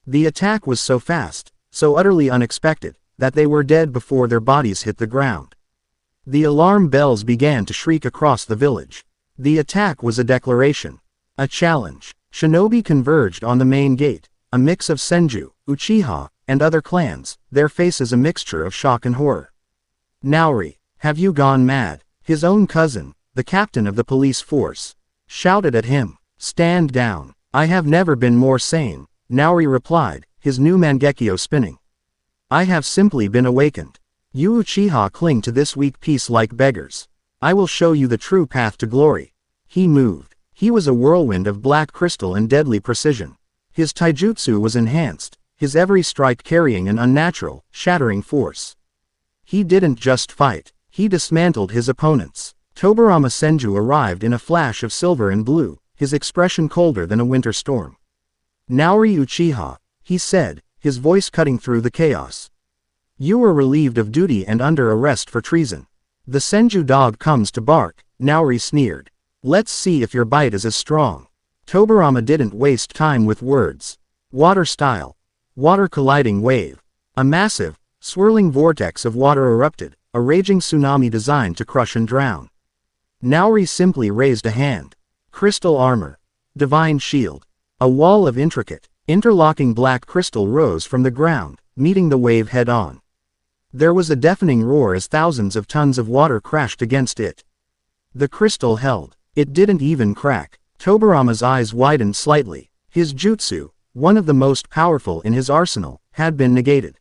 A: The attack was so fast, so utterly unexpected, that they were dead before their bodies hit the ground. The alarm bells began to shriek across the village. The attack was a declaration. A challenge. Shinobi converged on the main gate, a mix of Senju, Uchiha, and other clans, their faces a mixture of shock and horror. Naori, have you gone mad? His own cousin, the captain of the police force, shouted at him. Stand down. I have never been more sane, Naori replied, his new Mangekyo spinning. I have simply been awakened. You Uchiha cling to this weak piece like beggars. I will show you the true path to glory. He moved. He was a whirlwind of black crystal and deadly precision. His taijutsu was enhanced, his every strike carrying an unnatural, shattering force. He didn't just fight, he dismantled his opponents. Tobirama Senju arrived in a flash of silver and blue, his expression colder than a winter storm. Naori Uchiha, he said, his voice cutting through the chaos. You were relieved of duty and under arrest for treason. The Senju dog comes to bark, Naori sneered. Let's see if your bite is as strong. Tobirama didn't waste time with words. Water style. Water colliding wave. A massive, swirling vortex of water erupted, a raging tsunami designed to crush and drown. Naori simply raised a hand. Crystal armor. Divine shield. A wall of intricate, interlocking black crystal rose from the ground, meeting the wave head-on. There was a deafening roar as thousands of tons of water crashed against it. The crystal held. It didn't even crack. Tobirama's eyes widened slightly. His jutsu, one of the most powerful in his arsenal, had been negated.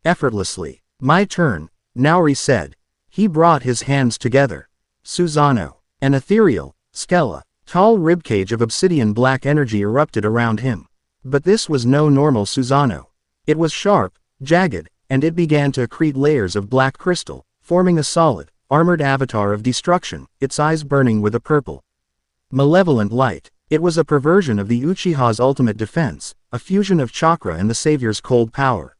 A: Effortlessly. My turn, Naori said. He brought his hands together. Susanoo. An ethereal, skela, tall ribcage of obsidian black energy erupted around him. But this was no normal Susanoo. It was sharp, jagged, and it began to accrete layers of black crystal, forming a solid, armored avatar of destruction, its eyes burning with a purple, malevolent light. It was a perversion of the Uchiha's ultimate defense, a fusion of chakra and the savior's cold power.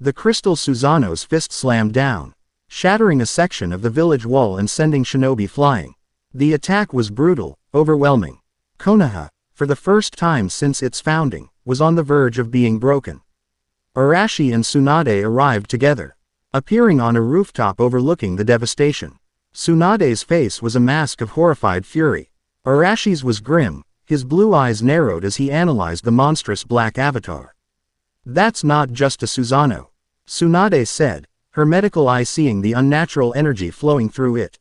A: The crystal Susanoo's fist slammed down, shattering a section of the village wall and sending shinobi flying. The attack was brutal, overwhelming. Konoha, for the first time since its founding, was on the verge of being broken. Arashi and Tsunade arrived together, appearing on a rooftop overlooking the devastation. Tsunade's face was a mask of horrified fury. Arashi's was grim, his blue eyes narrowed as he analyzed the monstrous black avatar. That's not just a Susanoo, Tsunade said, her medical eye seeing the unnatural energy flowing through it.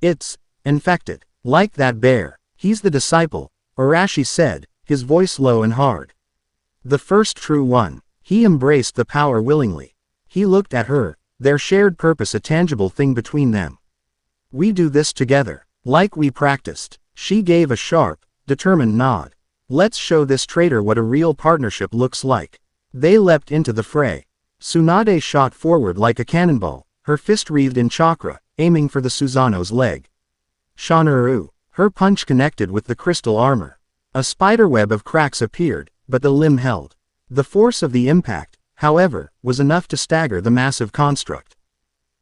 A: It's infected, like that bear. He's the disciple, Arashi said, his voice low and hard. The first true one. He embraced the power willingly. He looked at her, their shared purpose a tangible thing between them. We do this together, like we practiced. She gave a sharp, determined nod. Let's show this traitor what a real partnership looks like. They leapt into the fray. Tsunade shot forward like a cannonball, her fist wreathed in chakra, aiming for the Susanoo's leg. Shanaru. Her punch connected with the crystal armor. A spiderweb of cracks appeared, but the limb held. The force of the impact, however, was enough to stagger the massive construct.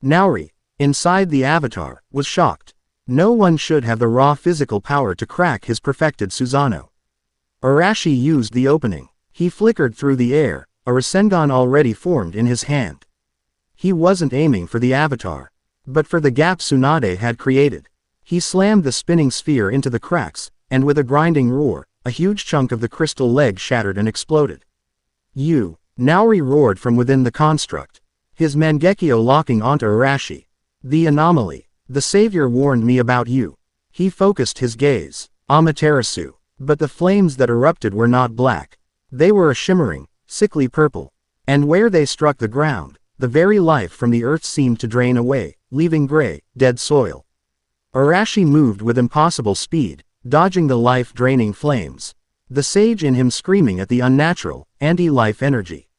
A: Naori, inside the avatar, was shocked. No one should have the raw physical power to crack his perfected Susanoo. Arashi used the opening. He flickered through the air, a Rasengan already formed in his hand. He wasn't aiming for the avatar, but for the gap Tsunade had created. He slammed the spinning sphere into the cracks, and with a grinding roar, a huge chunk of the crystal leg shattered and exploded. Naori roared from within the construct, his Mangekyo locking onto Arashi. The anomaly. The savior warned me about you. He focused his gaze. Amaterasu. But the flames that erupted were not black. They were a shimmering, sickly purple. And where they struck the ground, the very life from the earth seemed to drain away, leaving gray, dead soil. Arashi moved with impossible speed, dodging the life-draining flames. The sage in him screaming at the unnatural, anti-life energy.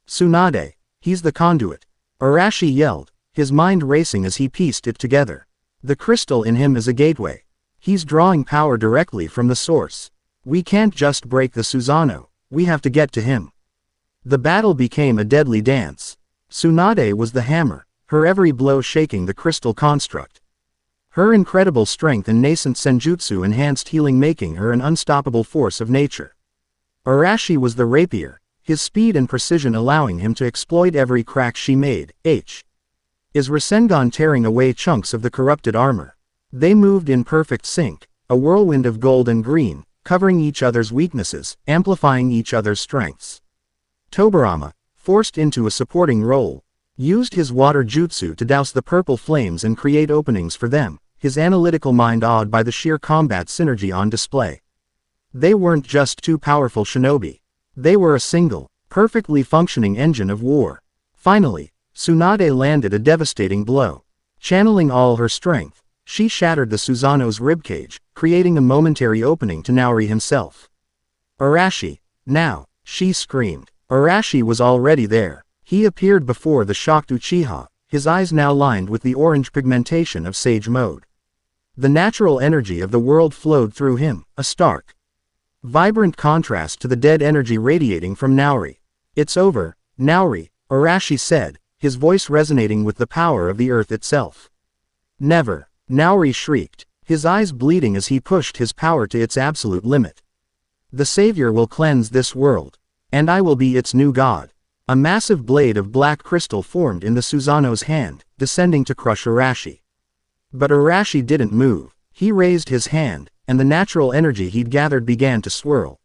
A: Tsunade, he's the conduit. Arashi yelled, his mind racing as he pieced it together. The crystal in him is a gateway. He's drawing power directly from the source. We can't just break the Susanoo, we have to get to him. The battle became a deadly dance. Tsunade was the hammer, her every blow shaking the crystal construct. Her incredible strength and nascent senjutsu enhanced healing, making her an unstoppable force of nature. Arashi was the rapier, his speed and precision allowing him to exploit every crack she made. Is Rasengan tearing away chunks of the corrupted armor. They moved in perfect sync, a whirlwind of gold and green, covering each other's weaknesses, amplifying each other's strengths. Tobirama, forced into a supporting role, used his water jutsu to douse the purple flames and create openings for them, his analytical mind awed by the sheer combat synergy on display. They weren't just two powerful shinobi. They were a single, perfectly functioning engine of war. Finally, Tsunade landed a devastating blow. Channeling all her strength, she shattered the Susanoo's ribcage, creating a momentary opening to Naori himself. Arashi, now, she screamed. Arashi was already there. He appeared before the shocked Uchiha, his eyes now lined with the orange pigmentation of Sage Mode. The natural energy of the world flowed through him, a stark, vibrant contrast to the dead energy radiating from Naori. It's over, Naori, Arashi said, his voice resonating with the power of the earth itself. Never, Naori shrieked, his eyes bleeding as he pushed his power to its absolute limit. The Savior will cleanse this world, and I will be its new god. A massive blade of black crystal formed in the Susanoo's hand, descending to crush Arashi. But Arashi didn't move. He raised his hand, and the natural energy he'd gathered began to swirl.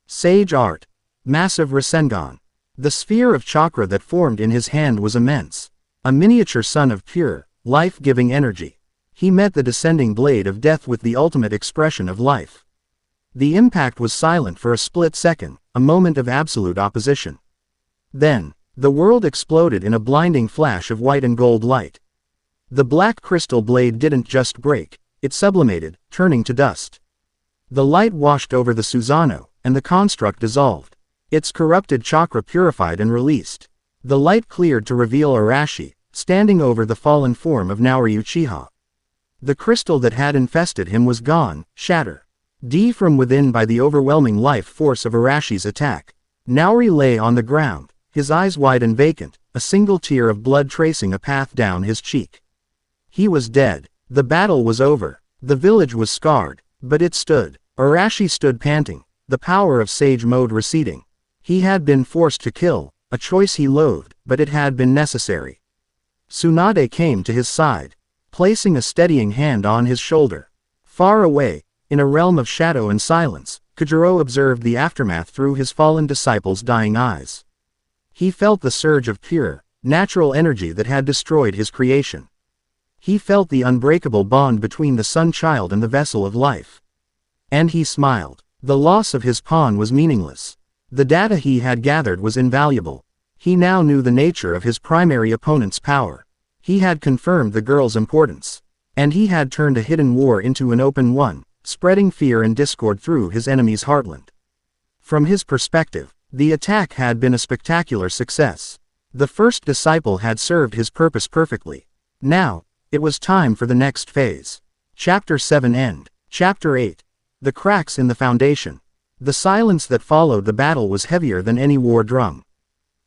A: Sage Art. Massive Rasengan. The sphere of chakra that formed in his hand was immense. A miniature sun of pure, life-giving energy. He met the descending blade of death with the ultimate expression of life. The impact was silent for a split second, a moment of absolute opposition. Then, the world exploded in a blinding flash of white and gold light. The black crystal blade didn't just break, it sublimated, turning to dust. The light washed over the Susanoo, and the construct dissolved. Its corrupted chakra purified and released. The light cleared to reveal Arashi, standing over the fallen form of Naori Uchiha. The crystal that had infested him was gone, shattered from within by the overwhelming life force of Arashi's attack. Naori lay on the ground, his eyes wide and vacant, a single tear of blood tracing a path down his cheek. He was dead. The battle was over. The village was scarred, but it stood. Arashi stood panting, the power of Sage Mode receding. He had been forced to kill, a choice he loathed, but it had been necessary. Tsunade came to his side, placing a steadying hand on his shoulder. Far away, in a realm of shadow and silence, Kujiro observed the aftermath through his fallen disciple's dying eyes. He felt the surge of pure, natural energy that had destroyed his creation. He felt the unbreakable bond between the Sun Child and the vessel of life. And he smiled. The loss of his pawn was meaningless. The data he had gathered was invaluable. He now knew the nature of his primary opponent's power. He had confirmed the girl's importance. And he had turned a hidden war into an open one, spreading fear and discord through his enemy's heartland. From his perspective, the attack had been a spectacular success. The first disciple had served his purpose perfectly. Now, it was time for the next phase. Chapter 7 End. Chapter 8. The cracks in the foundation. The silence that followed the battle was heavier than any war drum.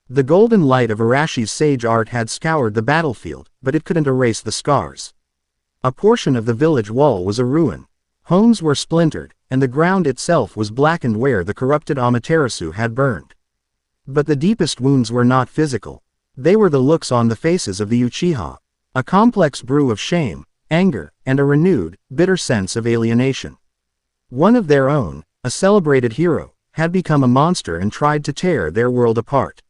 A: The golden light of Arashi's sage art had scoured the battlefield, but it couldn't erase the scars. A portion of the village wall was a ruin. Homes were splintered, and the ground itself was blackened where the corrupted Amaterasu had burned. But the deepest wounds were not physical. They were the looks on the faces of the Uchiha. A complex brew of shame, anger, and a renewed, bitter sense of alienation. One of their own, a celebrated hero, had become a monster and tried to tear their world apart.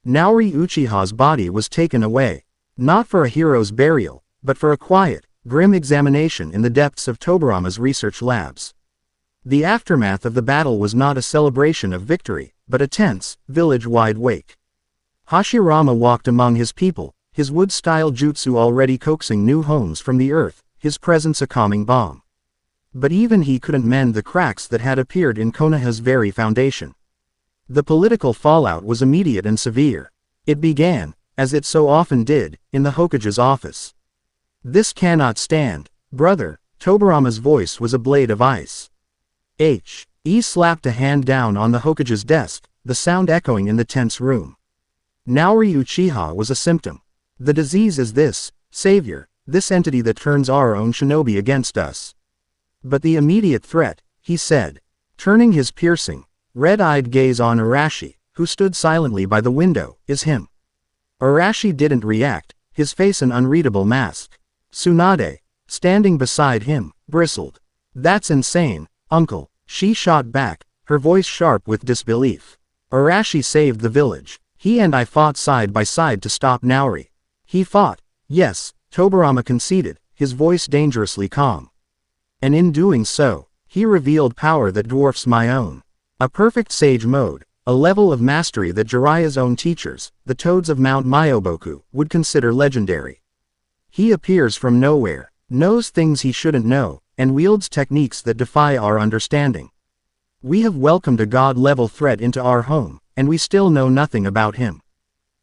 A: Naori Uchiha's body was taken away, not for a hero's burial, but for a quiet, grim examination in the depths of Tobirama's research labs. The aftermath of the battle was not a celebration of victory, but a tense, village-wide wake. Hashirama walked among his people, his wood-style jutsu already coaxing new homes from the earth, his presence a calming balm. But even he couldn't mend the cracks that had appeared in Konoha's very foundation. The political fallout was immediate and severe. It began, as it so often did, in the Hokage's office. "This cannot stand, brother," Tobirama's voice was a blade of ice. He slapped a hand down on the Hokage's desk, the sound echoing in the tense room. Naori Uchiha was a symptom. The disease is this, savior, this entity that turns our own shinobi against us. But the immediate threat, he said, turning his piercing, red-eyed gaze on Arashi, who stood silently by the window, is him. Arashi didn't react, his face an unreadable mask. Tsunade, standing beside him, bristled. That's insane, uncle, she shot back, her voice sharp with disbelief. Arashi saved the village. He and I fought side by side to stop Naori. He fought, yes, Tobirama conceded, his voice dangerously calm. And in doing so, he revealed power that dwarfs my own. A perfect sage mode, a level of mastery that Jiraiya's own teachers, the toads of Mount Myoboku, would consider legendary. He appears from nowhere, knows things he shouldn't know, and wields techniques that defy our understanding. We have welcomed a god-level threat into our home, and we still know nothing about him.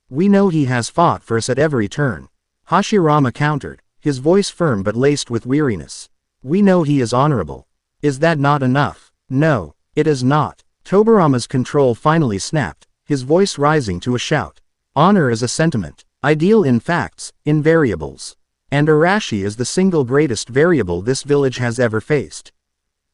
A: We know he has fought for us at every turn. Hashirama countered, his voice firm but laced with weariness. We know he is honorable. Is that not enough? No, it is not. Tobirama's control finally snapped, his voice rising to a shout. Honor is a sentiment, ideal in facts, in variables. And Arashi is the single greatest variable this village has ever faced.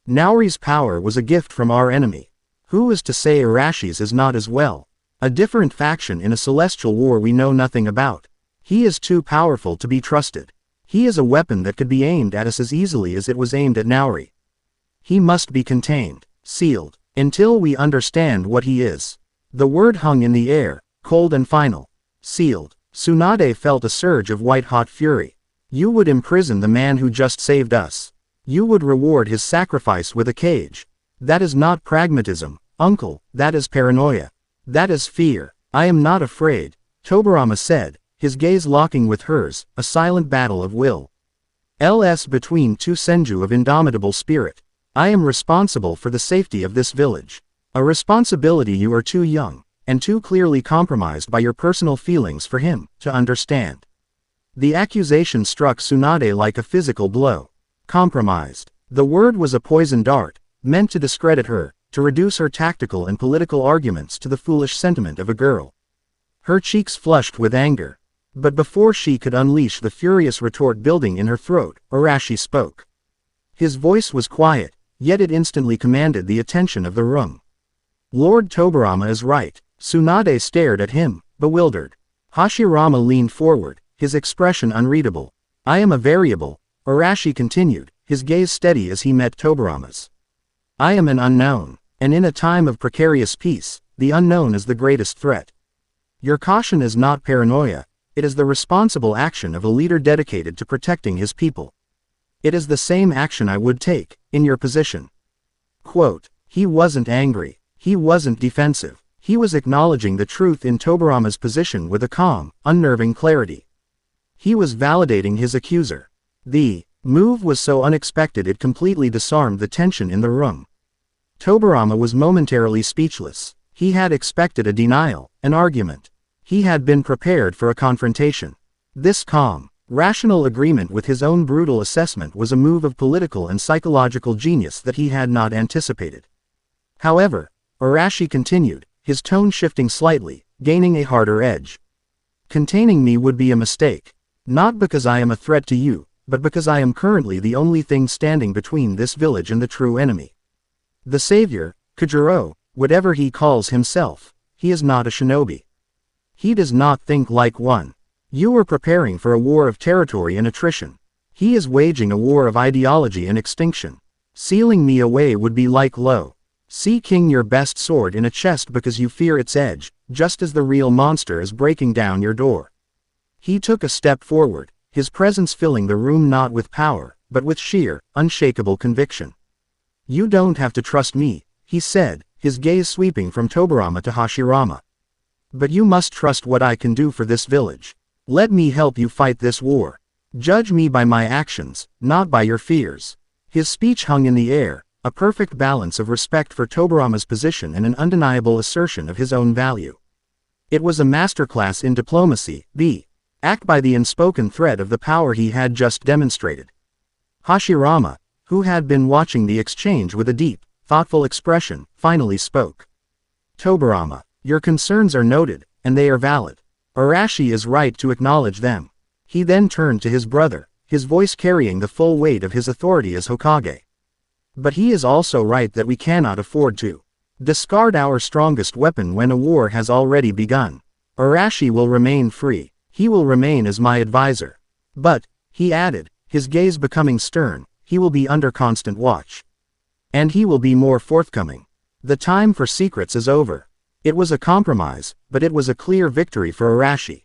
A: Naori's power was a gift from our enemy. Who is to say Arashi's is not as well? A different faction in a celestial war we know nothing about. He is too powerful to be trusted. He is a weapon that could be aimed at us as easily as it was aimed at Naori. He must be contained, sealed, until we understand what he is. The word hung in the air, cold and final. Sealed. Tsunade felt a surge of white-hot fury. You would imprison the man who just saved us. You would reward his sacrifice with a cage. That is not pragmatism, uncle, that is paranoia. That is fear. I am not afraid, Tobirama said, his gaze locking with hers, a silent battle of will. LS between two senju of indomitable spirit. I am responsible for the safety of this village. A responsibility you are too young, and too clearly compromised by your personal feelings for him, to understand. The accusation struck Tsunade like a physical blow. Compromised. The word was a poison dart, meant to discredit her, to reduce her tactical and political arguments to the foolish sentiment of a girl. Her cheeks flushed with anger. But before she could unleash the furious retort building in her throat, Arashi spoke. His voice was quiet, yet it instantly commanded the attention of the room. Lord Tobirama is right. Tsunade stared at him, bewildered. Hashirama leaned forward, his expression unreadable. I am a variable, Arashi continued, his gaze steady as he met Tobirama's. I am an unknown, and in a time of precarious peace, the unknown is the greatest threat. Your caution is not paranoia, it is the responsible action of a leader dedicated to protecting his people. It is the same action I would take, in your position. Quote, he wasn't angry, he wasn't defensive, he was acknowledging the truth in Tobirama's position with a calm, unnerving clarity. He was validating his accuser. The move was so unexpected it completely disarmed the tension in the room. Tobirama was momentarily speechless. He had expected a denial, an argument. He had been prepared for a confrontation. This calm, rational agreement with his own brutal assessment was a move of political and psychological genius that he had not anticipated. However, Arashi continued, his tone shifting slightly, gaining a harder edge. Containing me would be a mistake. Not because I am a threat to you, but because I am currently the only thing standing between this village and the true enemy. The savior, Kujiro, whatever he calls himself, he is not a shinobi. He does not think like one. You are preparing for a war of territory and attrition. He is waging a war of ideology and extinction. Sealing me away would be like seeking your best sword in a chest because you fear its edge, just as the real monster is breaking down your door. He took a step forward, his presence filling the room not with power, but with sheer, unshakable conviction. You don't have to trust me, he said, his gaze sweeping from Tobirama to Hashirama. But you must trust what I can do for this village. Let me help you fight this war. Judge me by my actions, not by your fears. His speech hung in the air, a perfect balance of respect for Tobirama's position and an undeniable assertion of his own value. It was a masterclass in diplomacy, backed by the unspoken threat of the power he had just demonstrated. Hashirama, who had been watching the exchange with a deep, thoughtful expression, finally spoke. Tobirama, your concerns are noted, and they are valid. Arashi is right to acknowledge them. He then turned to his brother, his voice carrying the full weight of his authority as Hokage. But he is also right that we cannot afford to Discard our strongest weapon when a war has already begun. Arashi will remain free. He will remain as my advisor. But, he added, his gaze becoming stern, he will be under constant watch. And he will be more forthcoming. The time for secrets is over. It was a compromise, but it was a clear victory for Arashi.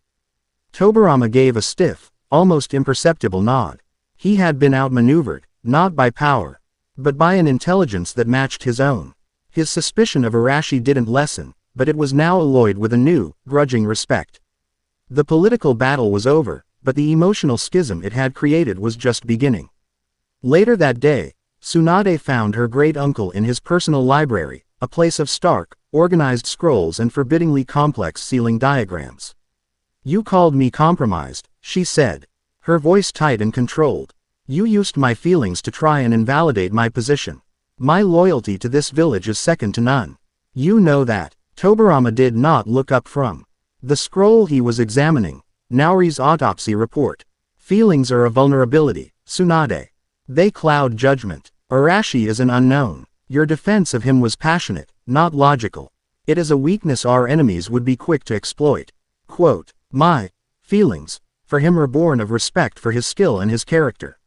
A: Tobirama gave a stiff, almost imperceptible nod. He had been outmaneuvered, not by power, but by an intelligence that matched his own. His suspicion of Arashi didn't lessen, but it was now alloyed with a new, grudging respect. The political battle was over, but the emotional schism it had created was just beginning. Later that day, Tsunade found her great-uncle in his personal library, a place of stark, organized scrolls and forbiddingly complex ceiling diagrams. "You called me compromised," she said, her voice tight and controlled. "You used my feelings to try and invalidate my position. My loyalty to this village is second to none. You know that." Tobirama did not look up from the scroll he was examining. Naori's autopsy report. "Feelings are a vulnerability, Tsunade. They cloud judgment. Arashi is an unknown. Your defense of him was passionate, not logical. It is a weakness our enemies would be quick to exploit." Quote, "My feelings for him are born of respect for his skill and his character,"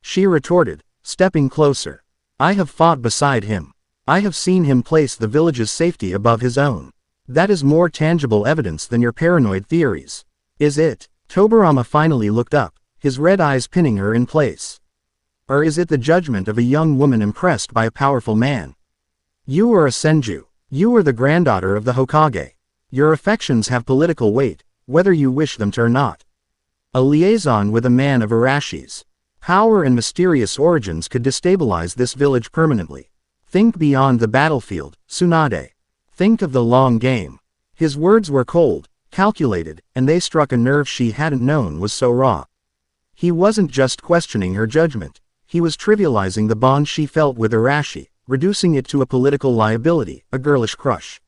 A: she retorted, stepping closer. "I have fought beside him. I have seen him place the village's safety above his own. That is more tangible evidence than your paranoid theories. Is it?" Tobirama finally looked up, his red eyes pinning her in place. "Or is it the judgment of a young woman impressed by a powerful man? You are a senju. You are the granddaughter of the Hokage. Your affections have political weight, whether you wish them to or not. A liaison with a man of Arashi's power and mysterious origins could destabilize this village permanently. Think beyond the battlefield, Tsunade. Think of the long game." His words were cold, calculated, and they struck a nerve she hadn't known was so raw. He wasn't just questioning her judgment, he was trivializing the bond she felt with Arashi, reducing it to a political liability, a girlish crush.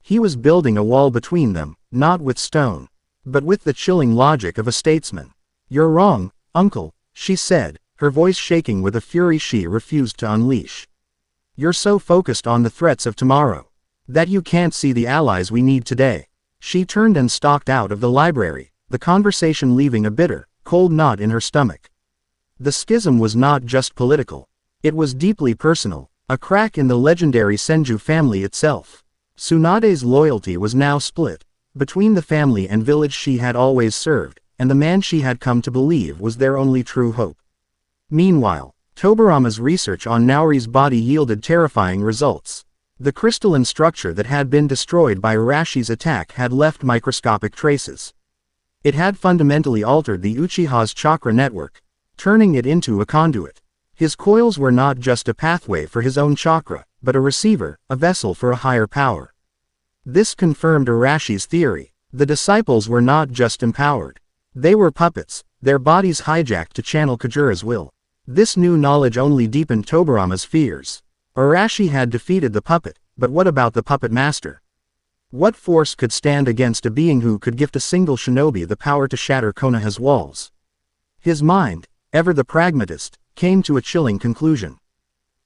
A: He was building a wall between them, not with stone, but with the chilling logic of a statesman. "You're wrong, uncle," she said, her voice shaking with a fury she refused to unleash. "You're so focused on the threats of tomorrow that you can't see the allies we need today." She turned and stalked out of the library, the conversation leaving a bitter, cold knot in her stomach. The schism was not just political. It was deeply personal, a crack in the legendary Senju family itself. Tsunade's loyalty was now split, between the family and village she had always served, and the man she had come to believe was their only true hope. Meanwhile, Tobirama's research on Naori's body yielded terrifying results. The crystalline structure that had been destroyed by Arashi's attack had left microscopic traces. It had fundamentally altered the Uchiha's chakra network, turning it into a conduit. His coils were not just a pathway for his own chakra, but a receiver, a vessel for a higher power. This confirmed Arashi's theory. The disciples were not just empowered. They were puppets, their bodies hijacked to channel Kajura's will. This new knowledge only deepened Tobirama's fears. Arashi had defeated the puppet, but what about the puppet master? What force could stand against a being who could gift a single shinobi the power to shatter Konoha's walls? His mind, ever the pragmatist, came to a chilling conclusion.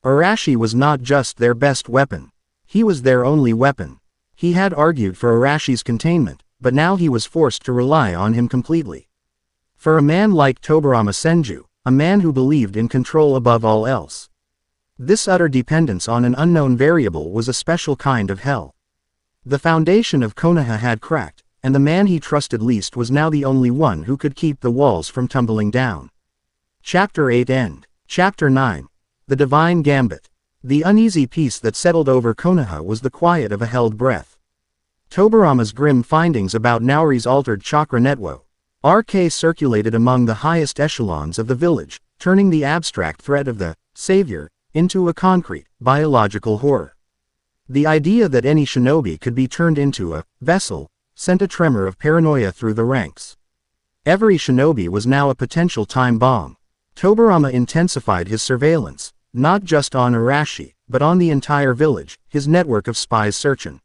A: Arashi was not just their best weapon. He was their only weapon. He had argued for Arashi's containment, but now he was forced to rely on him completely. For a man like Tobirama Senju, a man who believed in control above all else, this utter dependence on an unknown variable was a special kind of hell. The foundation of Konoha had cracked, and the man he trusted least was now the only one who could keep the walls from tumbling down. Chapter 8 End. Chapter 9. The Divine Gambit. The uneasy peace that settled over Konoha was the quiet of a held breath. Tobirama's grim findings about Naori's altered chakra network RK circulated among the highest echelons of the village, turning the abstract threat of the savior into a concrete, biological horror. The idea that any shinobi could be turned into a vessel sent a tremor of paranoia through the ranks. Every shinobi was now a potential time bomb. Tobirama intensified his surveillance, not just on Arashi, but on the entire village, his network of spies searching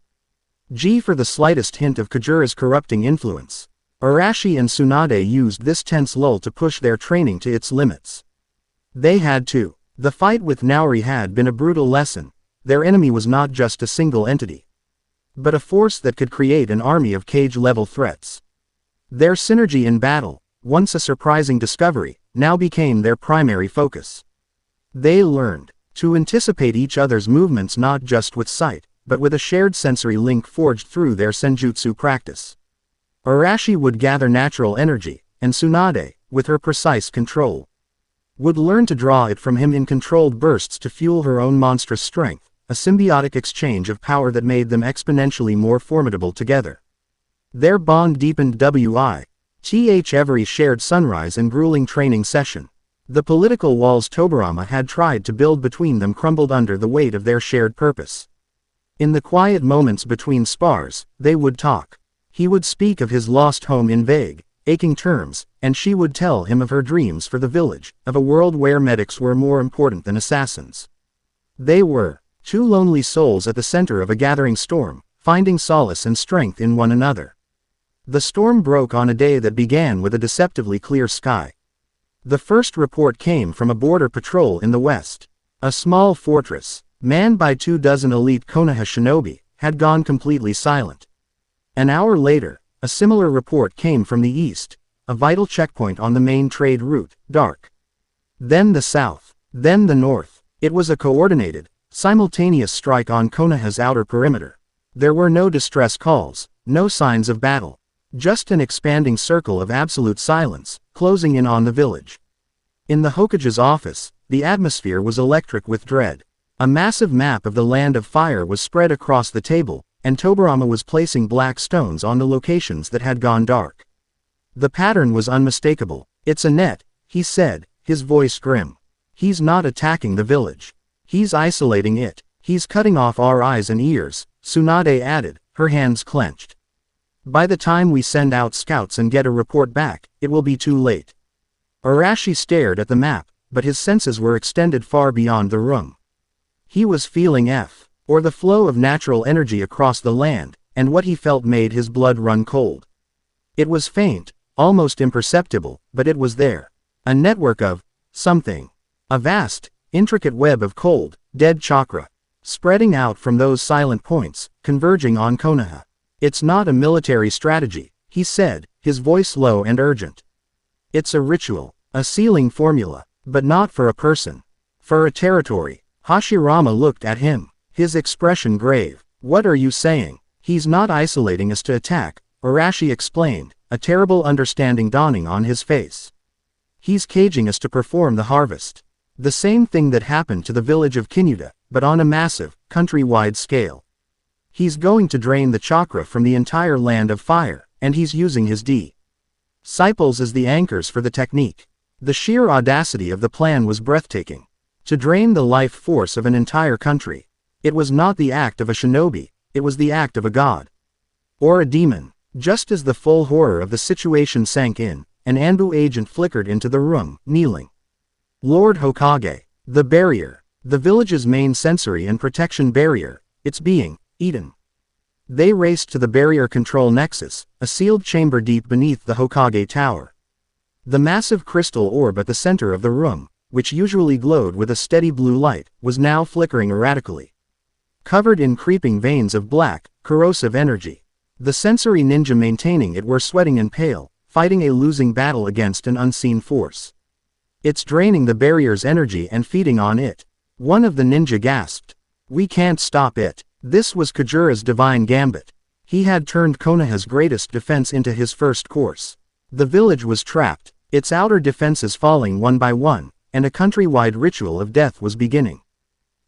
A: for the slightest hint of Kajura's corrupting influence. Arashi and Tsunade used this tense lull to push their training to its limits. They had to. The fight with Naori had been a brutal lesson, their enemy was not just a single entity, but a force that could create an army of cage-level threats. Their synergy in battle, once a surprising discovery, now became their primary focus. They learned to anticipate each other's movements not just with sight, but with a shared sensory link forged through their senjutsu practice. Arashi would gather natural energy, and Tsunade, with her precise control, would learn to draw it from him in controlled bursts to fuel her own monstrous strength, a symbiotic exchange of power that made them exponentially more formidable together. Their bond deepened with every shared sunrise and grueling training session. The political walls Tobirama had tried to build between them crumbled under the weight of their shared purpose. In the quiet moments between spars, they would talk. He would speak of his lost home in vague, aching terms, and she would tell him of her dreams for the village, of a world where medics were more important than assassins. They were two lonely souls at the center of a gathering storm, finding solace and strength in one another. The storm broke on a day that began with a deceptively clear sky. The first report came from a border patrol in the west. A small fortress, manned by 24 elite Konoha shinobi, had gone completely silent. An hour later, a similar report came from the east, a vital checkpoint on the main trade route, dark. Then the south, then the north. It was a coordinated, simultaneous strike on Konoha's outer perimeter. There were no distress calls, no signs of battle. Just an expanding circle of absolute silence, closing in on the village. In the Hokage's office, the atmosphere was electric with dread. A massive map of the Land of Fire was spread across the table, and Tobirama was placing black stones on the locations that had gone dark. The pattern was unmistakable. "It's a net," he said, his voice grim. "He's not attacking the village. He's isolating it. He's cutting off our eyes and ears," Tsunade added, her hands clenched. "By the time we send out scouts and get a report back, it will be too late." Arashi stared at the map, but his senses were extended far beyond the room. He was feeling or the flow of natural energy across the land, and what he felt made his blood run cold. It was faint, almost imperceptible, but it was there. A network of something. A vast, intricate web of cold, dead chakra, spreading out from those silent points, converging on Konoha. "It's not a military strategy," he said, his voice low and urgent. "It's a ritual, a sealing formula, but not for a person. For a territory." Hashirama looked at him, his expression grave. "What are you saying?" "He's not isolating us to attack," Arashi explained, a terrible understanding dawning on his face. "He's caging us to perform the harvest. The same thing that happened to the village of Kinuta, but on a massive, countrywide scale. He's going to drain the chakra from the entire Land of Fire, and he's using his disciples as the anchors for the technique." The sheer audacity of the plan was breathtaking. To drain the life force of an entire country. It was not the act of a shinobi, it was the act of a god. Or a demon. Just as the full horror of the situation sank in, an Anbu agent flickered into the room, kneeling. "Lord Hokage, the barrier, the village's main sensory and protection barrier, it's being eaten." They raced to the barrier control nexus, a sealed chamber deep beneath the Hokage Tower. The massive crystal orb at the center of the room, which usually glowed with a steady blue light, was now flickering erratically. Covered in creeping veins of black, corrosive energy. The sensory ninja maintaining it were sweating and pale, fighting a losing battle against an unseen force. "It's draining the barrier's energy and feeding on it," one of the ninja gasped. "We can't stop it." This was Kujura's divine gambit. He had turned Konoha's greatest defense into his first course. The village was trapped, its outer defenses falling one by one, and a countrywide ritual of death was beginning.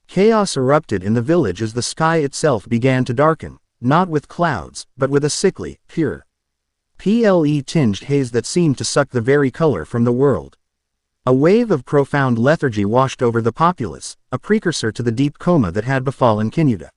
A: Chaos erupted in the village as the sky itself began to darken, not with clouds, but with a sickly, pure, tinged haze that seemed to suck the very color from the world. A wave of profound lethargy washed over the populace, a precursor to the deep coma that had befallen Kinuta.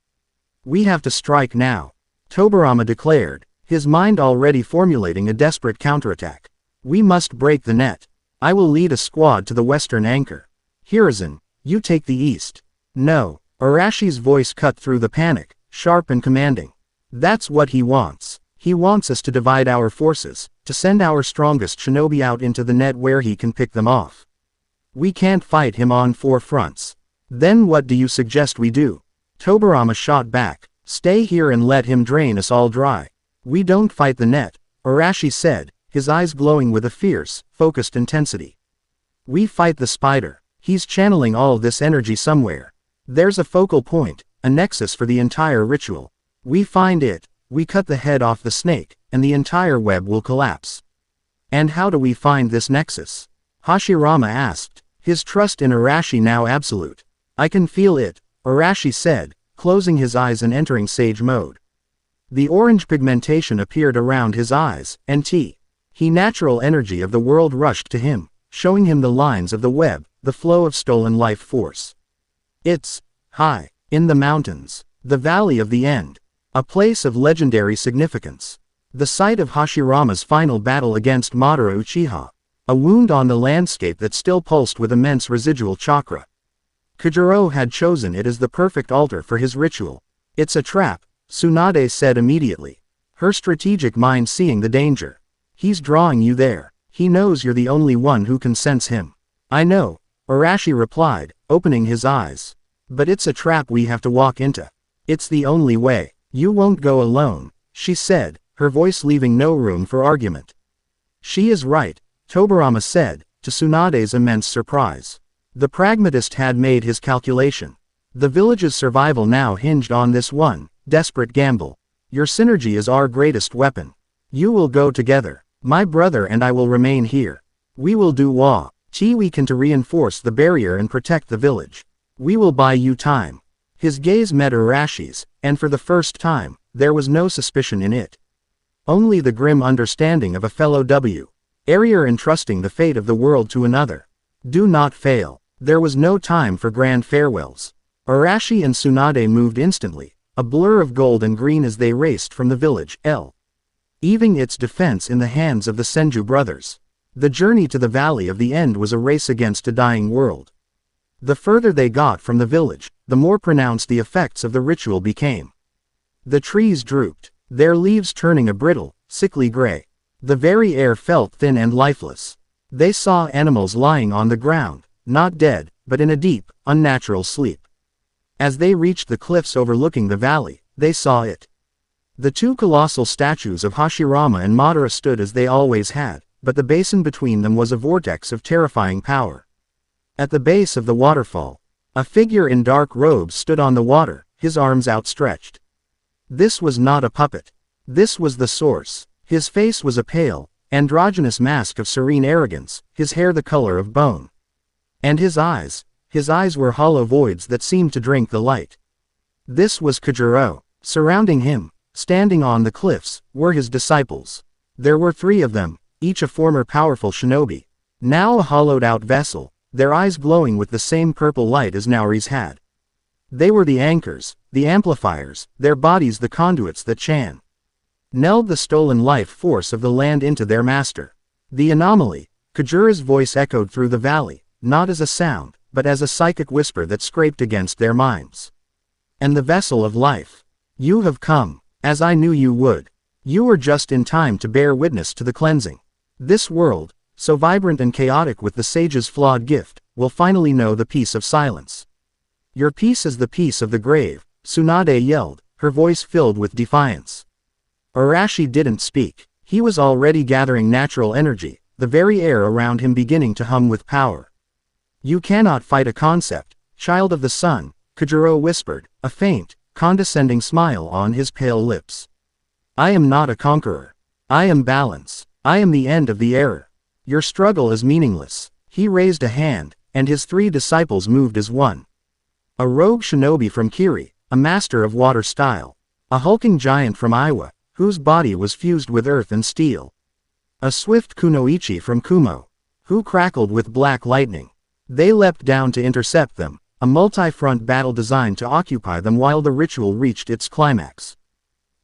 A: "We have to strike now," Tobirama declared, his mind already formulating a desperate counterattack. "We must break the net. I will lead a squad to the western anchor. Hiruzen, you take the east." "No," Arashi's voice cut through the panic, sharp and commanding. "That's what he wants. He wants us to divide our forces, to send our strongest shinobi out into the net where he can pick them off. We can't fight him on 4 fronts. Then what do you suggest we do?" Tobirama shot back. Stay here and let him drain us all dry. We don't fight the net, Arashi said, his eyes glowing with a fierce, focused intensity. We fight the spider. He's channeling all this energy somewhere. There's a focal point, a nexus for the entire ritual. We find it, we cut the head off the snake, and the entire web will collapse. And how do we find this nexus? Hashirama asked, his trust in Arashi now absolute. I can feel it, Arashi said, closing his eyes and entering sage mode. The orange pigmentation appeared around his eyes, and he natural energy of the world rushed to him, showing him the lines of the web, the flow of stolen life force. It's high, in the mountains, the valley of the end, a place of legendary significance. The site of Hashirama's final battle against Madara Uchiha, a wound on the landscape that still pulsed with immense residual chakra. Kujiro had chosen it as the perfect altar for his ritual. It's a trap, Tsunade said immediately, her strategic mind seeing the danger. He's drawing you there. He knows you're the only one who can sense him. I know, Arashi replied, opening his eyes. But it's a trap we have to walk into. It's the only way. You won't go alone, she said, her voice leaving no room for argument. She is right, Tobirama said, to Tsunade's immense surprise. The pragmatist had made his calculation. The village's survival now hinged on this one, desperate gamble. Your synergy is our greatest weapon. You will go together. My brother and I will remain here. We will do what we can to reinforce the barrier and protect the village. We will buy you time. His gaze met Arashi's, and for the first time, there was no suspicion in it. Only the grim understanding of a fellow warrior entrusting the fate of the world to another. Do not fail. There was no time for grand farewells. Arashi and Tsunade moved instantly, a blur of gold and green as they raced from the village, leaving its defense in the hands of the Senju brothers. The journey to the Valley of the End was a race against a dying world. The further they got from the village, the more pronounced the effects of the ritual became. The trees drooped, their leaves turning a brittle, sickly gray. The very air felt thin and lifeless. They saw animals lying on the ground, not dead, but in a deep, unnatural sleep. As they reached the cliffs overlooking the valley, they saw it. The two colossal statues of Hashirama and Madara stood as they always had, but the basin between them was a vortex of terrifying power. At the base of the waterfall, a figure in dark robes stood on the water, his arms outstretched. This was not a puppet. This was the source. His face was a pale, androgynous mask of serene arrogance, his hair the color of bone. And his eyes were hollow voids that seemed to drink the light. This was Kujiro. Surrounding him, standing on the cliffs, were his disciples. There were 3 of them, each a former powerful shinobi. Now a hollowed-out vessel, their eyes glowing with the same purple light as Naori's had. They were the anchors, the amplifiers, their bodies the conduits that channeled the stolen life force of the land into their master. The anomaly, Kujira's voice echoed through the valley, not as a sound, but as a psychic whisper that scraped against their minds. And the vessel of life. You have come, as I knew you would. You were just in time to bear witness to the cleansing. This world, so vibrant and chaotic with the sage's flawed gift, will finally know the peace of silence. Your peace is the peace of the grave, Tsunade yelled, her voice filled with defiance. Arashi didn't speak. He was already gathering natural energy, the very air around him beginning to hum with power. You cannot fight a concept, child of the sun, Kujiro whispered, a faint, condescending smile on his pale lips. I am not a conqueror. I am balance. I am the end of the era. Your struggle is meaningless. He raised a hand, and his 3 disciples moved as one. A rogue shinobi from Kiri, a master of water style. A hulking giant from Iwa, whose body was fused with earth and steel. A swift kunoichi from Kumo, who crackled with black lightning. They leapt down to intercept them, a multi-front battle designed to occupy them while the ritual reached its climax.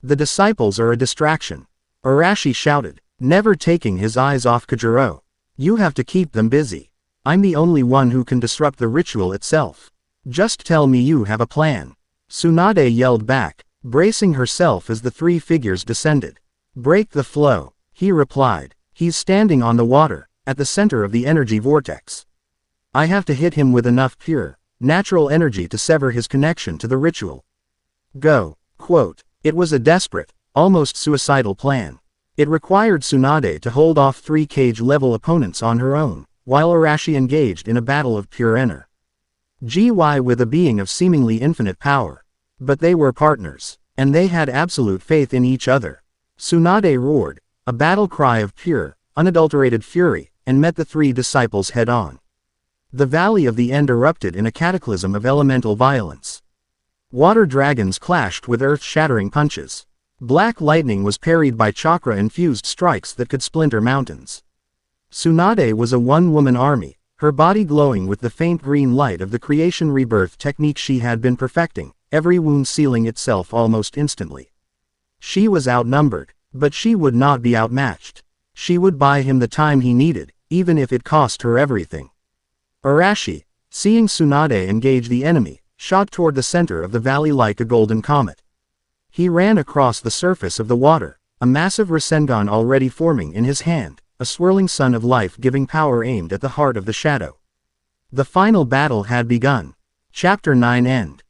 A: The disciples are a distraction, Arashi shouted, never taking his eyes off Kujiro. You have to keep them busy. I'm the only one who can disrupt the ritual itself. Just tell me you have a plan. Tsunade yelled back, bracing herself as the 3 figures descended. Break the flow, he replied. He's standing on the water, at the center of the energy vortex. I have to hit him with enough pure, natural energy to sever his connection to the ritual. Go. Quote. It was a desperate, almost suicidal plan. It required Tsunade to hold off 3 cage-level opponents on her own, while Arashi engaged in a battle of pure energy with a being of seemingly infinite power. But they were partners, and they had absolute faith in each other. Tsunade roared, a battle cry of pure, unadulterated fury, and met the 3 disciples head-on. The Valley of the End erupted in a cataclysm of elemental violence. Water dragons clashed with earth-shattering punches. Black lightning was parried by chakra-infused strikes that could splinter mountains. Tsunade was a one-woman army, her body glowing with the faint green light of the creation rebirth technique she had been perfecting, every wound sealing itself almost instantly. She was outnumbered, but she would not be outmatched. She would buy him the time he needed, even if it cost her everything. Arashi, seeing Tsunade engage the enemy, shot toward the center of the valley like a golden comet. He ran across the surface of the water, a massive Rasengan already forming in his hand, a swirling sun of life-giving power aimed at the heart of the shadow. The final battle had begun. Chapter 9 End.